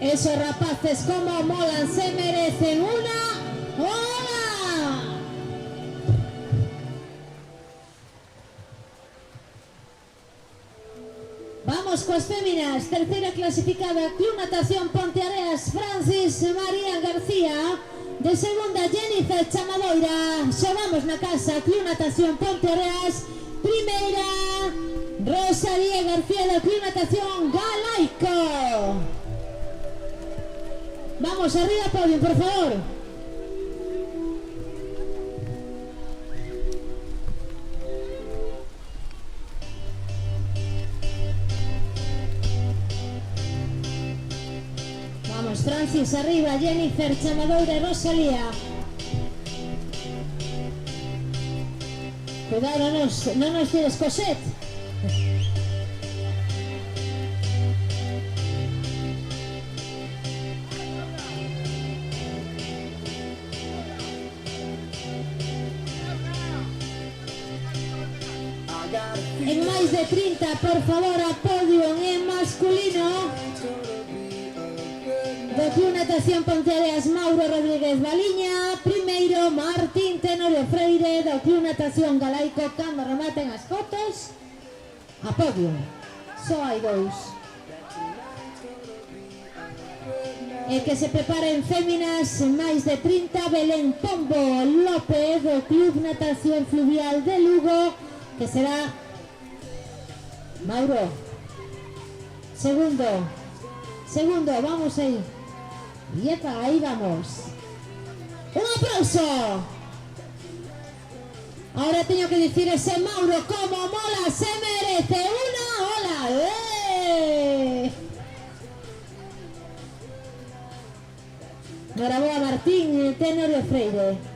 Speaker 1: Esos rapaces como molan, se merecen una ola. Vamos coas féminas. Terceira clasificada, Club Natación Ponte Areas, Francis María García. De segunda, Jennifer Chamadoira. Xogamos na casa, Club Natación Ponte Areas. Primeira, Rosalía García do Club Natación Galaico. Vamos, arriba podio, por favor. Vamos, Francis, arriba, Jennifer, Chamadoira e Rosalía. Cuidado, no nos tires coset. En máis de 30, por favor, a podio en masculino do Club Natación Ponte Areas, Mauro Rodríguez Baliña. Primeiro, Martín Tenorio Freire do Club Natación Galaico. Cando rematen as fotos, a podio. Só hai dous. E que se preparen féminas en máis de 30, Belén Pombo López do Club Natación Fluvial de Lugo, que será Mauro. Segundo, vamos aí. Y epa, ahí vamos. ¡Un aplauso! Ahora tengo que decir ese Mauro, como mola, se merece una ola. Enhorabuena, Martín Tenorio Freire.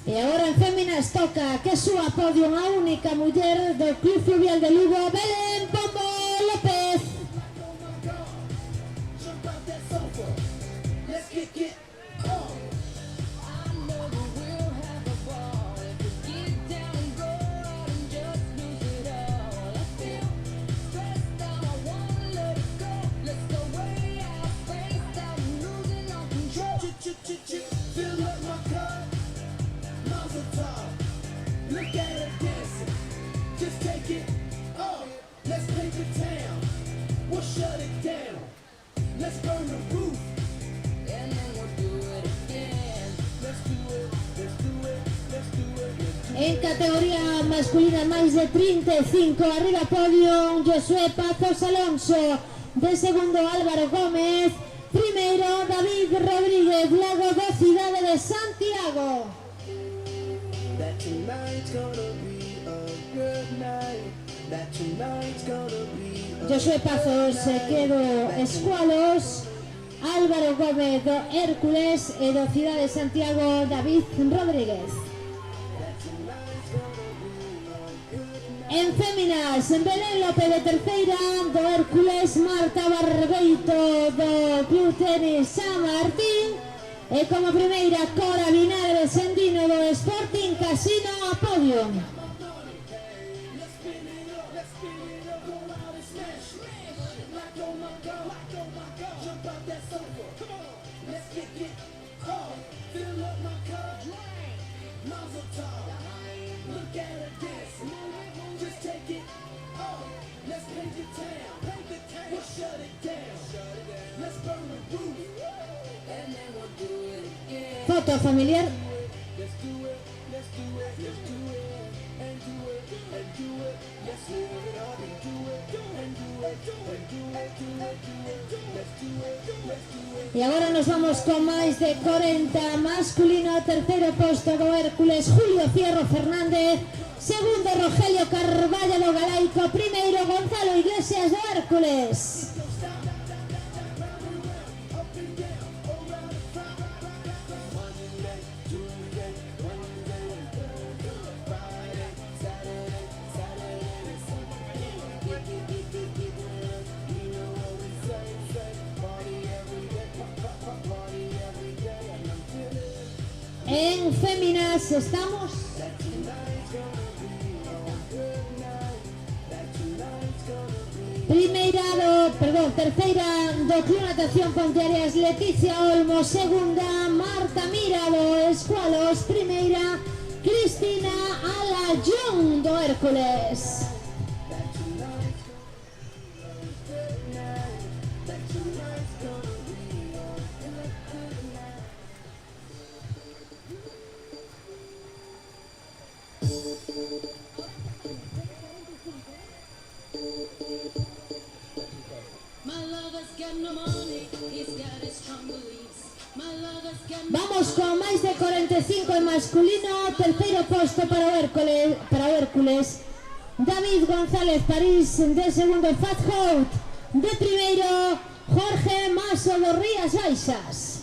Speaker 1: E agora en féminas toca que suba a podio a única muller do Club Fluvial de Lugo, Belén Pombo López. En categoría masculina máis de 35, arriba podio Josué Pazos Alonso. De segundo, Álvaro Gómez. Primeiro, David Rodríguez Lago da cidade de Santiago. Josué Pazos quedó Escualos. Álvaro Gómez do Hércules e do cidade de Santiago, David Rodríguez. En féminas, Belén López de terceira do Hércules, Marta Barbeito do Club Tenis San Martín e como primeira Cora Vinagre Sendino do Sporting Casino a podio. Foto familiar. E agora nos vamos con máis de 40 masculino, terceiro posto do Hércules Julio Fierro Fernández, segundo Rogelio Carballo do Galaico, primeiro Gonzalo Iglesias do Hércules. En féminas estamos terceira do Club Natación Ponteareas Leticia Olmo, segunda Marta Mira do Escualos, primeira Cristina Alayón do Hércules. Vamos con máis de 45 en masculino, terceiro posto para o Hércules, David González París, de segundo Fat Hout, de primeiro Jorge Maso do Rías Baixas.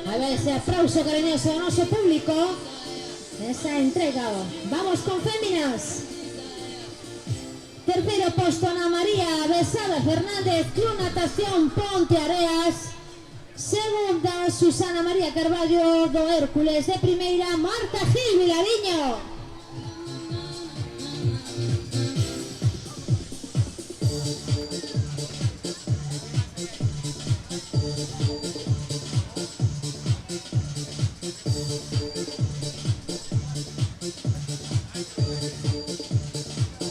Speaker 1: A ver ese aplauso cariñoso do noso público, esa entrega. Vamos con féminas. Terceiro posto Ana María Besada Fernández, Club Natación Ponteareas, segunda Susana María Carballo do Hércules, de primeira Marta Gil Vilariño.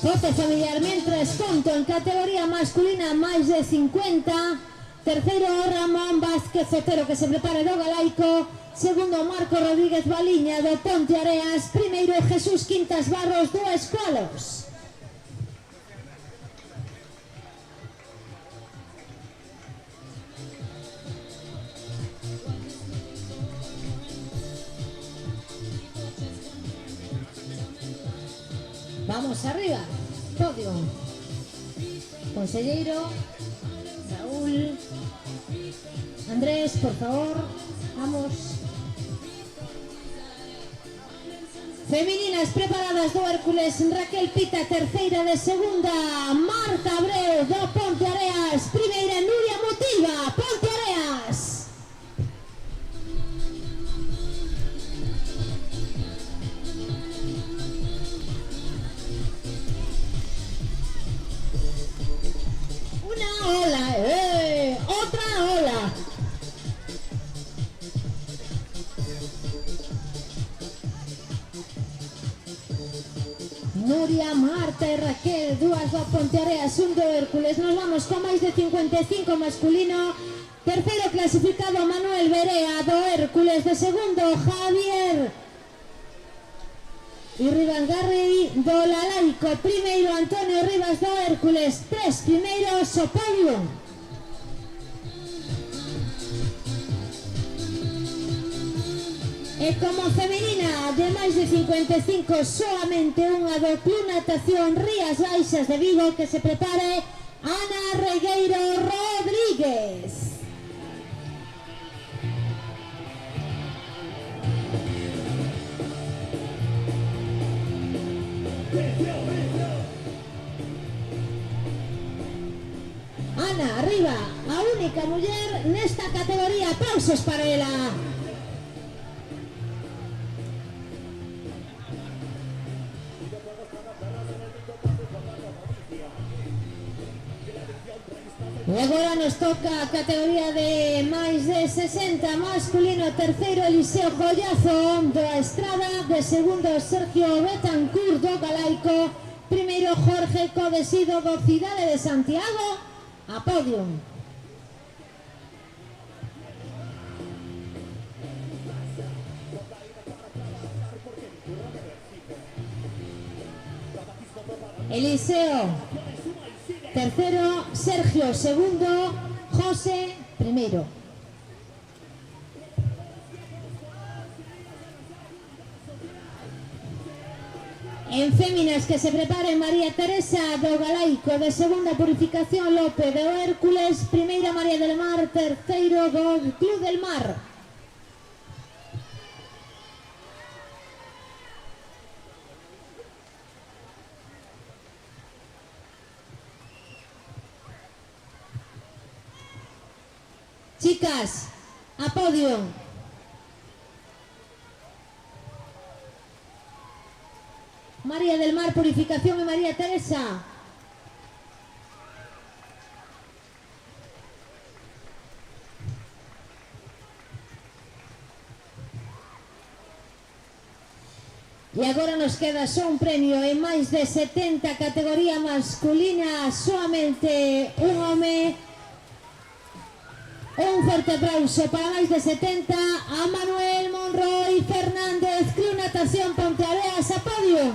Speaker 1: Foto familiar, mientras conto en categoría masculina máis de 50, terceiro Ramón Vázquez Otero, que se prepara do Galaico, segundo Marco Rodríguez Baliña do Ponteareas, primeiro Jesús Quintas Barros do Escualos. Vamos arriba, podio. Conselleiro, Saúl, Andrés, por favor, vamos. Femininas preparadas do Hércules, Raquel Pita, terceira, de segunda Marta Abreu do Ponteareas, primeira Nuria Motiva, Ponteareas. Ola, outra ola. Nuria, Marta e Raquel, dúas do Ponteareas, un do Hércules. Nos vamos con máis de 55 masculino. Terceiro clasificado Manuel Berea do Hércules, de segundo Javier Irribangarri do Galaico, primeiro Antonio Rivas do Hércules, tres primeiros o podio. E como femenina de máis de 55, solamente unha do Club Natación Rías Baixas de Vigo, que se prepare Ana Regueiro Rodríguez. Ana, arriba, a única muller nesta categoría, aplausos para ela. E agora nos toca a categoría de máis de 60 masculino, terceiro Eliseo Collazo da Estrada, de segundo Sergio Betancourt do Galaico, Primeiro Jorge Codesido do Cidade de Santiago a podium. Eliseo tercero, Sergio segundo, José primero. En féminas que se preparen María Teresa do Galaico de segunda, Purificación López do Hércules, primeira María del Mar, terceiro do Club del Mar. Chicas, a podio. María del Mar, Purificación y María Teresa. E agora nos queda só un premio en máis de 70 categoría masculina, solamente un home. Un fuerte aplauso para máis de 70 a Manuel Monroy Fernández, Club Natación Ponteareas a podio.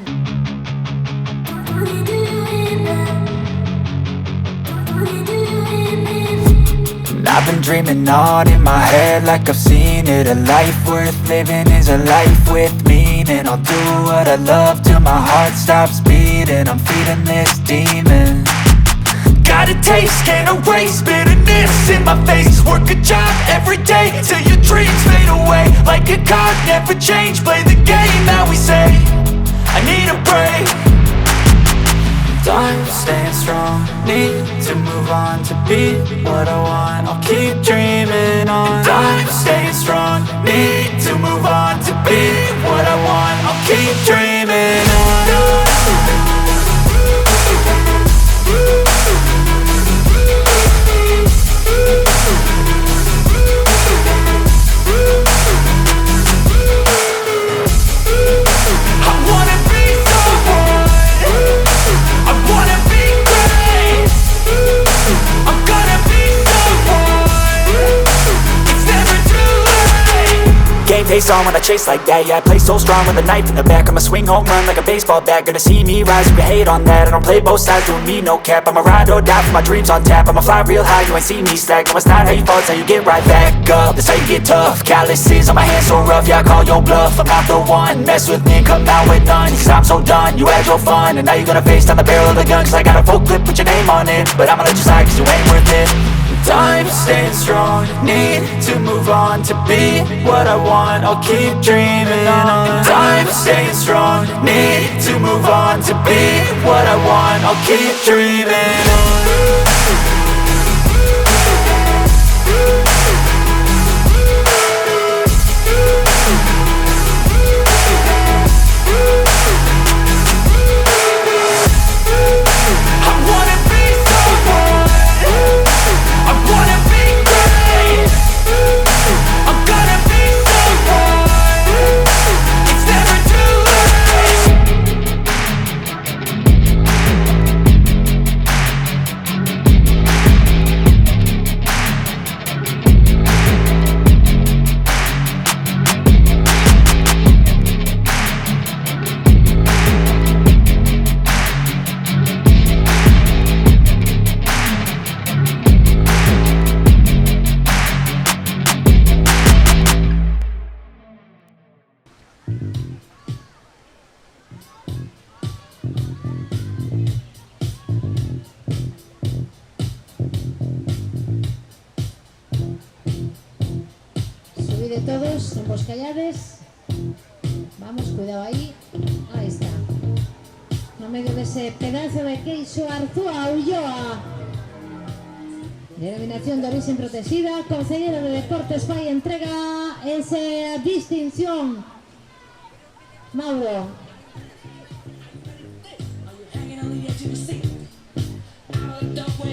Speaker 14: I've been dreaming on in my head like I've seen it. A life worth living is a life with meaning. I'll do what I love till my heart stops beating. I'm feeding this demon. Got a taste, can't erase bitterness in my face. Work a job every day till your dreams fade away. Like a card, never change, play the game that we say. I need a break. Time staying strong, need to move on to be what I want. I'll keep dreaming on. Time staying strong, need to move on to be what I want. I'll keep dreaming on. Face on when I chase like that. Yeah, I play so strong with a knife in the back. I'ma swing home run like a baseball bat. Gonna see me rise, you can hate on that. I don't play both sides, doing me no cap. I'ma ride or die for my dreams on tap. I'ma fly real high, you ain't see me slack. No, it's not how you fall, it's how you get right back up. That's how you get tough. Calluses on my hands so rough, yeah, I call your bluff. I'm not the one, mess with me and come out with none. Cause I'm so done, you had your fun. And now you're gonna face down the barrel of the gun. Cause I got a full clip with your name on it. But I'ma let you slide cause you ain't worth it. Time staying strong, need to move on to be what I want. I'll keep dreaming on. Time staying strong, need to move on to be what I want. I'll keep dreaming on.
Speaker 1: Subide todos, somos callades. Vamos, cuidado ahí. Ahí está. No medio de ese pedazo de queixo Arzúa Ulloa. Denominación de origen protegida. Consejero de Deportes Fai entrega esa distinción. Mauro.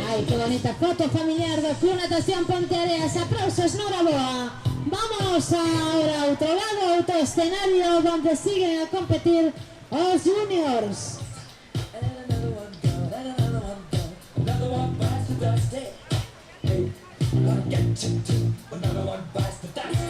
Speaker 1: Ay, qué bonita foto familiar do Club Natación Ponteareas. Aplausos, Noraboa. Vamos ahora a otro lado, otro escenario donde siguen a competir los juniors.
Speaker 12: dusty. Hey, gonna get you too. Another one bites the dust.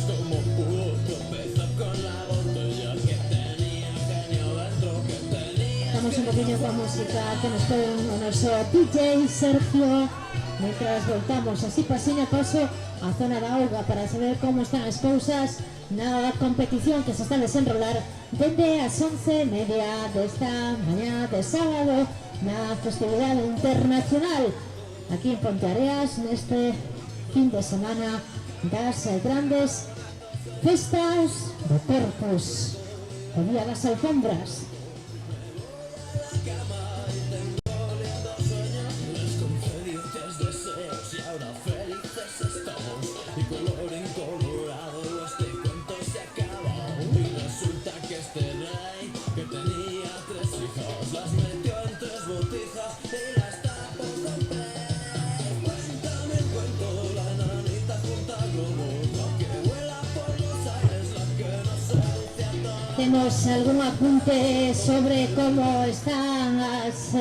Speaker 12: como pudo. Empezó con la botella que tenía genio dentro, que tenía.
Speaker 1: Damos un poquinho coa música que nos pone o noso DJ Sergio. Mientras voltamos así pasiño a paso a zona da auga para saber como están as cousas na competición que se está a desenrolar dende as 11:30 desta mañá de sábado na festividade internacional aquí en Ponteareas neste fin de semana das grandes festas do Corpus, o día das alfombras. Temos algún apunte sobre como están as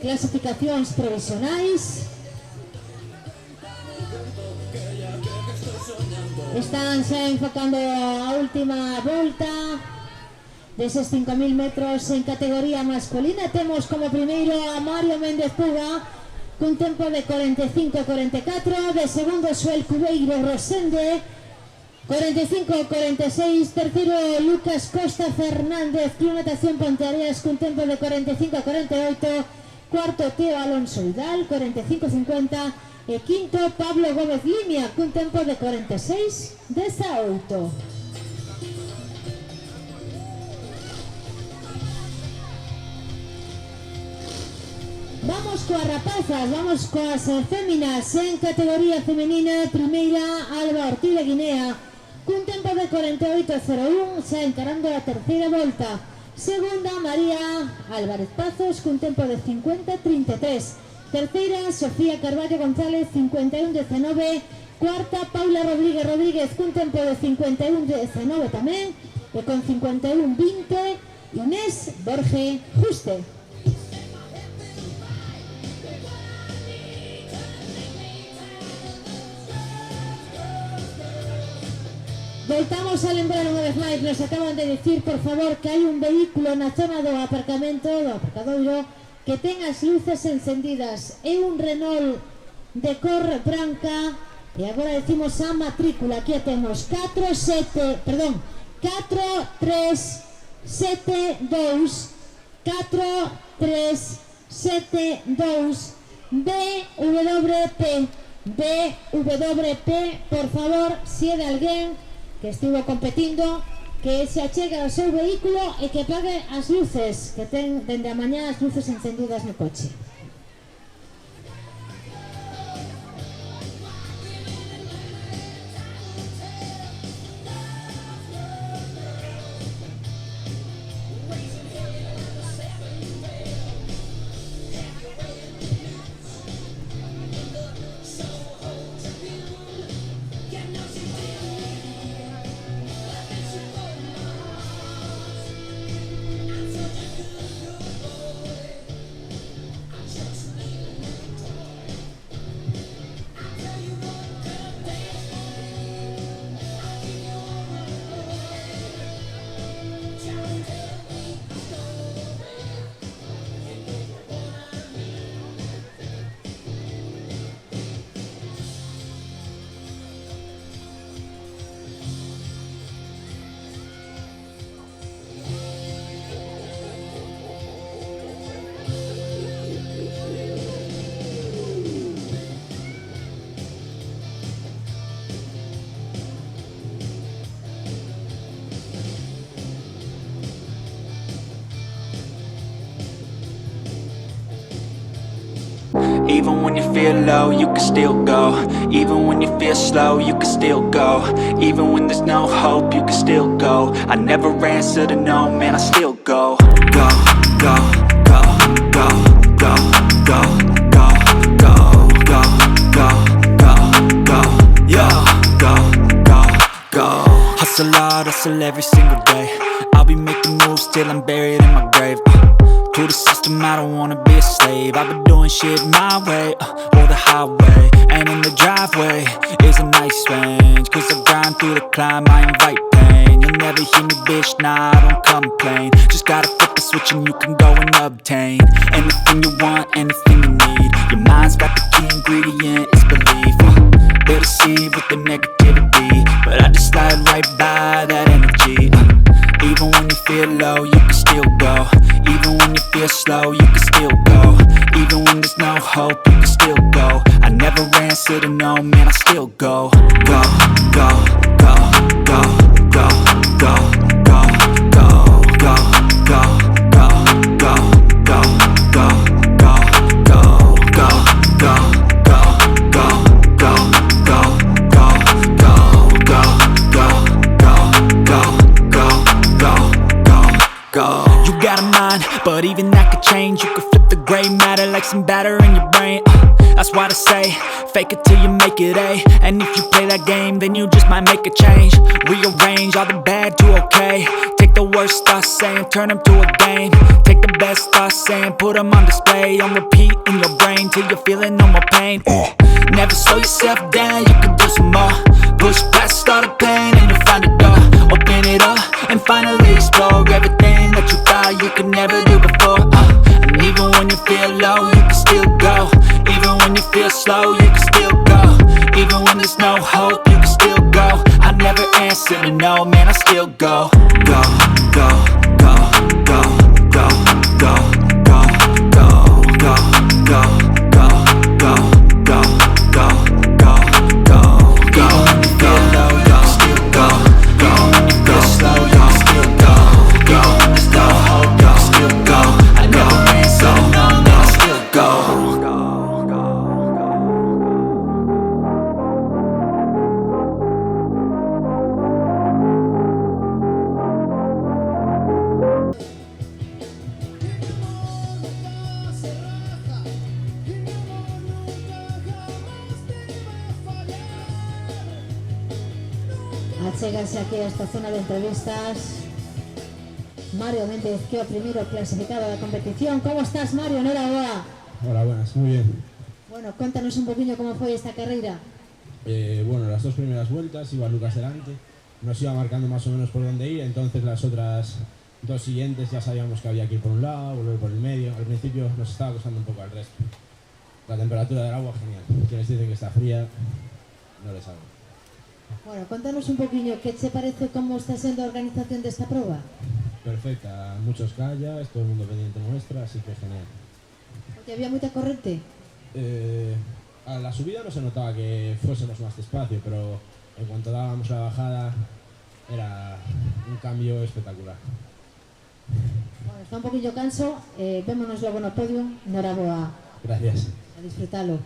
Speaker 1: clasificacións provisionais. Están xa enfocando a última volta deses 5.000 metros en categoría masculina. Temos como primeiro a Mario Méndez Puga cun tempo de 45-44, de segundo Suel Cubeiro Rosende 45-46, terceiro Lucas Costa Fernández Club Natación Ponteareas cun tempo de 45-48, cuarto Teo Alonso Vidal 45-50 e quinto Pablo Gómez Limia cun tempo de 46-18. Vamos coas rapazas, vamos coas féminas en categoría femenina. Primeira Alba Ortiz de Guinea cun tempo de 48-01, xa encarando a terceira volta. Segunda María Álvarez Pazos cun tempo de 50-33. Terceira Sofía Carballo González 51-19. Cuarta Paula Rodríguez cun tempo de 51-19 tamén. E con 51-20 Inés Borge Juste. Voltamos a lembrar unha vez máis, nos acaban de dicir, por favor, que hai un vehículo na zona do aparcamento, do aparcadoiro, que ten as luces encendidas. É un Renault de cor branca, e agora decimos a matrícula, aquí a temos 4372 BWP, por favor, se é de alguén que estivo competindo, que se achegue ao seu vehículo e que apague as luces, que ten dende a mañá as luces encendidas no coche.
Speaker 14: Even when you feel low, you can still go. Even when you feel slow, you can still go. Even when there's no hope, you can still go. I never answer to no, man, I still go. Go, go, go, go, go, go, go, go, go, go, go, go, yo, go, go, go. Hustle hard, hustle every single day. I'll be making moves till I'm buried in my grave. To the system, I don't wanna be a slave. I've been doing shit my way, or the highway. And in the driveway is a nice range. cause I grind through the climb, I invite pain. You'll never hear me, bitch, nah, I don't complain. Just gotta flip the switch and you can go and obtain anything you want, anything you need. Your mind's got the key ingredient, it's belief. They deceive with the negativity, but I just slide right by that energy. Even when you feel low, you can still go. Even when you feel slow, you can still go. Even when there's no hope, you can still go. I never answer to no, man, I still go. Go, go, go, go, go, go, go, go, go, go, go, go, go, go, go, go, go, go, go, go. You got a mind, but even that could change. You could flip the gray matter like some batter in your brain. That's why they say, fake it till you make it A. And if you play that game, then you just might make a change. Rearrange all the bad to okay. Take the worst thoughts saying, turn them to a game. Take the best thoughts saying, put them on display. On repeat in your brain till you're feeling no more pain. Never slow yourself down, you can do some more. Push past all the pain and you'll find a door. Open it up and finally explore everything that you thought you could never do before. And even when you feel low, you can still go. Even when you feel slow, you can still go. Even when there's no hope, you can still go. I never answer to no, man, I still go. Go, go, go, go, go, go, go, go, go, go, go, go, go, go, go, go, go. Even when you feel low, you can still go. Even when you feel slow, you can still go. Even when there's no hope, you can still go. I never answer to no, man, I still go.
Speaker 1: Achégase aquí a esta zona de entrevistas Mario Méndez, que é o primeiro clasificado da competición. ¿Cómo estás, Mario? Enhorabuena.
Speaker 15: Hola, buenas, muy bien.
Speaker 1: Bueno, cuéntanos un poquillo cómo fue esta carrera.
Speaker 15: Bueno, las dos primeras vueltas iba Lucas delante, nos iba marcando más o menos por dónde ir, entonces las otras dos siguientes ya sabíamos que había que ir por un lado, volver por el medio. Al principio nos estaba costando un poco al resto. La temperatura del agua, genial. Quienes dicen que está fría, no les hago.
Speaker 1: Bueno, cuéntanos un poquillo, ¿qué te parece cómo está siendo la organización de esta prueba?
Speaker 15: Perfecta, muchos kayaks, todo el mundo pendiente nuestra, así que genial.
Speaker 1: Porque había mucha corriente.
Speaker 15: A la subida no se notaba que fuésemos más despacio, pero en cuanto dábamos la bajada era un cambio espectacular.
Speaker 1: Bueno, está un poquillo canso, vémonos luego en el podio. Enhorabuena.
Speaker 15: Gracias.
Speaker 1: A disfrutarlo.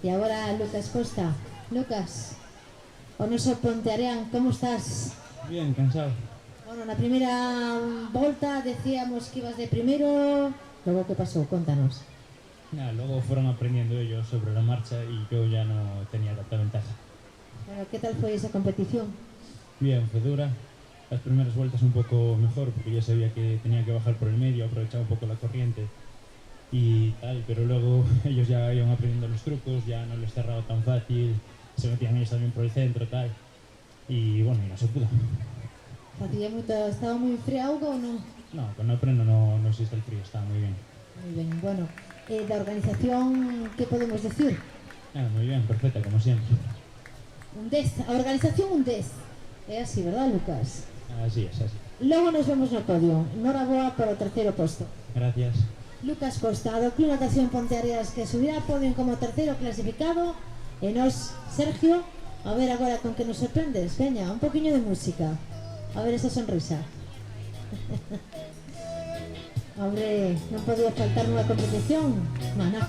Speaker 1: Y ahora Lucas Costa. Lucas, o noso Pontearean, ¿cómo estás?
Speaker 16: Bien, cansado.
Speaker 1: Bueno, en la primera volta decíamos que ibas de primero. Luego, ¿qué pasó? Cuéntanos.
Speaker 16: Nada, luego fueron aprendiendo ellos sobre la marcha y yo ya no tenía tanta ventaja.
Speaker 1: Bueno, ¿qué tal fue esa competición?
Speaker 16: Bien, fue dura. Las primeras vueltas un poco mejor porque ya sabía que tenía que bajar por el medio, aprovechar un poco la corriente y tal, pero luego ellos ya iban aprendiendo los trucos, ya no les cerraba tan fácil, se metían ellos también por el centro, tal, y bueno, y no se pudo.
Speaker 1: ¿Estaba muy frío o no?
Speaker 16: No, con neopreno no existe el frío, estaba muy bien.
Speaker 1: Muy bien, bueno, de organización, ¿qué podemos decir?
Speaker 16: Muy bien, perfecta, como siempre.
Speaker 1: Un 10, a organización un 10. Es así, ¿verdad, Lucas?
Speaker 16: Así es, así.
Speaker 1: Luego nos vemos no podio. Enhorabuena por o terceiro posto.
Speaker 16: Gracias.
Speaker 1: Lucas Costa, do Club Natación Ponteareas, que subirá a podio como terceiro clasificado. E nos, Sergio, a ver agora con que nos sorprendes. Veña, un poquinho de música. A ver esa sonrisa. Hombre, non podía faltar nunha competición. Mana.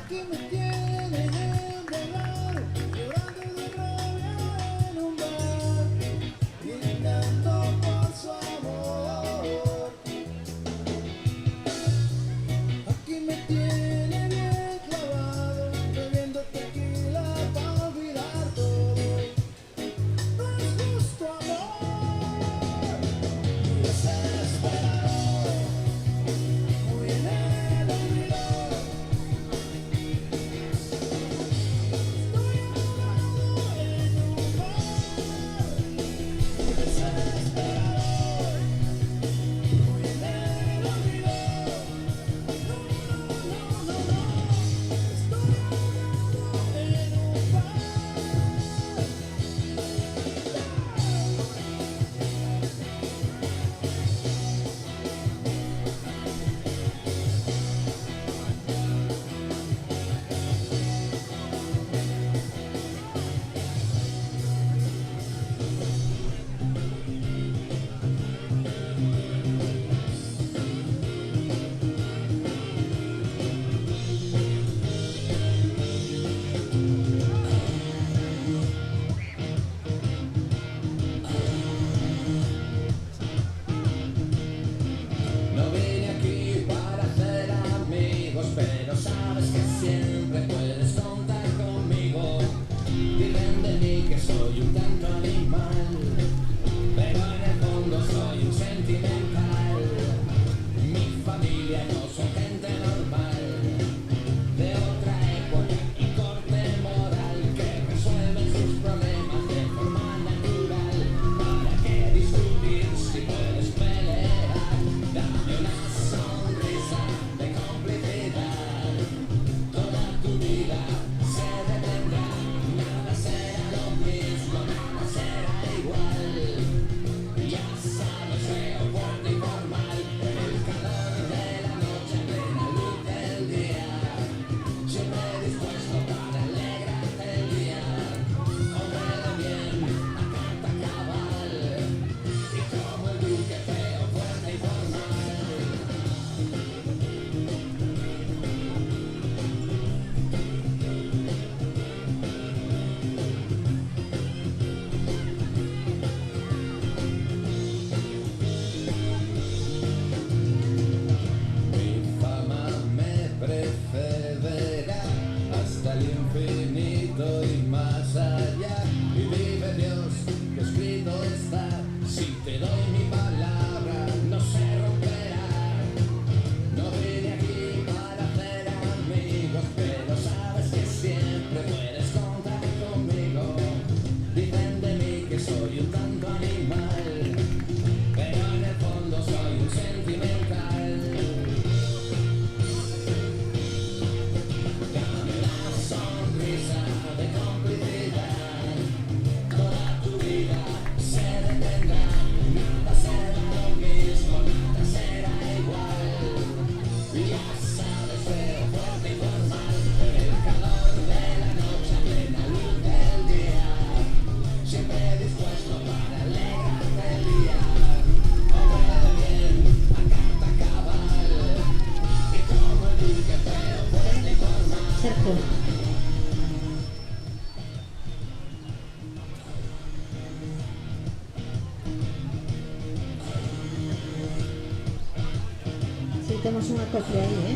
Speaker 1: temos unha copia aí,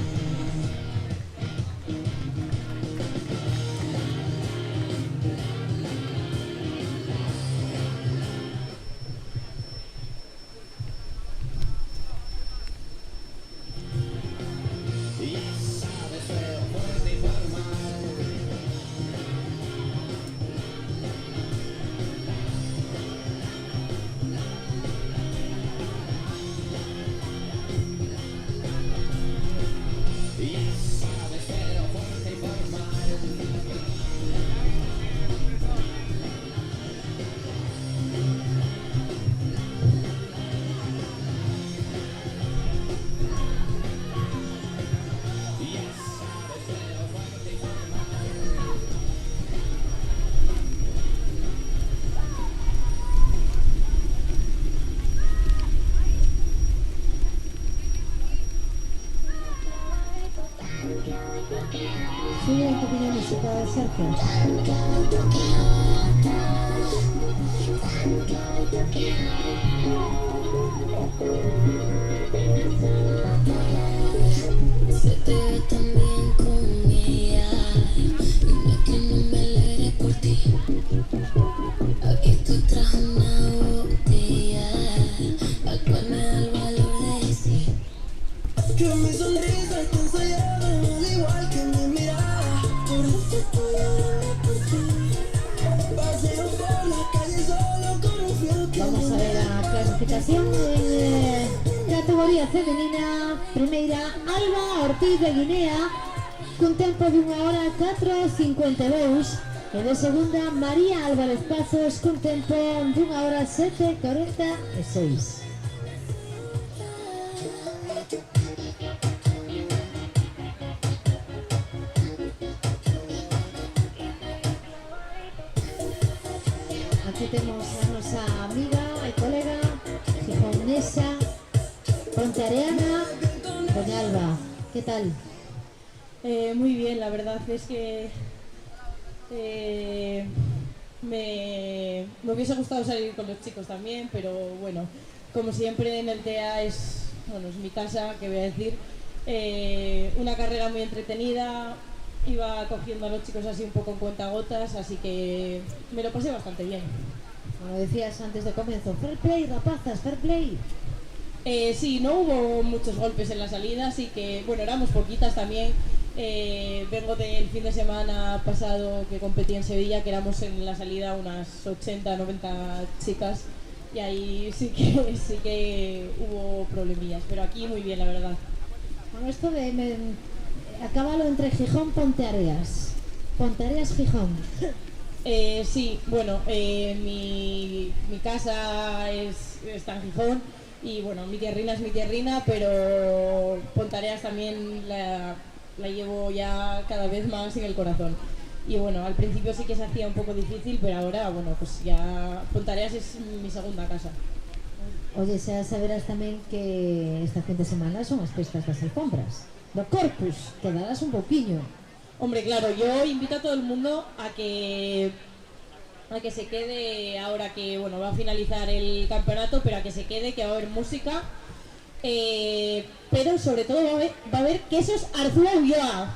Speaker 1: Sube un poquillo música de Sergio.
Speaker 3: Se te ve tan bien con ella, dime que no me alegre por ti. Aquí estoy tras una botella, al cual me da el valor de decir que mi sonrisa está ensayada, al igual que mi mirada. Por eso estoy llorando por ti. Paseo por la calle solo con un fiel que
Speaker 1: Vamos a ver la clasificación en categoría femenina. Primeira, Alba Ortiz de Guinea, cun tempo de 1 hora 4:52. E de segunda, María Álvarez Pazos, cun tempo de 1 hora 7:46. Aquí temos a nosa amiga e colega gijonesa, ponteareana, doña Alba. ¿Qué tal?
Speaker 8: Muy bien, la verdad es que me hubiese gustado salir con los chicos también, pero bueno, como siempre en el TEA es mi casa, que voy a decir, una carrera muy entretenida. Iba cogiendo a los chicos así un poco en cuentagotas, así que me lo pasé bastante bien.
Speaker 1: Como decías antes de comienzo, fair play, rapazas, fair play.
Speaker 8: Sí, no hubo muchos golpes en la salida, así que, bueno, éramos poquitas también. Vengo del fin de semana pasado que competí en Sevilla, que éramos en la salida unas 80, 90 chicas, y ahí sí que hubo problemillas, pero aquí muy bien, la verdad.
Speaker 1: Bueno, esto acábalo entre Gijón, Ponteareas. Ponteareas, Gijón.
Speaker 8: Sí, bueno, mi casa está en Gijón y bueno, mi tierrina es mi tierrina, pero Ponteareas también la llevo ya cada vez más en el corazón. Y bueno, al principio sí que se hacía un poco difícil, pero ahora, bueno, pues ya Ponteareas es mi segunda casa.
Speaker 1: Oye, xa saberás tamén que esta fin de semana son as festas das alfombras do Corpus, quedarás un pouquiño.
Speaker 8: Hombre, claro, yo invito a todo el mundo a que se quede ahora que bueno va a finalizar el campeonato, pero a que se quede, que va a haber música, pero sobre todo va a haber quesos Arzúa Ulloa,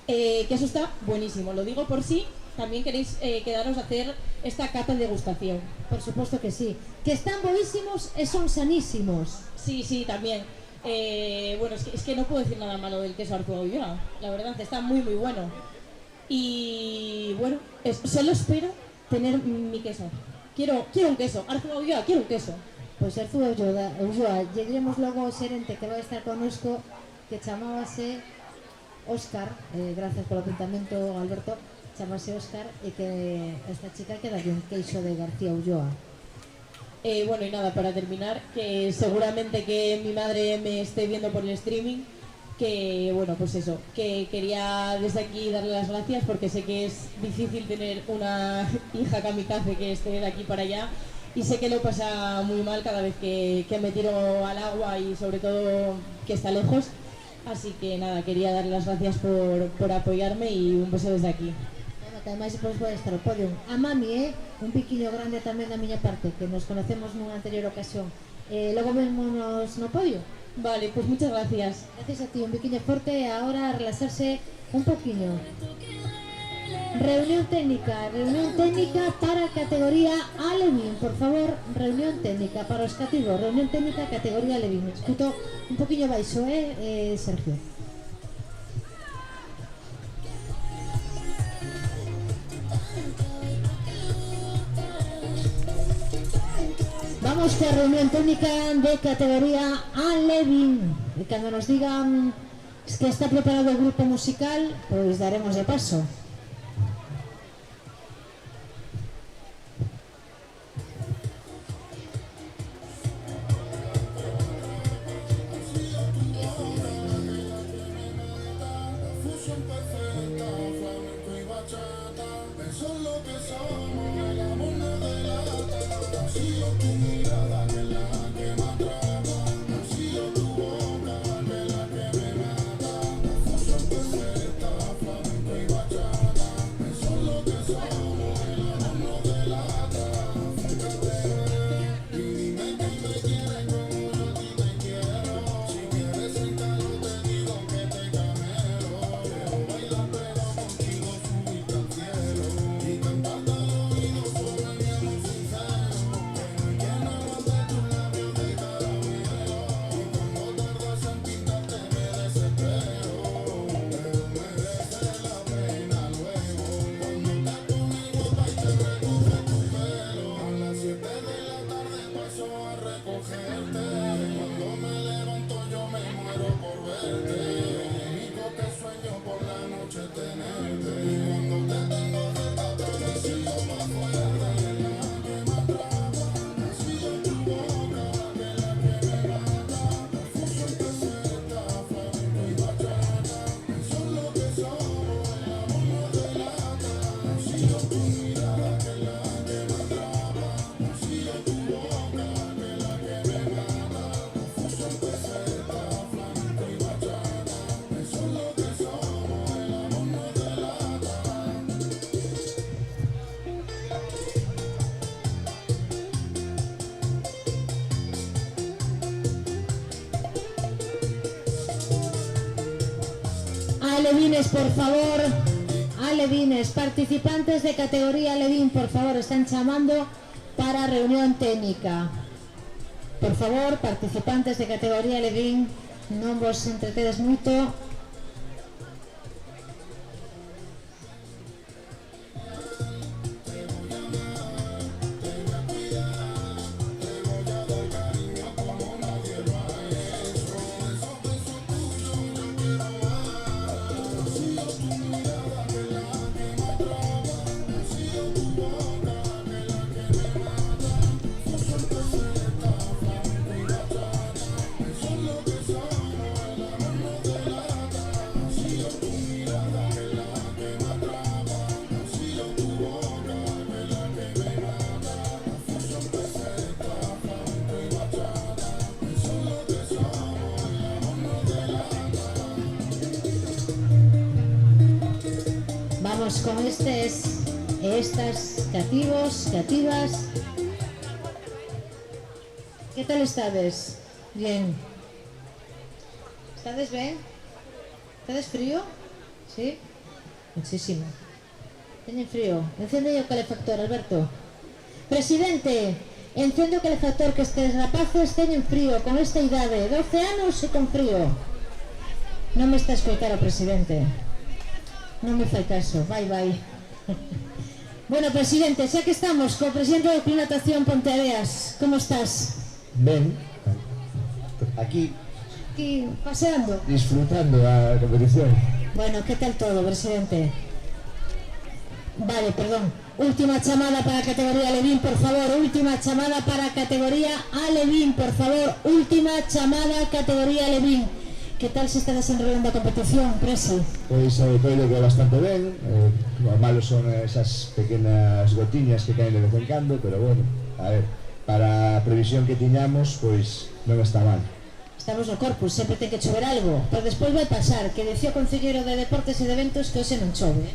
Speaker 8: que eso está buenísimo, lo digo por si también queréis quedaros a hacer esta cata de degustación.
Speaker 1: Por supuesto que sí, que están buenísimos e son sanísimos.
Speaker 8: Sí, también. Bueno, es que no puedo decir nada malo del queso Arzúa Ulloa, la verdad, está muy muy bueno. Y bueno, solo espero tener mi queso. Quiero un queso, Arzúa Ulloa, quiero un queso.
Speaker 1: Pois Arzúa Ulloa, lle diremos logo ao xerente que vai estar connosco, que chamábase Óscar, gracias polo apuntamento, Alberto, chamase Óscar, e que esta chica queda un queixo de García Ulloa.
Speaker 8: Bueno, y nada, para terminar, que seguramente que mi madre me esté viendo por el streaming, que bueno, pues eso, que quería desde aquí darle las gracias porque sé que es difícil tener una hija kamikaze que esté de aquí para allá y sé que lo pasa muy mal cada vez que me tiro al agua y sobre todo que está lejos, así que nada, quería darle las gracias por apoyarme y un beso desde aquí.
Speaker 1: Que ademais depois vai estar o podio. A mami, un piquiño grande tamén da miña parte, que nos conocemos nunha anterior ocasión. Logo vémonos no podio.
Speaker 10: Vale, pues muchas gracias.
Speaker 1: Gracias a ti, un pequeño fuerte, ahora a relaxarse un poquillo. Reunión técnica para categoría Alevín, por favor, reunión técnica para os cativos, reunión técnica categoría Alevín. Escuto un poquillo baixo, Sergio. Vamos con reunión técnica de categoría Alevín. Y cuando nos digan que está preparado el grupo musical, pues daremos de paso. Alevines, por favor, alevines, participantes de categoría alevín, por favor, están chamando para reunión técnica. Por favor, participantes de categoría alevín, non vos entretedes moito. Vamos con estas cativos, cativas. ¿Qué tal estades? Bien. ¿Estades ben? ¿Estades frío? Sí? Muchísimo. Teñen frío. Encende o calefactor, Alberto. Presidente, encende o calefactor, que estes rapaces teñen frío con esta idade, 12 anos e con frío. Non me está a escoitar o presidente. Non me fai caso, vai. Bueno, presidente, xa que estamos co presidente do Club Natación Ponteareas, como estás?
Speaker 17: Ben, aquí
Speaker 1: paseando,
Speaker 17: disfrutando da competición.
Speaker 1: Bueno, que tal todo, presidente? Vale, perdón. Última chamada para categoría Alevín, por favor. Última chamada para categoría Alevín, por favor. Última chamada categoría Alevín. Que tal se está desenrolando a competición, Presi?
Speaker 17: Pois creo que bastante ben. O malo son esas pequenas gotiñas que caen de vez en cando, pero bueno, a ver, para a previsión que tiñamos, pois non está mal.
Speaker 1: Estamos no Corpus, sempre ten que chover algo, pero despois vai pasar, que decía o Concelleiro de Deportes e de Eventos que hoxe non chove.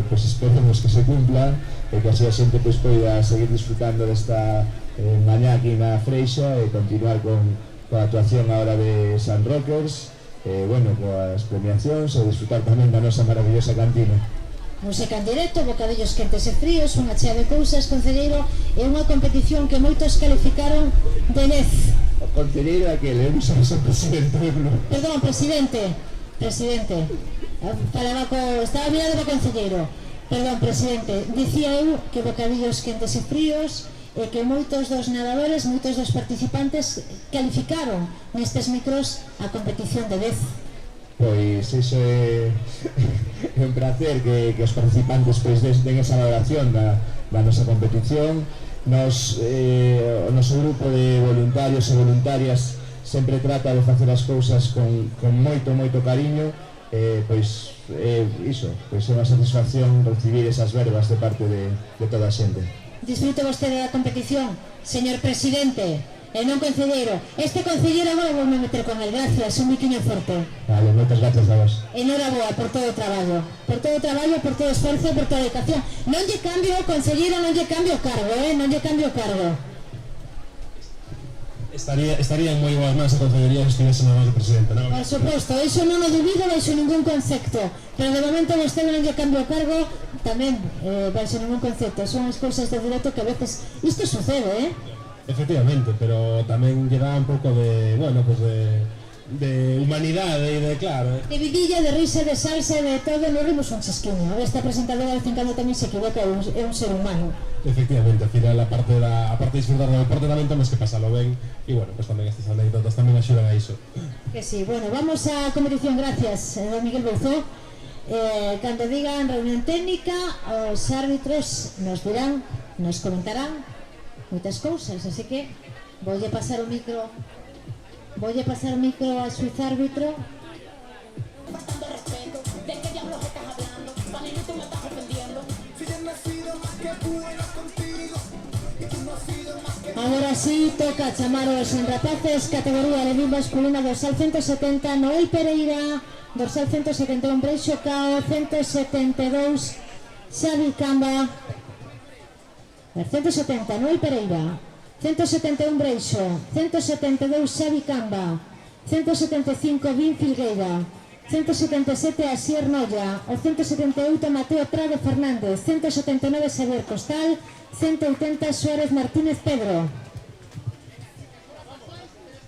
Speaker 17: Pois esperemos que se cumpla e que así a xente pois poida seguir disfrutando desta mañá aquí na Freixa e continuar con coa actuación ahora de San Rockers, bueno, coas premiacións e disfrutar tamén da nosa maravillosa cantina.
Speaker 1: Música en directo, bocadillos quentes e fríos, unha chea de cousas, concelleiro, e unha competición que moitos calificaron de 10.
Speaker 17: O concelleiro é aquel, eu non son o presidente do club.
Speaker 1: Perdón, presidente. Estaba mirando para concelleiro. Perdón, presidente. Dicía eu que bocadillos quentes e fríos e que moitos dos nadadores, moitos dos participantes calificaron nestes micros a competición de 10.
Speaker 17: Pois iso é un placer que os participantes pois den esa valoración da nosa competición. Nos, o noso grupo de voluntarios e voluntarias sempre trata de facer as cousas con moito cariño, pois iso, pois é unha satisfacción recibir esas verbas de parte de toda a xente.
Speaker 1: Disfrute vostede da competición, señor presidente, e non concelleiro. Este concelleiro agora vou me meter con el, gracias, un miquiño forte.
Speaker 17: Vale, moitas gracias a vos.
Speaker 1: Enhoraboa por todo o traballo, por todo o esforzo, por toda a dedicación. Non lle cambio, concelleiro, non lle cambio o cargo, non lle cambio o cargo.
Speaker 13: Estaría en moi boas mans a concellería se estivese na mão do presidente, non?
Speaker 1: Por suposto, iso non o dubido baixo ningún concepto, pero de momento vostede non lle cambio o cargo tamén baixo ningún concepto. Son as cousas de directo que a veces isto sucede,
Speaker 13: Efectivamente, pero tamén lle dá un pouco de, bueno, pues de humanidade e de, claro,
Speaker 1: de vidilla, de risa, de salsa, de todo, non rimos un chasquiño. Esta presentadora de Cincano tamén se equivoca, é un ser humano.
Speaker 13: Efectivamente, al final a parte de disfrutar do deporte tamén temos que pasalo ben e, bueno, pues tamén estas anécdotas tamén axudan a iso.
Speaker 1: Que sí, bueno, vamos á competición, gracias, don Miguel Bouzó. Cando digan reunión técnica, os árbitros nos dirán, nos comentarán moitas cousas, así que voulle pasar o micro ao suiz árbitro. Agora sí, toca chamar os rapaces, categoría Levín masculina, dorsal 170, Noel Pereira, dorsal 171, Breixo Cao, 172, Xavi Camba, 170, Noel Pereira, 171 Breixo, 172 Xavi Camba, 175 Vin Filgueira, 177 Asier Noia, o 178 Mateo Prado Fernández, 179 Xavier Costal, 180 Suárez Martínez Pedro.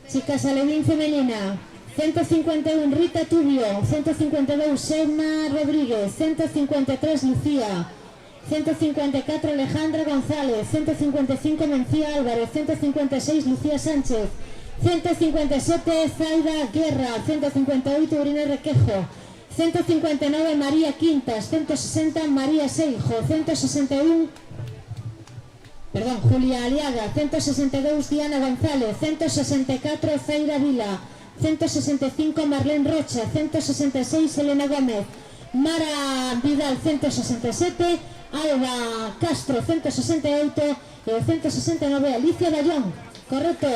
Speaker 1: Chicas Alevín femenina, 151 Rita Tubio, 152 Selma Rodríguez, 153 Lucía, 154 Alejandra González, 155 Mencía Álvarez, 156 Lucía Sánchez, 157 Zaida Guerra, 158 Urine Requejo, 159 María Quintas, 160 María Seijo, 161 Julia Aliaga, 162 Diana González, 164 Zaira Vila, 165 Marlene Rocha, 166 Elena Gómez, Mara Vidal 167, Alba Castro 168 e o 169 Alicia Dallón, correcto.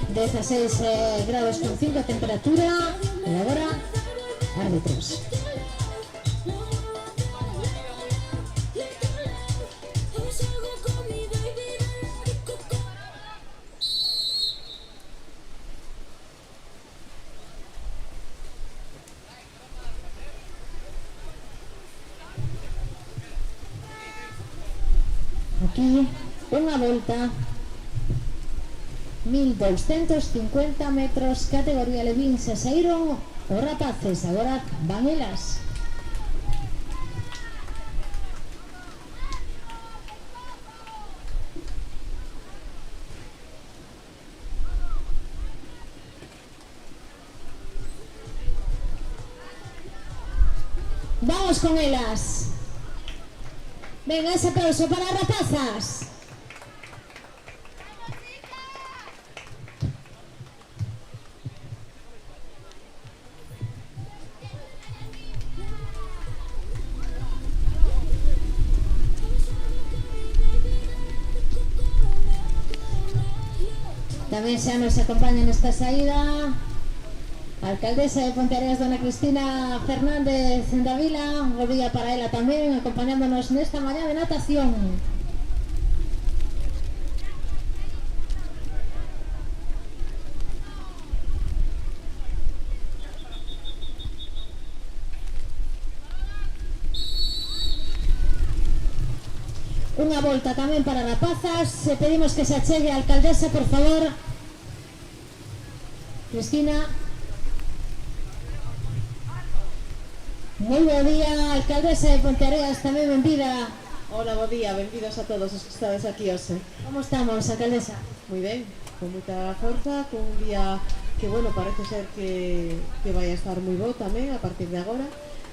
Speaker 1: De 16 grados con 5 temperatura y ahora árbitros. Aquí unha volta 1250 metros, categoría Levín, se saíron os rapaces, agora van elas. Vamos con elas. Venga, ese aplauso para as rapazas. También se nos acompaña en esta salida alcaldesa de Ponteareas, dona Cristina Fernández Davila, un bo día para ela tamén, acompañándonos nesta mañá de natación. Unha volta tamén para rapazas. Pedimos que se achegue a alcaldesa, por favor. Cristina. Moi bo día, alcaldesa de Ponteareas, tamén benvida.
Speaker 18: Hola, bo día, benvidos a todos os que estades aquí hoxe.
Speaker 1: Como estamos, alcaldesa?
Speaker 18: Moi ben, con moita forza, con un día que, bueno, parece ser que vai a estar moi bo tamén a partir de agora,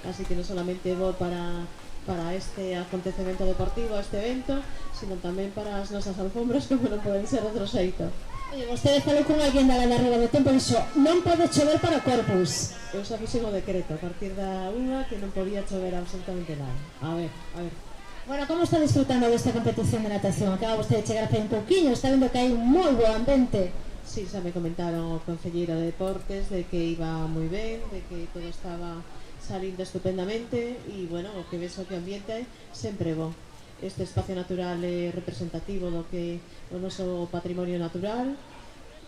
Speaker 18: así que non solamente bo para este acontecemento deportivo, este evento, sino tamén para as nosas alfombras, como non poden ser outro xeito.
Speaker 1: Oye, vostede falou con alguén da Arriba do Tempo, dixo, non pode chover para o Corpus.
Speaker 18: Eu xa fixen o decreto a partir da unha que non podía chover absolutamente nada. A ver.
Speaker 1: Bueno, como está disfrutando desta competición de natación? Acaba vostede de chegar hace un pouquiño, está vendo que hai un moi bo ambiente.
Speaker 18: Sí, xa me comentaron o concelleiro de Deportes de que iba moi ben, de que todo estaba salindo estupendamente e, bueno, o que ves o que ambiente sempre bo. Este espacio natural é representativo do que o noso patrimonio natural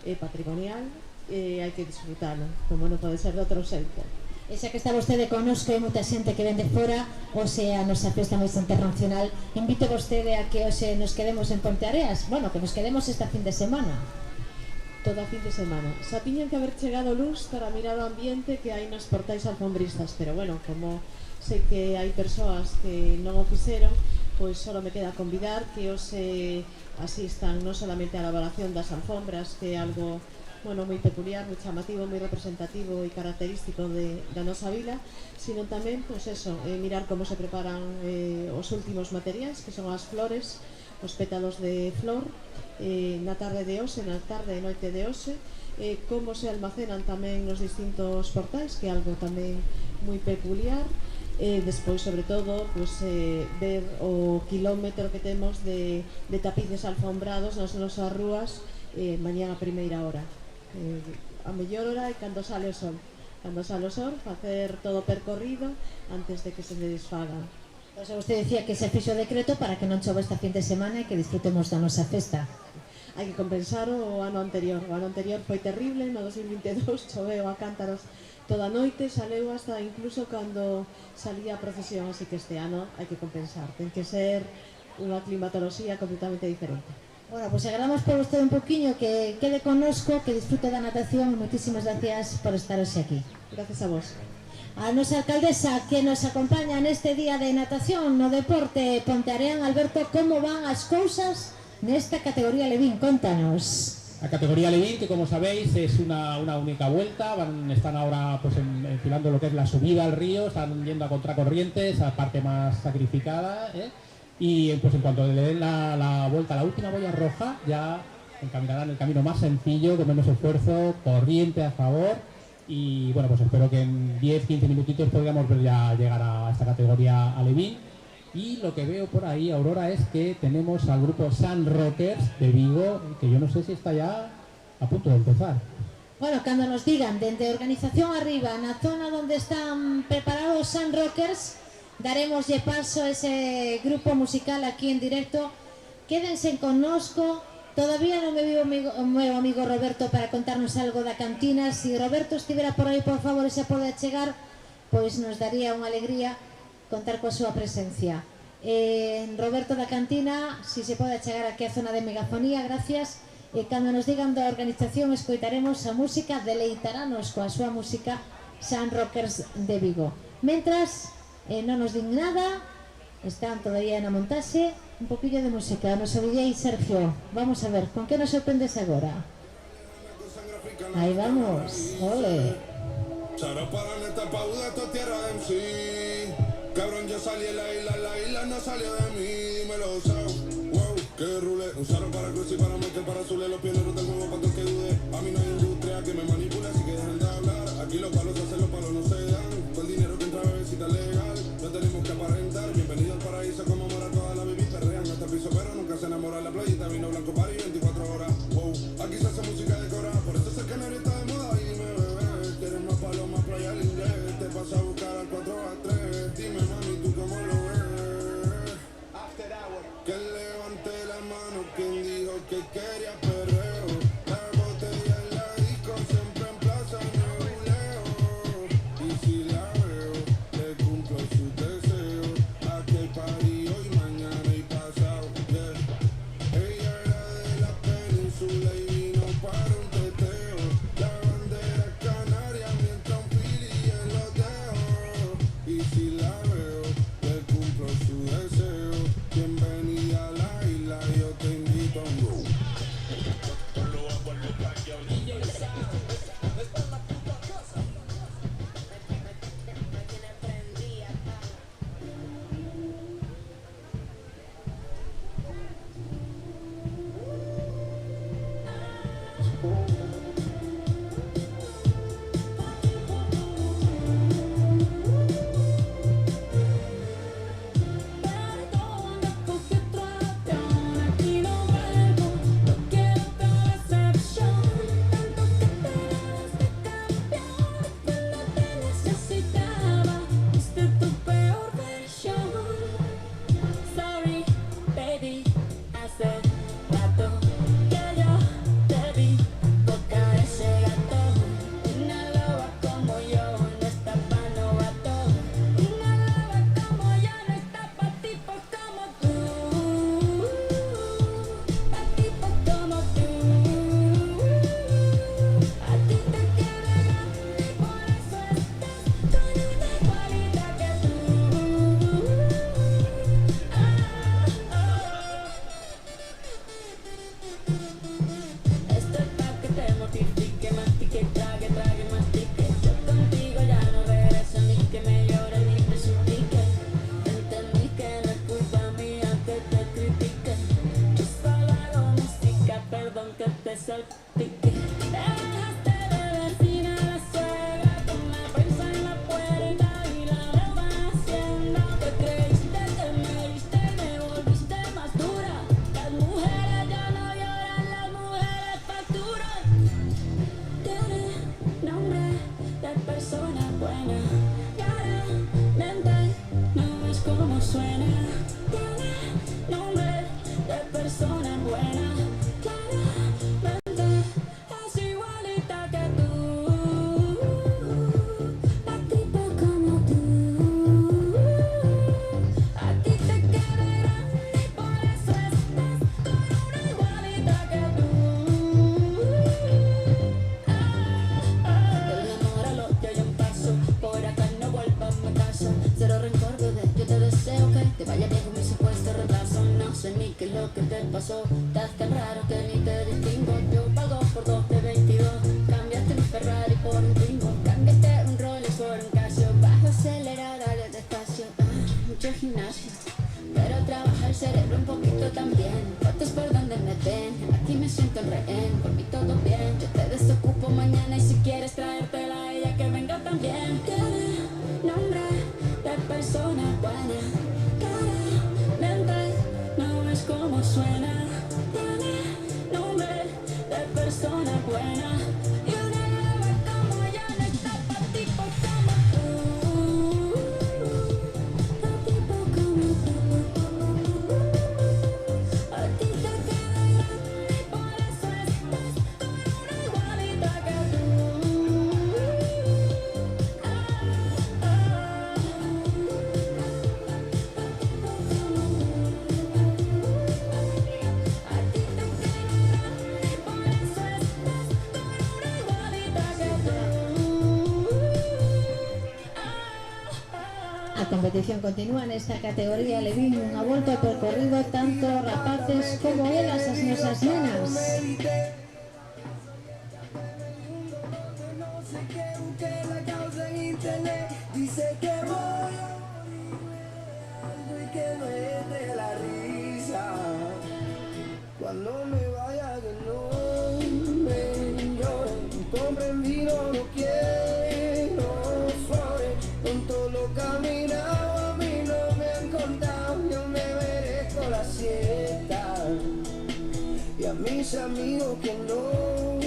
Speaker 18: é patrimonial e hai que disfrutalo, como non pode ser de outro xeito.
Speaker 1: E xa que está vostede connosco e moita xente que ven de fora, hoxe a nosa festa máis internacional, invito vostede a que hoxe nos quedemos en Ponteareas, bueno, que nos quedemos esta fin de semana.
Speaker 18: Toda fin de semana. Xa tiñan que haber chegado luz para mirar o ambiente que hai nos portais alfombristas, pero bueno, como sei que hai persoas que non o fixeron, pois só me queda convidar que os asistan non solamente á elaboración das alfombras, que é algo, bueno, moi peculiar, moi chamativo, moi representativo e característico da nosa vila, sino tamén, pois eso, mirar como se preparan os últimos materiais, que son as flores, os pétalos de flor, na tarde de hoxe, na tarde e noite de hoxe, como se almacenan tamén nos distintos portais, que é algo tamén moi peculiar. Despois, sobre todo, pues, ver o quilómetro que temos de tapices alfombrados nas nosas rúas mañá a primeira hora. A mellor hora é cando sale o sol. Cando sale o sol, facer todo o percorrido antes de que se desfaga.
Speaker 1: Pois vostede decía que se fixo o decreto para que non chova esta fin de semana e que disfrutemos da nosa festa.
Speaker 18: Hai que compensar o ano anterior. O ano anterior foi terrible, no 2022 choveu a cántaros toda a noite, saleu hasta incluso cando salía a procesión, así que este ano hai que compensar. Ten que ser unha climatoloxía completamente diferente.
Speaker 1: Bueno, pois agradamos por vostede un poquinho que quede connosco, que disfrute da natación e moitísimas gracias por estar hoxe aquí.
Speaker 18: Gracias a vos.
Speaker 1: A nosa alcaldesa que nos acompaña neste día de natación no deporte Ponteareán. Alberto, como van as cousas nesta categoría Levín? Contanos.
Speaker 4: La categoría Levín, que como sabéis es una única vuelta, están ahora pues enfilando lo que es la subida al río, están yendo a contracorriente, esa parte más sacrificada, y pues en cuanto le den la vuelta a la última boya roja, ya encaminarán el camino más sencillo, con menos esfuerzo, corriente a favor. Y bueno, pues espero que en 10-15 minutitos podamos ver ya llegar a esta categoría Alevín. Y lo que veo por ahí, Aurora, es que tenemos al grupo Sun Rockers de Vigo, que yo no sé si está ya a punto de empezar.
Speaker 1: Bueno, cando nos digan dende Organización Arriba, na zona donde están preparados Sun Rockers, daremoslle paso a ese grupo musical aquí en directo. Quédense connosco. Todavía non me viu o meu amigo Roberto para contarnos algo da cantina. Se Roberto estivera por aí, por favor, e se pode chegar, pois nos daría unha alegría contar coa súa presencia. Roberto da cantina, se se pode chegar aquí a zona de megafonía, gracias. E cando nos digan da organización, escoitaremos a música, deleitarános coa súa música Sun Rockers de Vigo. Mentras, non nos din nada, están todavía na montaxe. Un poquillo de música, nos DJ Sergio. Vamos a ver, con que nos sorprendes agora? Ahí vamos, ole.
Speaker 2: Charo para neta pauda, esta tierra de MC. Cabrón, yo salí de la isla no salió de mí. Dímelo, Sao, wow, que rule. Un charo para Cruz y para Michael, para Zule. Los pioneros del nuevo para todo el que dude. A mí no hay industria que me manipule, así que dejen de hablar. Aquí los palos se hacen, los palos no se dan. Todo el dinero que entra, bebecita legal. No tenemos que aparentar. Bienvenido al paraíso, como mora toda la vida. Perrean hasta el piso, pero nunca se enamora en la playita, vino blanco party 24 horas. Wow, aquí se hace música de cora, por eso el canario está de moda. Y dime, bebé, ¿quieres más paloma, playa al inglés? Te paso a buscar al 4 a 3. Dime, mami, ¿tú cómo lo ves? Que levante la mano quien dijo que quería perreo. La botella en la disco, siempre en plaza nebuleo. Y si la veo, le cumplo su deseo. Aquí hay party hoy, mañana y pasado, yeah. Ella era de la península y vino para un teteo. La bandera canaria mientras un pili en los dedos. Y si la veo, le cumplo su deseo. Bienvenida a la isla, yo te invito a un go.
Speaker 3: Aquí no vuelvo, no quiero otra decepción. Tanto que te das de campeón, cuando te necesitaba, fuiste tu peor versión. Sorry, baby, hace rato que yo te vi tocar ese gato. Una loba como yo no está pa' novato. Una loba como yo no está pa' tipos como tú. Pa' tipos como tú. A ti te quiere grande y por eso estás con una igualita que tú. Esto es pa' que te mortifique, mastique, trague, mastique. Yo contigo ya no regreso, ni que me llore ni te suplique. Entendí que no es culpa mía que te critique. Yo solo hago música, perdón que te salpique. Dejaste de vecina a la suegra con la prensa en la puerta y la deuda haciendo. Te creíste que me diste y me volviste más dura. Las mujeres ya no lloran, las mujeres facturan. Tiene nombre de persona buena, claramente no es como suena. Tiene nombre de persona buena, claramente es igualita que tú. A tipo como tú. A ti te quiere grande y por eso estás con una igualita que tú. Enamóralo, yo hay un paso. Por acá no vuelvas a casa. Cero rencor, bebé, yo te deseo que te vaya bien con mi supuesto retraso. No sé ni qué es lo que te pasó. Estás tan raro que ni te distingo. Yo pago por 2 de 22. Cambiaste mi Ferrari por un Twingo. Cambiaste un Rolex por un Casio. Bajo acelerada, dale despacio. Mucho gimnasio, pero trabaja el cerebro un poquito también. Fotos por donde me ven, aquí me siento en rehén. Por mí todo bien, yo te desocupo mañana. Y si quieres traértela a ella que venga también. Tiene nombre de persona buena, claramente no es como suena. Tiene nombre de persona buena. Y una loba como yo no está pa' tipos como tú. Pa' tipos como tú. A ti te queda grande y por eso estás con una igualita que tú.
Speaker 1: La competición continúa en esta categoría. Levin ha vuelto a percorrido tanto rapaces como él a esas nuestras nenas.
Speaker 12: No sé qué busqué la causa en internet. Dice que voy a morirme algo y que me dé la risa. Cuando me vaya que no me lloren. Compren vino, no quiero flores. Con todo lo caminado a mí no me han contado. Yo me merezco la siesta. mis amigos que no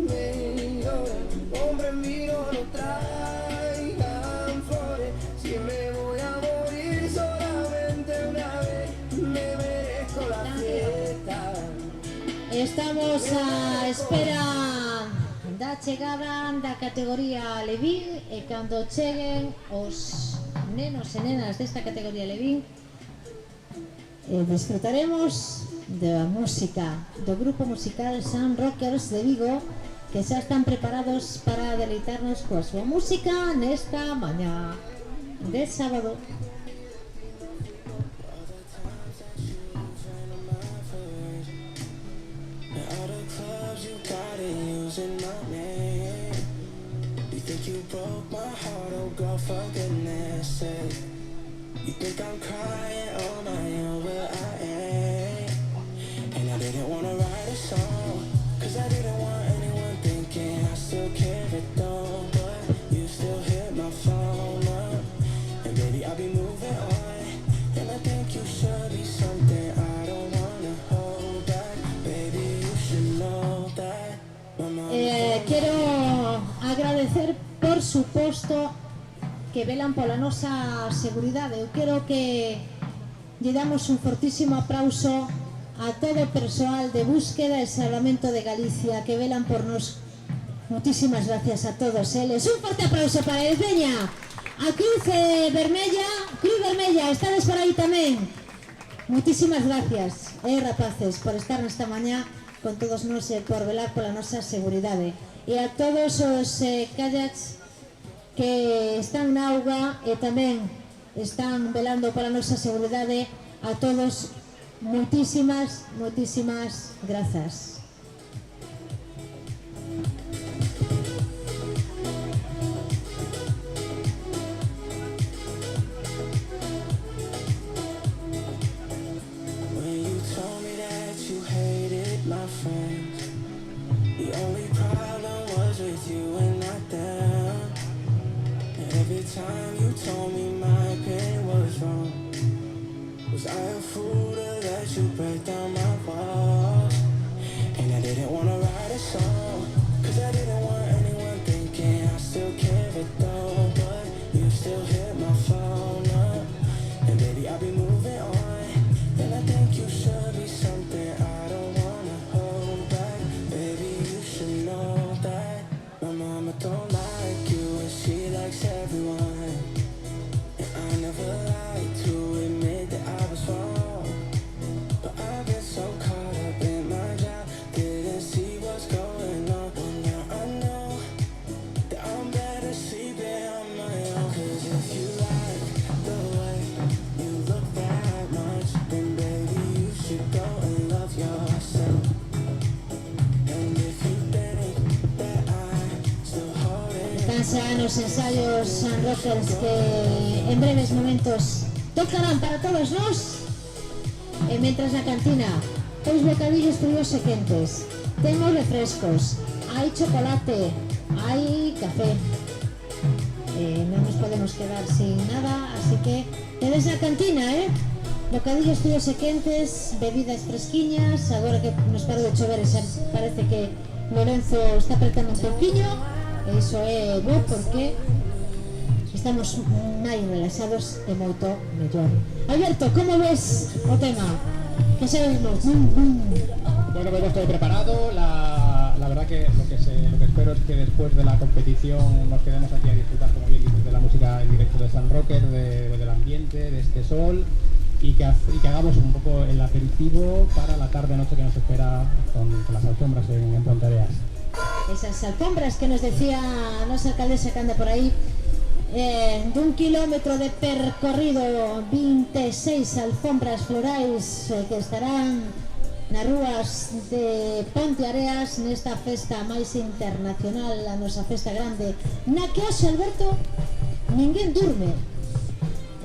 Speaker 12: me lloren. Hombre mío, no traigan flores. Si me voy a morir solamente una vez, me merezco la fiesta.
Speaker 1: Estamos a espera da chegada da categoría Levín e cando cheguen os nenos e nenas desta categoría Levín disfrutaremos da música do grupo musical Sun Rockers de Vigo, que xa están preparados para deleitarnos coa súa música nesta mañá de sábado.
Speaker 2: You broke my heart, oh girl, for goodness sake. You think I'm crying on my own, well I ain't. And I didn't wanna write a song, cause I didn't want anyone thinking I still care it though. But you still hit my phone up, and baby I'll be moving on. And I think you should be something I don't wanna hold back. Baby, you should know that.
Speaker 1: Quero agradecer, por suposto, que velan pola nosa seguridade. Eu quero que lle damos un fortísimo aplauso a todo o persoal de búsqueda e salvamento de Galicia que velan por nos. Muchísimas gracias a todos eles. Un forte aplauso para eles, veña. A Cruz Vermella, estades por aí tamén. Muchísimas gracias, rapaces, por estar nesta mañá con todos nós e por velar pola nosa seguridade. E a todos os kayaks que están na auga e tamén están velando pola nosa seguridade, a todos moitísimas grazas.
Speaker 2: When you told me that you hated my friends, the only problem was with you and not them. And every time you told me my opinion was wrong, was I a fool to let you break down my walls? And I didn't wanna write a song, cause I didn't want anyone thinking I still care it though. But you still hit my phone up, and baby I'll be moving on. And I think you should be something I don't wanna hold back. Baby, you should know that my mama don't like you and she likes everyone. And I never like to admit that I was wrong, but I've been so caught up in my job, didn't see what's going on. Well, now I know that I'm better sleeping on my own. Cause if you like the way you look that much, then baby you should go and love yourself. And if you think that I'm still holding
Speaker 1: Cansan os ensayos Sun Rockers que en breves momentos tocarán para todos nós. E mentras na cantina, pois bocadillos fríos e quentes, temos refrescos, hai chocolate, hai café. Non nos podemos quedar sin nada, así que tedes na cantina, bocadillos fríos e quentes, bebidas fresquiñas. Agora que nos parou de chover, parece que Lorenzo está apretando un pouquiño, e iso é bo porque estamos máis relaxados e moito mellor. Alberto, como ves o tema? Que sabemos?
Speaker 4: Bueno, pues todo preparado. La verdad que lo que espero es que después de la competición nos quedemos aquí a disfrutar, como bien dices, de la música en directo de Sun Rocker, del ambiente, de este sol, y que hagamos un poco el aperitivo para la tarde-noche que nos espera con las alfombras en Ponteareas.
Speaker 1: Esas alfombras que nos decía a nosa alcaldesa que anda por aí, dun kilómetro de percorrido, 26 alfombras florais que estarán nas rúas de Ponteareas nesta festa máis internacional, a nosa festa grande, na que hoxe, Alberto, ninguén durme.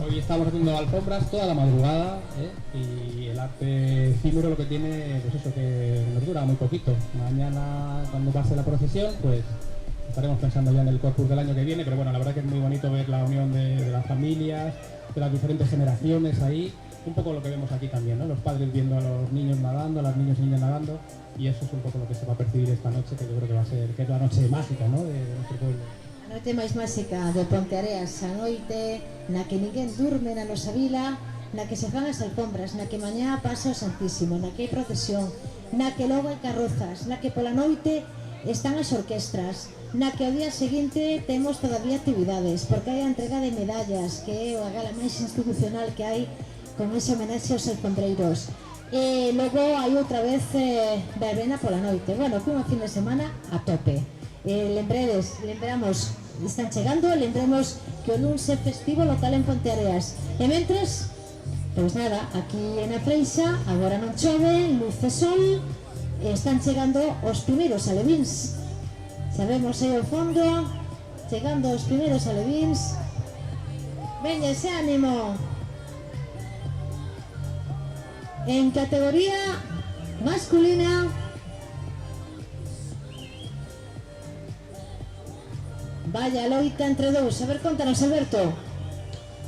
Speaker 4: Hoy estamos haciendo alfombras toda la madrugada, y el arte efímero lo que tiene, pues eso, que nos dura muy poquito. Mañana, cuando pase la procesión, pues estaremos pensando ya en el Corpus del año que viene, pero bueno, la verdad que es muy bonito ver la unión de las familias, de las diferentes generaciones ahí, un poco lo que vemos aquí también, ¿no? Los padres viendo a los niños nadando, a las niñas y niñas nadando, y eso es un poco lo que se va a percibir esta noche, que yo creo que va a ser, que es la noche mágica, ¿no? de nuestro pueblo.
Speaker 1: A noite máis máxica de Ponteareas, a noite na que ninguén durme na nosa vila, na que se fan as alfombras, na que mañá pasa o Santísimo, na que hai procesión, na que logo hai carrozas, na que pola noite están as orquestras, na que ao día seguinte temos todavía actividades, porque hai a entrega de medallas, que é a gala máis institucional que hai con ese homenaxe aos alfombreiros. E logo hai outra vez verbena pola noite, bueno, cunha fin de semana a tope. Lembramos, están chegando, lembremos que o luns é festivo local en Ponteareas. E mentres, pois nada, aquí na Freixa, agora non chove, luz e sol, están chegando os primeiros alevíns. Sabemos aí ao fondo, chegando os primeiros alevíns. Veña ese ánimo. En categoría masculina, vaya loita entre dous. A ver, contanos, Alberto.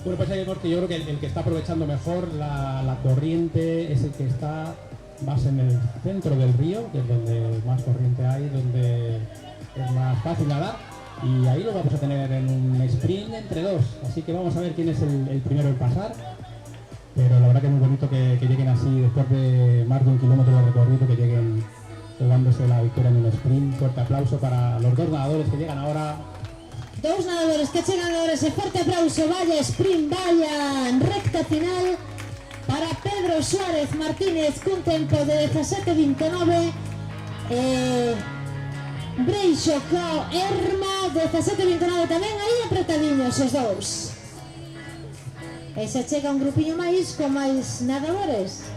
Speaker 4: Bueno, pues hay que yo creo que el que está aprovechando mejor la corriente es el que está más en el centro del río, que es donde más corriente hay, donde es más fácil nadar, y ahí lo vamos a tener en un sprint entre dos, así que vamos a ver quién es el primero en pasar, pero la verdad que es muy bonito que lleguen así después de más de 1 kilómetro de recorrido, que lleguen jugándose la victoria en un sprint. Fuerte aplauso para los dos nadadores que llegan ahora.
Speaker 1: Dous nadadores que chegan agora, ese forte aplauso, vaya sprint, vaya recta final para Pedro Suárez Martínez cun tempo de 17:29, Breixo Cao Erma 17:29, tamén aí apretadiños os dous. E se chega un grupiño máis con máis nadadores.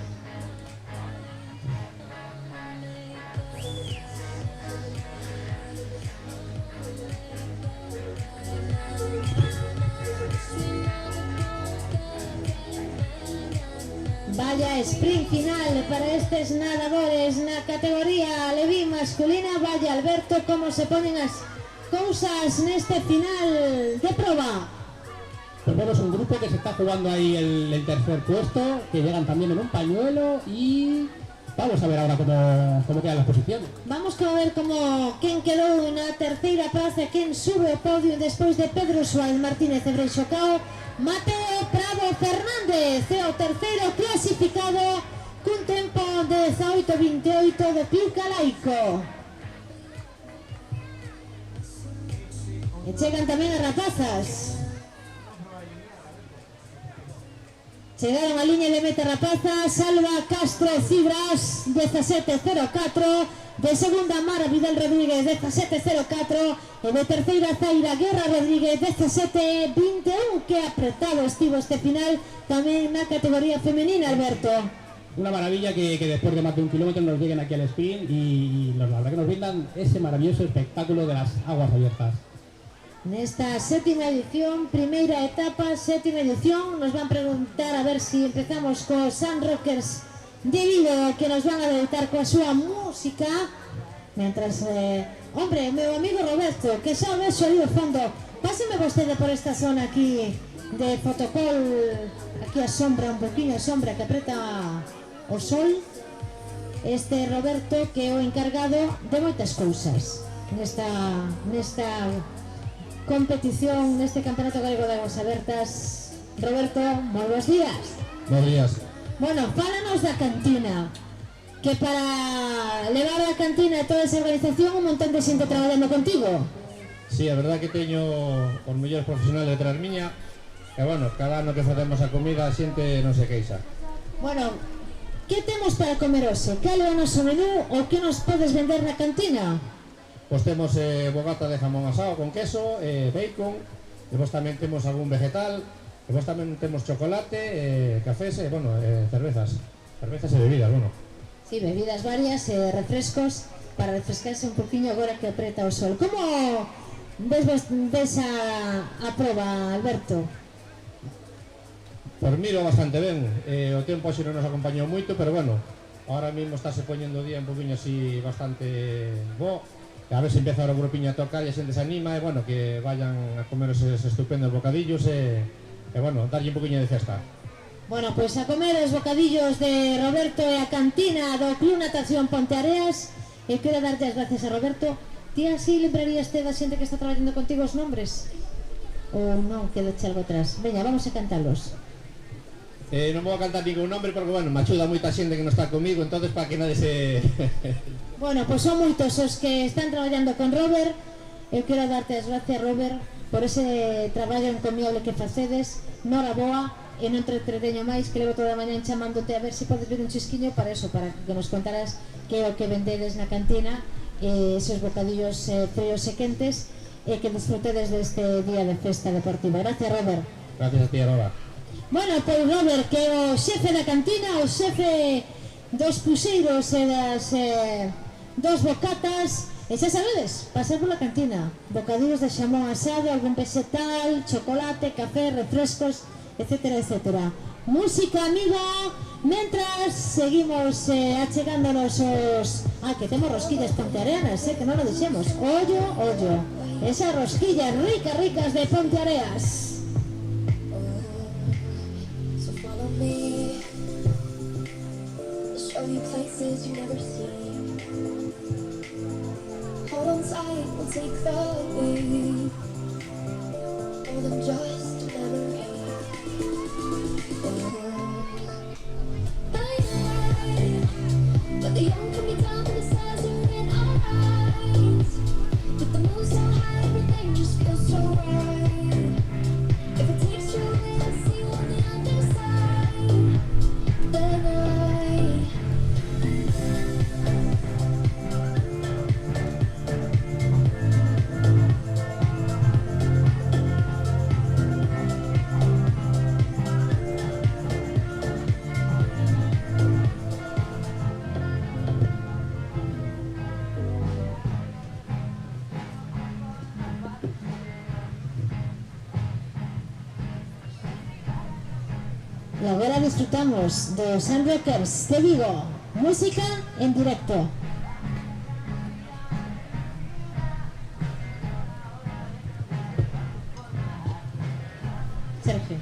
Speaker 1: Vaya sprint final para estes nadadores na categoría alevín masculina. Vaya, Alberto, como se ponen as cousas neste final de proba.
Speaker 4: Pues vemos un grupo que se está jugando ahí el tercer puesto, que llegan también en un pañuelo, y vamos a ver ahora cómo quedan las posiciones.
Speaker 1: Vamos a ver quen quedou na terceira praza, quen sube o podio despois de Pedro Suárez Martínez e Breixo Cao. Mateo Prado Fernández é o terceiro clasificado cun tempo de 18:28 de Piuca Laico. E chegan tamén as rapazas. Chegaron a liña de meta rapazas, Salva Castro Cibras 17:04, de segunda Mara Vidal Rodríguez 17:04 e de terceira Zaira Guerra Rodríguez 17:21. Que apretado estivo este final tamén na categoría femenina, Alberto.
Speaker 4: Una maravilla que después de más de 1 kilómetro nos lleguen aquí al sprint y la verdad que nos brindan ese maravilloso espectáculo de las aguas abiertas.
Speaker 1: Nesta sétima edición, primeira etapa, sétima edición, nos van preguntar a ver si empezamos cos Sun Rockers de Vigo, que nos van a deleitar coa súa música, mentras, hombre, meu amigo Roberto, que xa o vexo ali ao fondo, páseme vostede por esta zona aquí de Fotocol, aquí a sombra, un poquinho a sombra que apreta o sol. Este Roberto que é o encargado de moitas cousas nesta competición, neste Campeonato Galego de Aguas Abertas. Roberto, moi bons días.
Speaker 13: Buenos días.
Speaker 1: Bueno, fálanos da cantina, que para levar a cantina e toda esa organización un montón de xente traballando contigo.
Speaker 19: Sí, a verdad que teño os mellores profesionales detrás miña, e bueno, cada ano que facemos a comida a xente non se queixa.
Speaker 1: Bueno, que temos para comer hoxe? Cal é o noso menú ou que nos podes vender na cantina?
Speaker 19: Pois temos bogata de jamón asado con queso, bacon, depois tamén temos algún vegetal, depois tamén temos chocolate, cafés e, bueno, cervezas e bebidas, bueno.
Speaker 1: Sí, bebidas varias, refrescos, para refrescarse un poquinho agora que aprieta o sol. Como ves a proba, Alberto?
Speaker 19: Pois miro bastante ben, o tempo hoxe non nos acompañou moito, pero bueno, ahora mismo estáse poñendo o día un poquinho así bastante bo. A ver se empeza ahora o grupiño a tocar e a xente se anima, e bueno, que vayan a comer eses estupendos bocadillos e bueno, darlle un poquinho de cesta.
Speaker 1: Bueno, pois a comer os bocadillos de Roberto e a cantina do Club Natación Ponteareas. E quero darte as gracias a Roberto. Ti así lembraríaste da xente que está traballando contigo os nombres? Ou non, quedache algo atrás? Veña, vamos a cantalos.
Speaker 19: Non vou a cantar ningún nombre porque, bueno, me axuda moita xente que non está comigo, entonces para que nadie se...
Speaker 1: Bueno, pois son moitos os que están traballando con Robert. Eu quero darte as gracias, Robert, por ese traballo encomiable que facedes. Nora boa, e non te entreteño máis, que levo toda a mañá chamándote a ver se podes ver un chisquiño para eso, para que nos contaras que é o que vendedes na cantina, esos bocadillos fríos e quentes, e que disfrutedes deste día de festa deportiva. Gracias, Robert.
Speaker 19: Gracias a ti, Aroba.
Speaker 1: Bueno, pois Robert, que o xefe da cantina, o xefe dos puseiros e das dos bocatas, e xa sabedes, pasar pola cantina, bocadillos de xamón asado, algún vegetal, chocolate, café, refrescos, etcétera, etcétera. Música, amigo, mentras seguimos achegándonos os... que temos rosquillas ponteareanas, que non lo dixemos. Ollo, ollo. Esas rosquillas ricas de Ponteareas.
Speaker 3: So follow me, I'll show you places you never seen. Hold on tight, we'll take the lead. More than just a memory. But the young can be down, the stars are in our eyes. With the moon so high, everything just feels so right. If it takes you away, I'll see you on the other side. Then
Speaker 1: E agora disfrutamos dos Sun Rockers de Vigo. Música en directo. Sergio.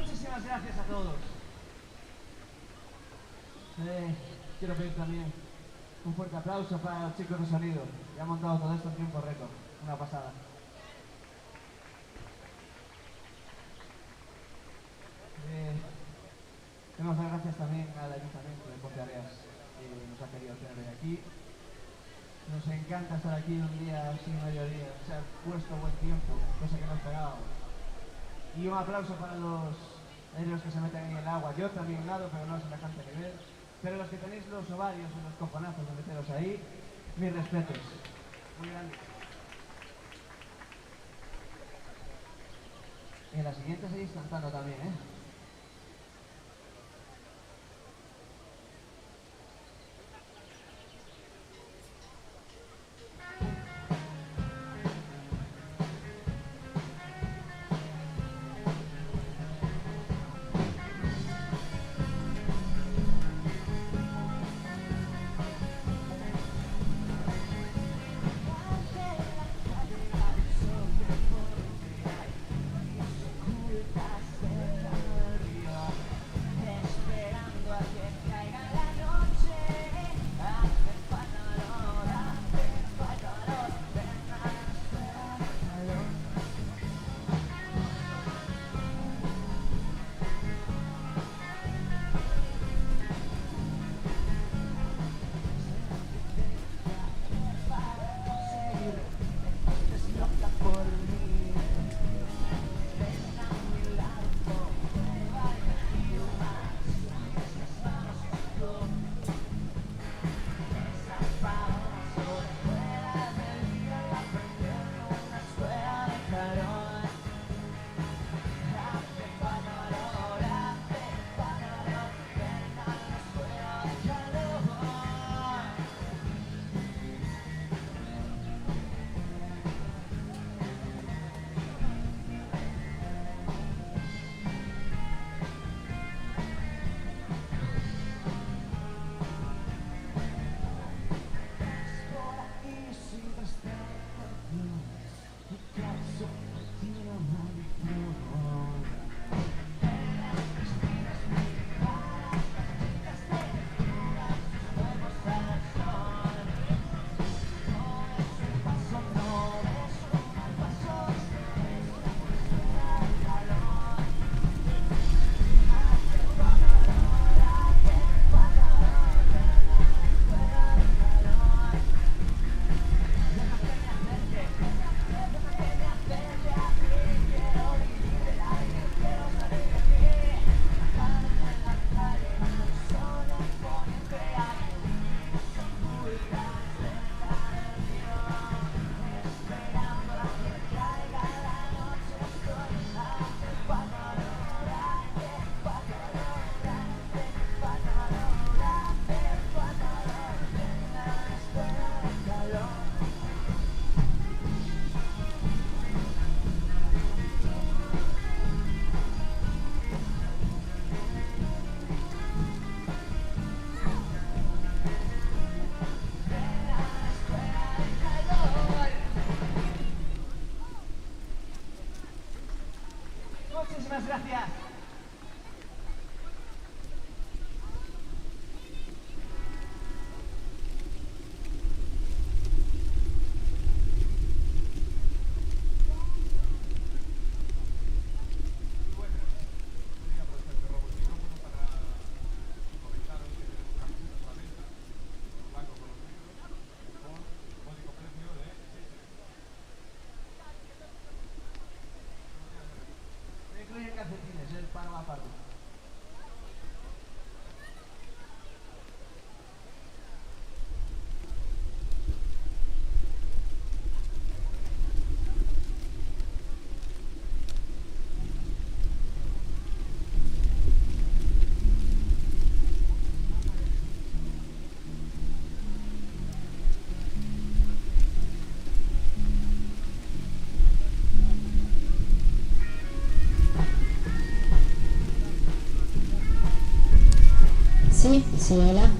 Speaker 20: Muchísimas gracias a todos. Quiero pedir también un fuerte aplauso para los chicos de sonido, que han montado todo esto en tiempo récord. Una pasada. Queremos dar gracias también al Ayuntamiento de Ponteareas, que nos ha querido tener hoy aquí. Nos encanta estar aquí un día así, mediodía, se ha puesto buen tiempo, cosa que no esperábamos. Y un aplauso para los que se meten en el agua. Yo también nado, pero no a semejante nivel. Pero los que tenéis los ovarios y los cojonazos de meteros ahí, mis respetos. Muy grandes. Y en la siguiente seguís cantando también, ¿eh? Muchísimas gracias. Calcetines, el paro aparte.
Speaker 1: Sí, hola.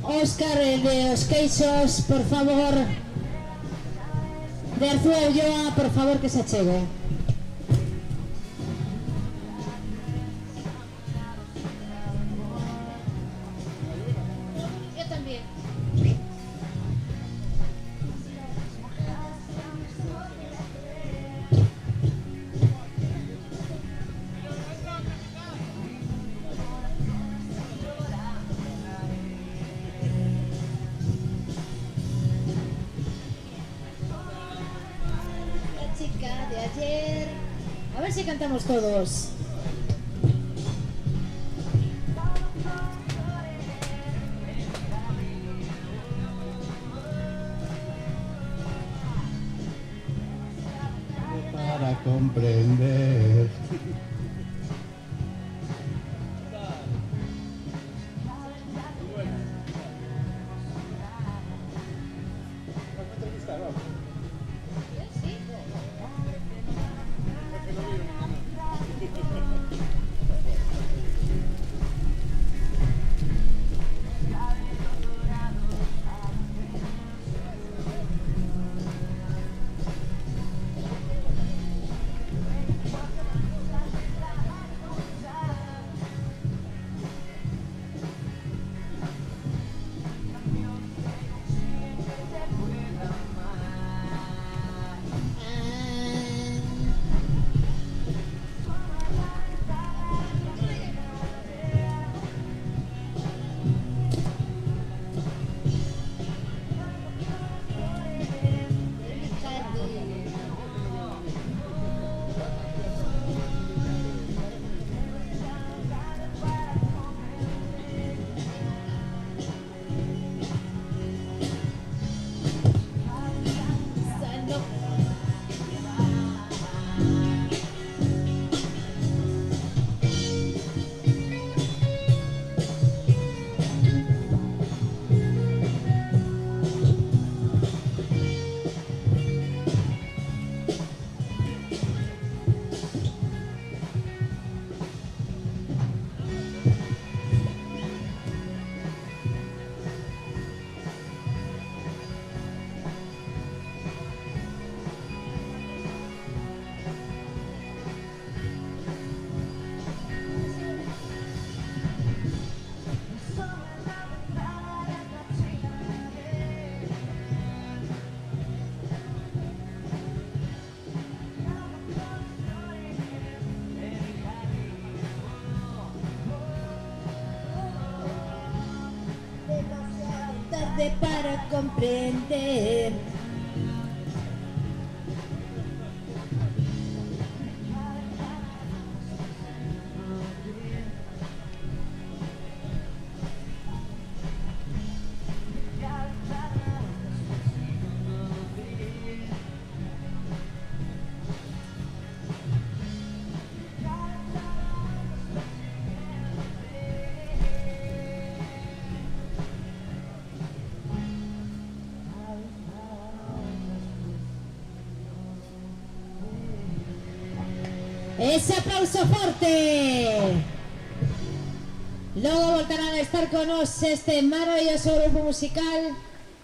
Speaker 1: Óscar de Os Queixos, por favor. De Arzúa Ulloa, por favor, que se achegue. Yo también. La chica de ayer. A ver si cantamos todos.
Speaker 7: Para comprender.
Speaker 1: Tarde para comprender. Ese aplauso fuerte. Luego voltarán a estar con nos este maravilloso grupo musical.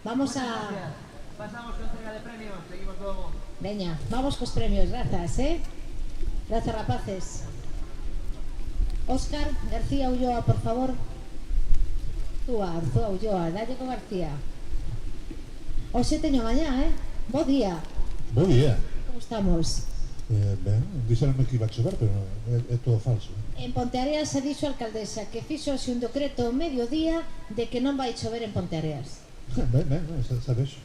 Speaker 1: Vamos a...
Speaker 20: Pasamos con entrega de premios, seguimos luego.
Speaker 1: Veña, vamos cos premios, grazas, Grazas, rapaces. Óscar García Ulloa, por favor. Tú, Arzúa Ulloa, dalle con García. Hoxe teño mañá, Bo día.
Speaker 21: Bo día.
Speaker 1: Como estamos?
Speaker 21: Ben, dixeronme que iba a chover, pero é todo falso.
Speaker 1: En Ponteareas se dixo a alcaldesa que fixo un decreto ao mediodía de que non vai chover en Ponteareas.
Speaker 21: Ben, sabes.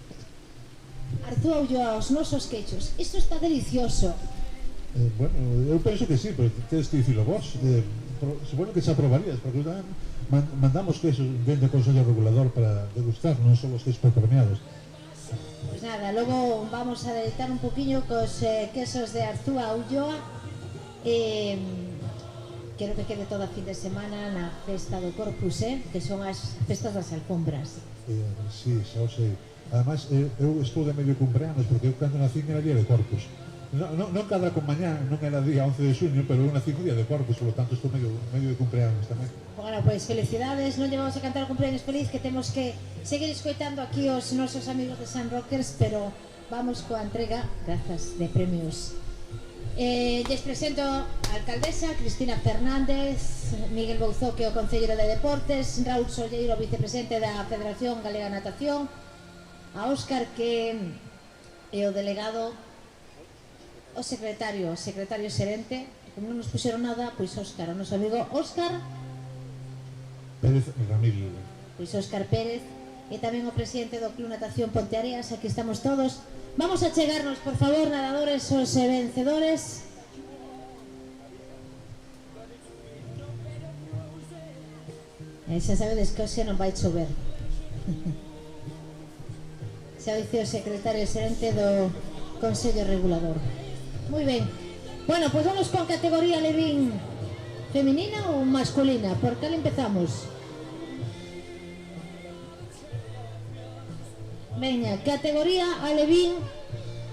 Speaker 1: Arzúa Ulloa, os nosos queixos. Isto está delicioso.
Speaker 21: Bueno, eu penso que sí, pero tedes que dicilo vos. Supoño que se aprobarías, porque mandamos queixos dentro do Consello Regulador para degustar, non só os queixos precaminados.
Speaker 1: Pues nada, logo vamos a deleitar un poquinho cos quesos de Arzúa Ulloa. Quero que quede toda a fin de semana na festa do Corpus, que son as festas das alfombras.
Speaker 21: Sí, xa o sei. Ademais, eu estou de medio cumpleanos, porque eu cando nací era día de Corpus. non cadra con mañá, non era día 11 de xuño, pero é unha 5 día de Corpus, por lo tanto isto medio de cumpleaños tamén.
Speaker 5: Bueno, pois felicidades, non llevamos a cantar o cumpleaños feliz, que temos que seguir escoitando aquí os nosos amigos de San Rockers, pero vamos coa entrega, grazas, de premios. Lles presento a alcaldesa Cristina Fernández, Miguel Bouzó, que é o concelleiro de Deportes, Raúl Solleiro, vicepresidente da Federación Galega de Natación, a Óscar, que é o delegado, o secretario xerente, como non nos puxeron nada, pois Óscar, o noso amigo Óscar
Speaker 21: Pérez Ramírez.
Speaker 5: Pois Óscar Pérez, e tamén o presidente do Club Natación Ponteareas. Aquí estamos todos. Vamos a chegarnos, por favor, nadadores os vencedores. Xa sabedes que hoxe non vai chover. Xa dice o secretario xerente do Consello Regulador. Moi ben. Bueno, pois vamos con categoría Alevín femenina ou masculina. Por cal empezamos? Veña, categoría Alevín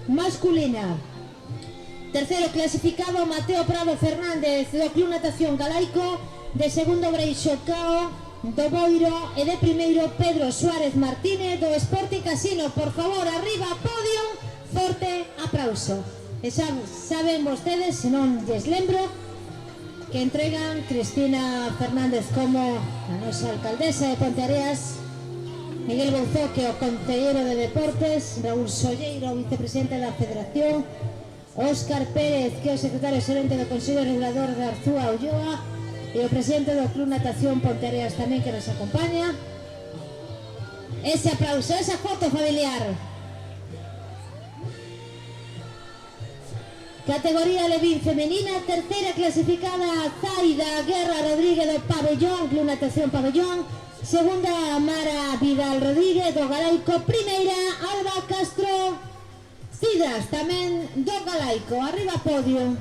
Speaker 5: masculina. Terceiro clasificado Mateo Prado Fernández do Club Natación Galaico, de segundo Breixo Cao do Boiro e de primeiro Pedro Suárez Martínez do Sporting Casino. Por favor, arriba, podio, forte aplauso. E saben vostedes, se non lles lembro, que entregan Cristina Fernández como a nosa alcaldesa de Ponteareas, Miguel Bouzó, que é o concelleiro de Deportes, Raúl Solleiro, vicepresidente da Federación, Óscar Pérez, que é o secretario xerente do Consello Regulador de Arzúa Ulloa, e o presidente do Club Natación Ponteareas tamén, que nos acompaña. Ese aplauso, esa foto familiar. Categoría Alevín femenina, terceira clasificada Zaida Guerra Rodríguez do Pabellón, Club Natación Pabellón, segunda Mara Vidal Rodríguez do Galaico, primeira Alba Castro Cidras, tamén do Galaico. Arriba podio.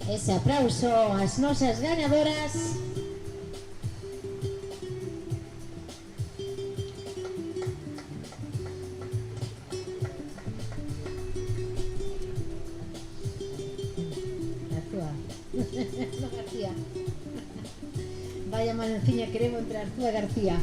Speaker 5: Ese aplauso ás nosas gañadoras. Arzúa. No García. Vaya malenciña que levo entre Arzúa e García.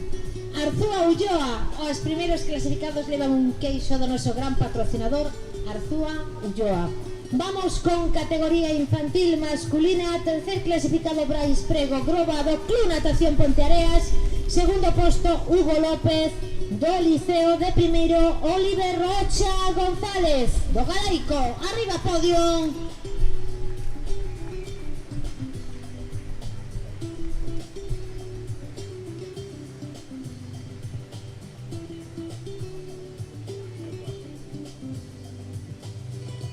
Speaker 5: Arzúa Ulloa. Os primeiros clasificados levan un queixo do noso gran patrocinador, Arzúa Ulloa. Vamos con categoría infantil masculina. Tercer clasificado Brais Prego Groba do Club Natación Ponteareas, segundo posto Hugo López do Liceo, de primeiro Oliver Rocha González do Galaico. Arriba podio.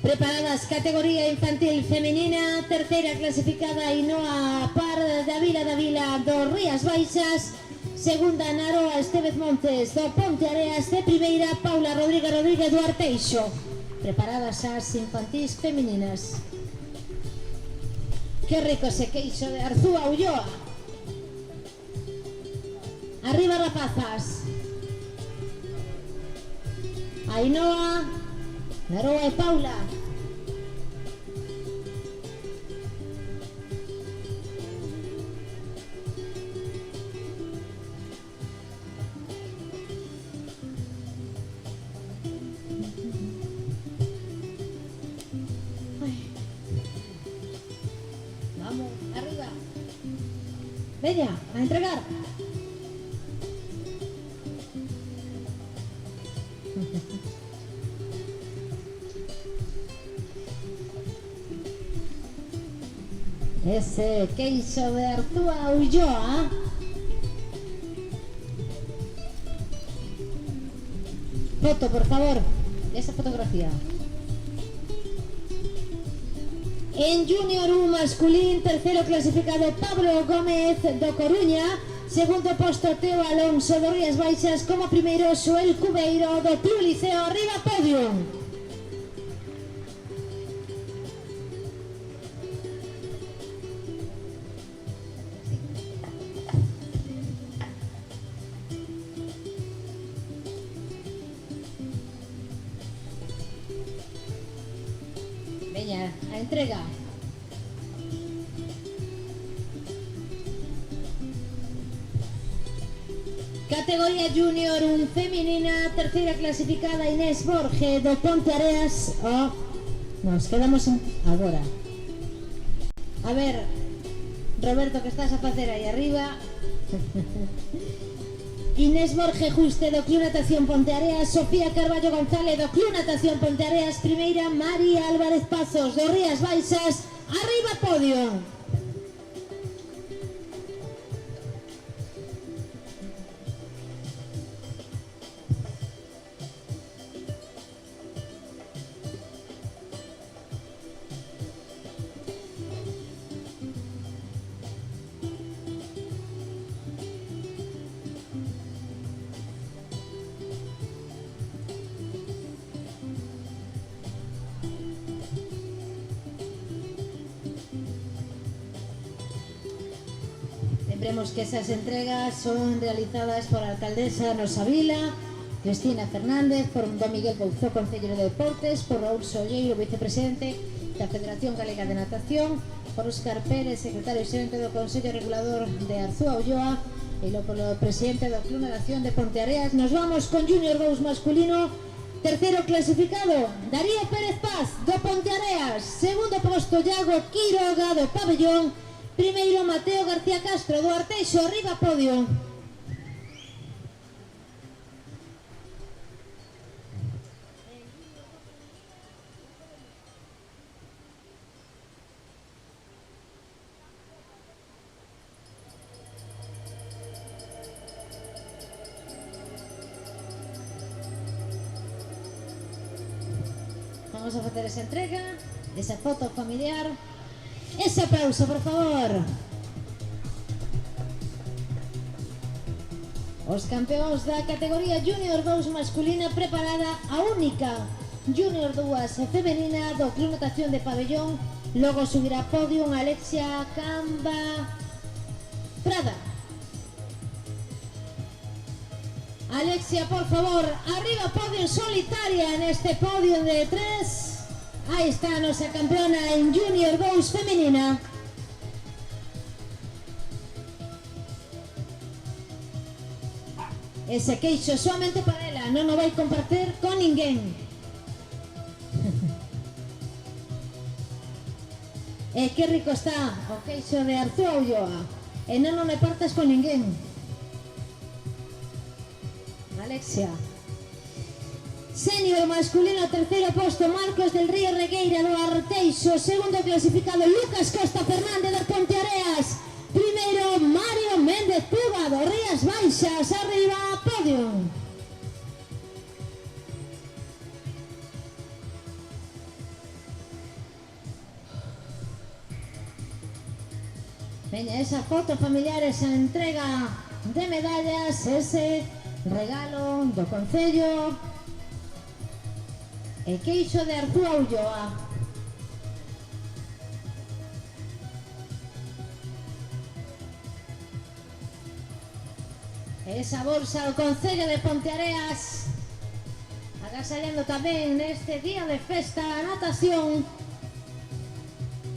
Speaker 5: Preparadas, categoría infantil femenina, terceira clasificada Ainoa Par da Vila do Rías Baixas, segunda Naroa Estevez Montes do Ponteareas, de primeira Paula Rodríguez do Arteixo. Preparadas as infantís femeninas. Que rico ese queixo de Arzúa Ulloa. Arriba rapazas. Ainoa, Naroa e Paula. Vamos, arriba. Veña, a entregar. Ese queixo de Arzúa Ulloa. Foto, por favor. Esa fotografía. En Junior U masculín, tercero clasificado Pablo Gómez do Coruña, Segundo posto Teo Alonso do Rías Baixas. Como primeiro Xoel Cubeiro do Club Liceo. Arriba podio. Veña, a entrega. Categoría Junior feminina, terceira clasificada Inés Borge do Ponteareas. Nos quedamos agora. A ver, Roberto, que estás a facer aí arriba? Inés Borge Juste do Club Natación Ponteareas. Sofía Carballo González do Club Natación Ponteareas. Primeira María Álvarez Pazos do Rías Baixas. Arriba podio. Lembremos que esas entregas son realizadas por a alcaldesa Nosa Vila, Cristina Fernández, por don Miguel Bouzó, Concelleiro de Deportes, por Raúl Solleiro, vicepresidente da Federación Galega de Natación, por Óscar Pérez, secretario xerente do Consello Regulador de Arzúa Ulloa, e polo presidente do Club Natación de Ponteareas. Nos vamos con Junior 2 masculino. Terceiro clasificado, Darío Pérez Paz do Ponteareas. Segundo posto, Iago Quiroga do Pabellón. Primeiro, Mateo García Castro do Arteixo. Arriba podio. Vamos a facer esa entrega, esa foto familiar. Ese aplauso, por favor. Os campeóns da categoría Junior 2 masculina, preparada a única Junior 2 femenina do Club Natación de Pabellón. Logo subirá a podium Alexia Camba Prada. Alexia, por favor, arriba podium solitaria neste podium de 3. Aí está a nosa campeona en Junior 2 femenina. Ese queixo somente para ela, non o vai compartir con ninguén. E que rico está o queixo de Arzúa Ulloa. E non me partas con ninguén. Alexia. Senior masculino, terceiro posto, Marcos del Río Regueira do Arteixo. Segundo clasificado, Lucas Costa Fernández do Ponteareas. Primeiro, Mario Méndez Puba do Rías Baixas. Arriba, podium. Veña, esa foto familiar, esa entrega de medallas, ese regalo do Concello. E queixo de Arzúa Ulloa. Esa bolsa do Concello de Ponteareas, agasallando tamén neste día de festa a natación.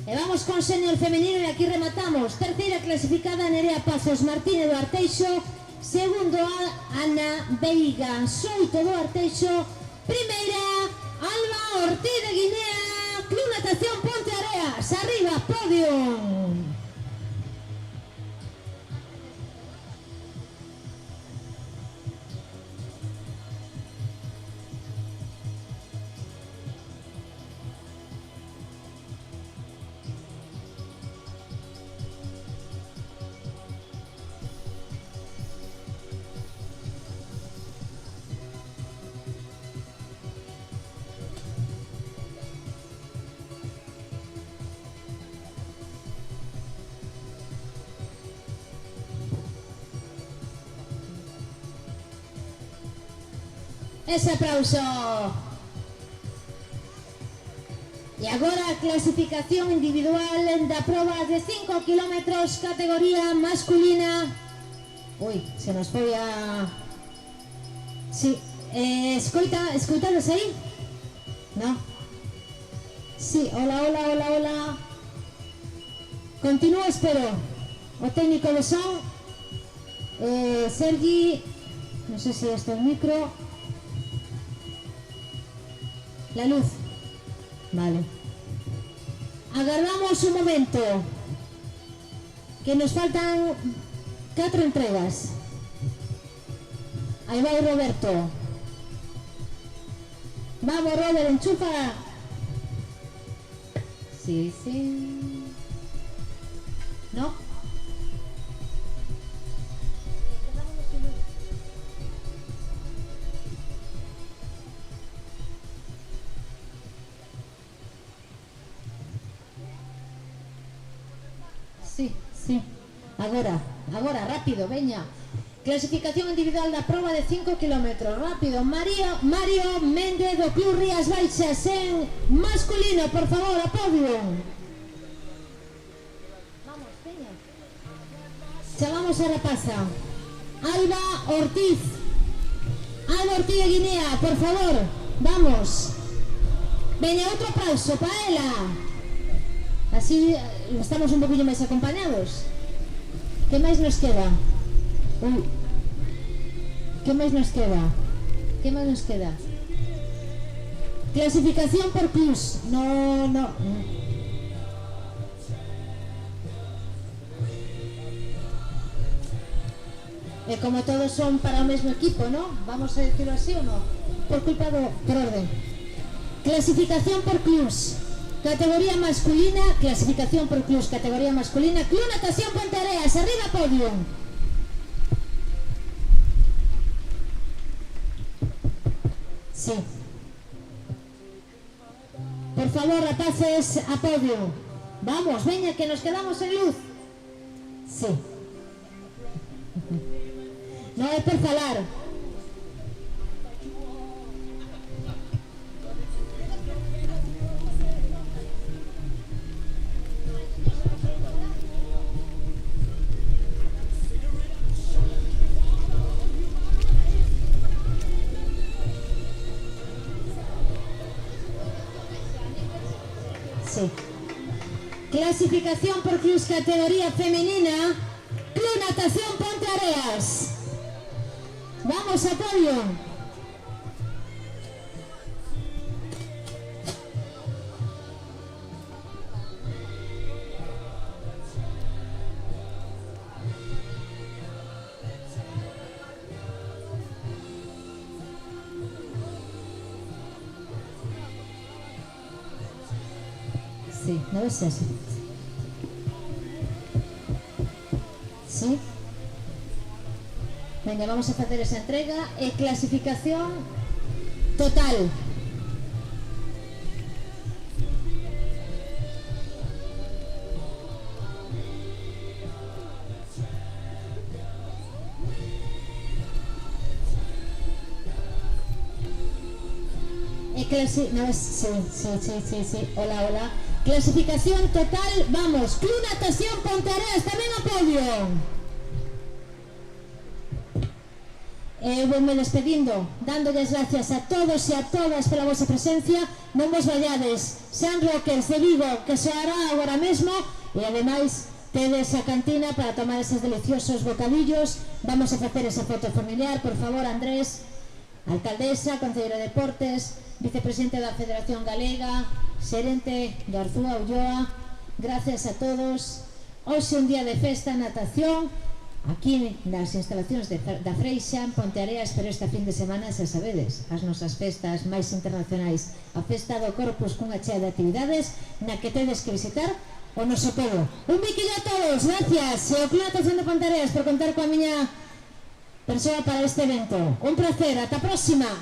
Speaker 5: E vamos con senior femenino e aquí rematamos. Terceira clasificada, Nerea Pazos Martínez do Arteixo. Segundo, Ana Veiga Souto do Arteixo. Primeira, Alba Ortiz de Guinea, Club Natación Ponteareas. Arriba, podium. Ese aplauso. E agora a clasificación individual da proba de 5 kilómetros categoría masculina. Ui, se nos foi a... Sí, escoitades aí? No? Sí, hola. Continúa, espero. O técnico de son, Sergi, no sé si esto es el micro. La luz. Vale. Aguardamos un momento. Que nos faltan 4 entregas. Ahí va Roberto. Vamos, Robert, enchufa. Sí. ¿No? Sí. Agora, rápido, veña. Clasificación individual da proba de 5 kilómetros. Rápido, Mario Méndez do Club Rías Baixas en masculino, por favor, a podio. Vamos, veña. Chamamos a rapaza. Alba Ortiz de Guinea, por favor. Vamos. Veña, outro aplauso para ela. Así estamos un poquillo máis acompañados. Que máis nos queda? ¿Qué más nos queda? Clasificación por clubs. No. Como todos son para el mismo equipo, ¿no? Vamos a decirlo así o no. Por orden. Clasificación por clubs. Categoría masculina. Clasificación por clubs. Categoría masculina. Club Natación Ponteareas. Arriba podio. Sí. Por favor, rapaces, a podio. Vamos, veña, que nos quedamos en luz. Sí. No é por falar. Sí. Clasificación por clubs categoría femenina. Club Natación Ponteareas. Vamos a podio. Sí, no es eso. Sí. Venga, vamos a hacer esa entrega. Clasificación total. No es, sí. Hola. Clasificación total, vamos. Club Natación Ponteareas, tamén a podio. Voume despedindo, dándolles gracias a todos e a todas pela vosa presencia. Non vos vallades, San Roques de Vigo, que soará agora mesmo, e ademais tedes a cantina para tomar esos deliciosos bocadillos. Vamos a facer esa foto familiar, por favor, Andrés, alcaldesa, concelleiro de Deportes, vicepresidente da Federación Galega, xerente do Arzúa Ulloa. Gracias a todos. Hoxe un día de festa, natación, aquí nas instalacións da Freixa, en Ponteareas, pero esta fin de semana, xa sabedes, as nosas festas máis internacionais, a festa do Corpus cunha chea de actividades na que tedes que visitar o noso pobo. Un biquillo a todos, gracias, e o Club Natación de Ponteareas por contar coa miña persoa para este evento. Un placer, ata a próxima.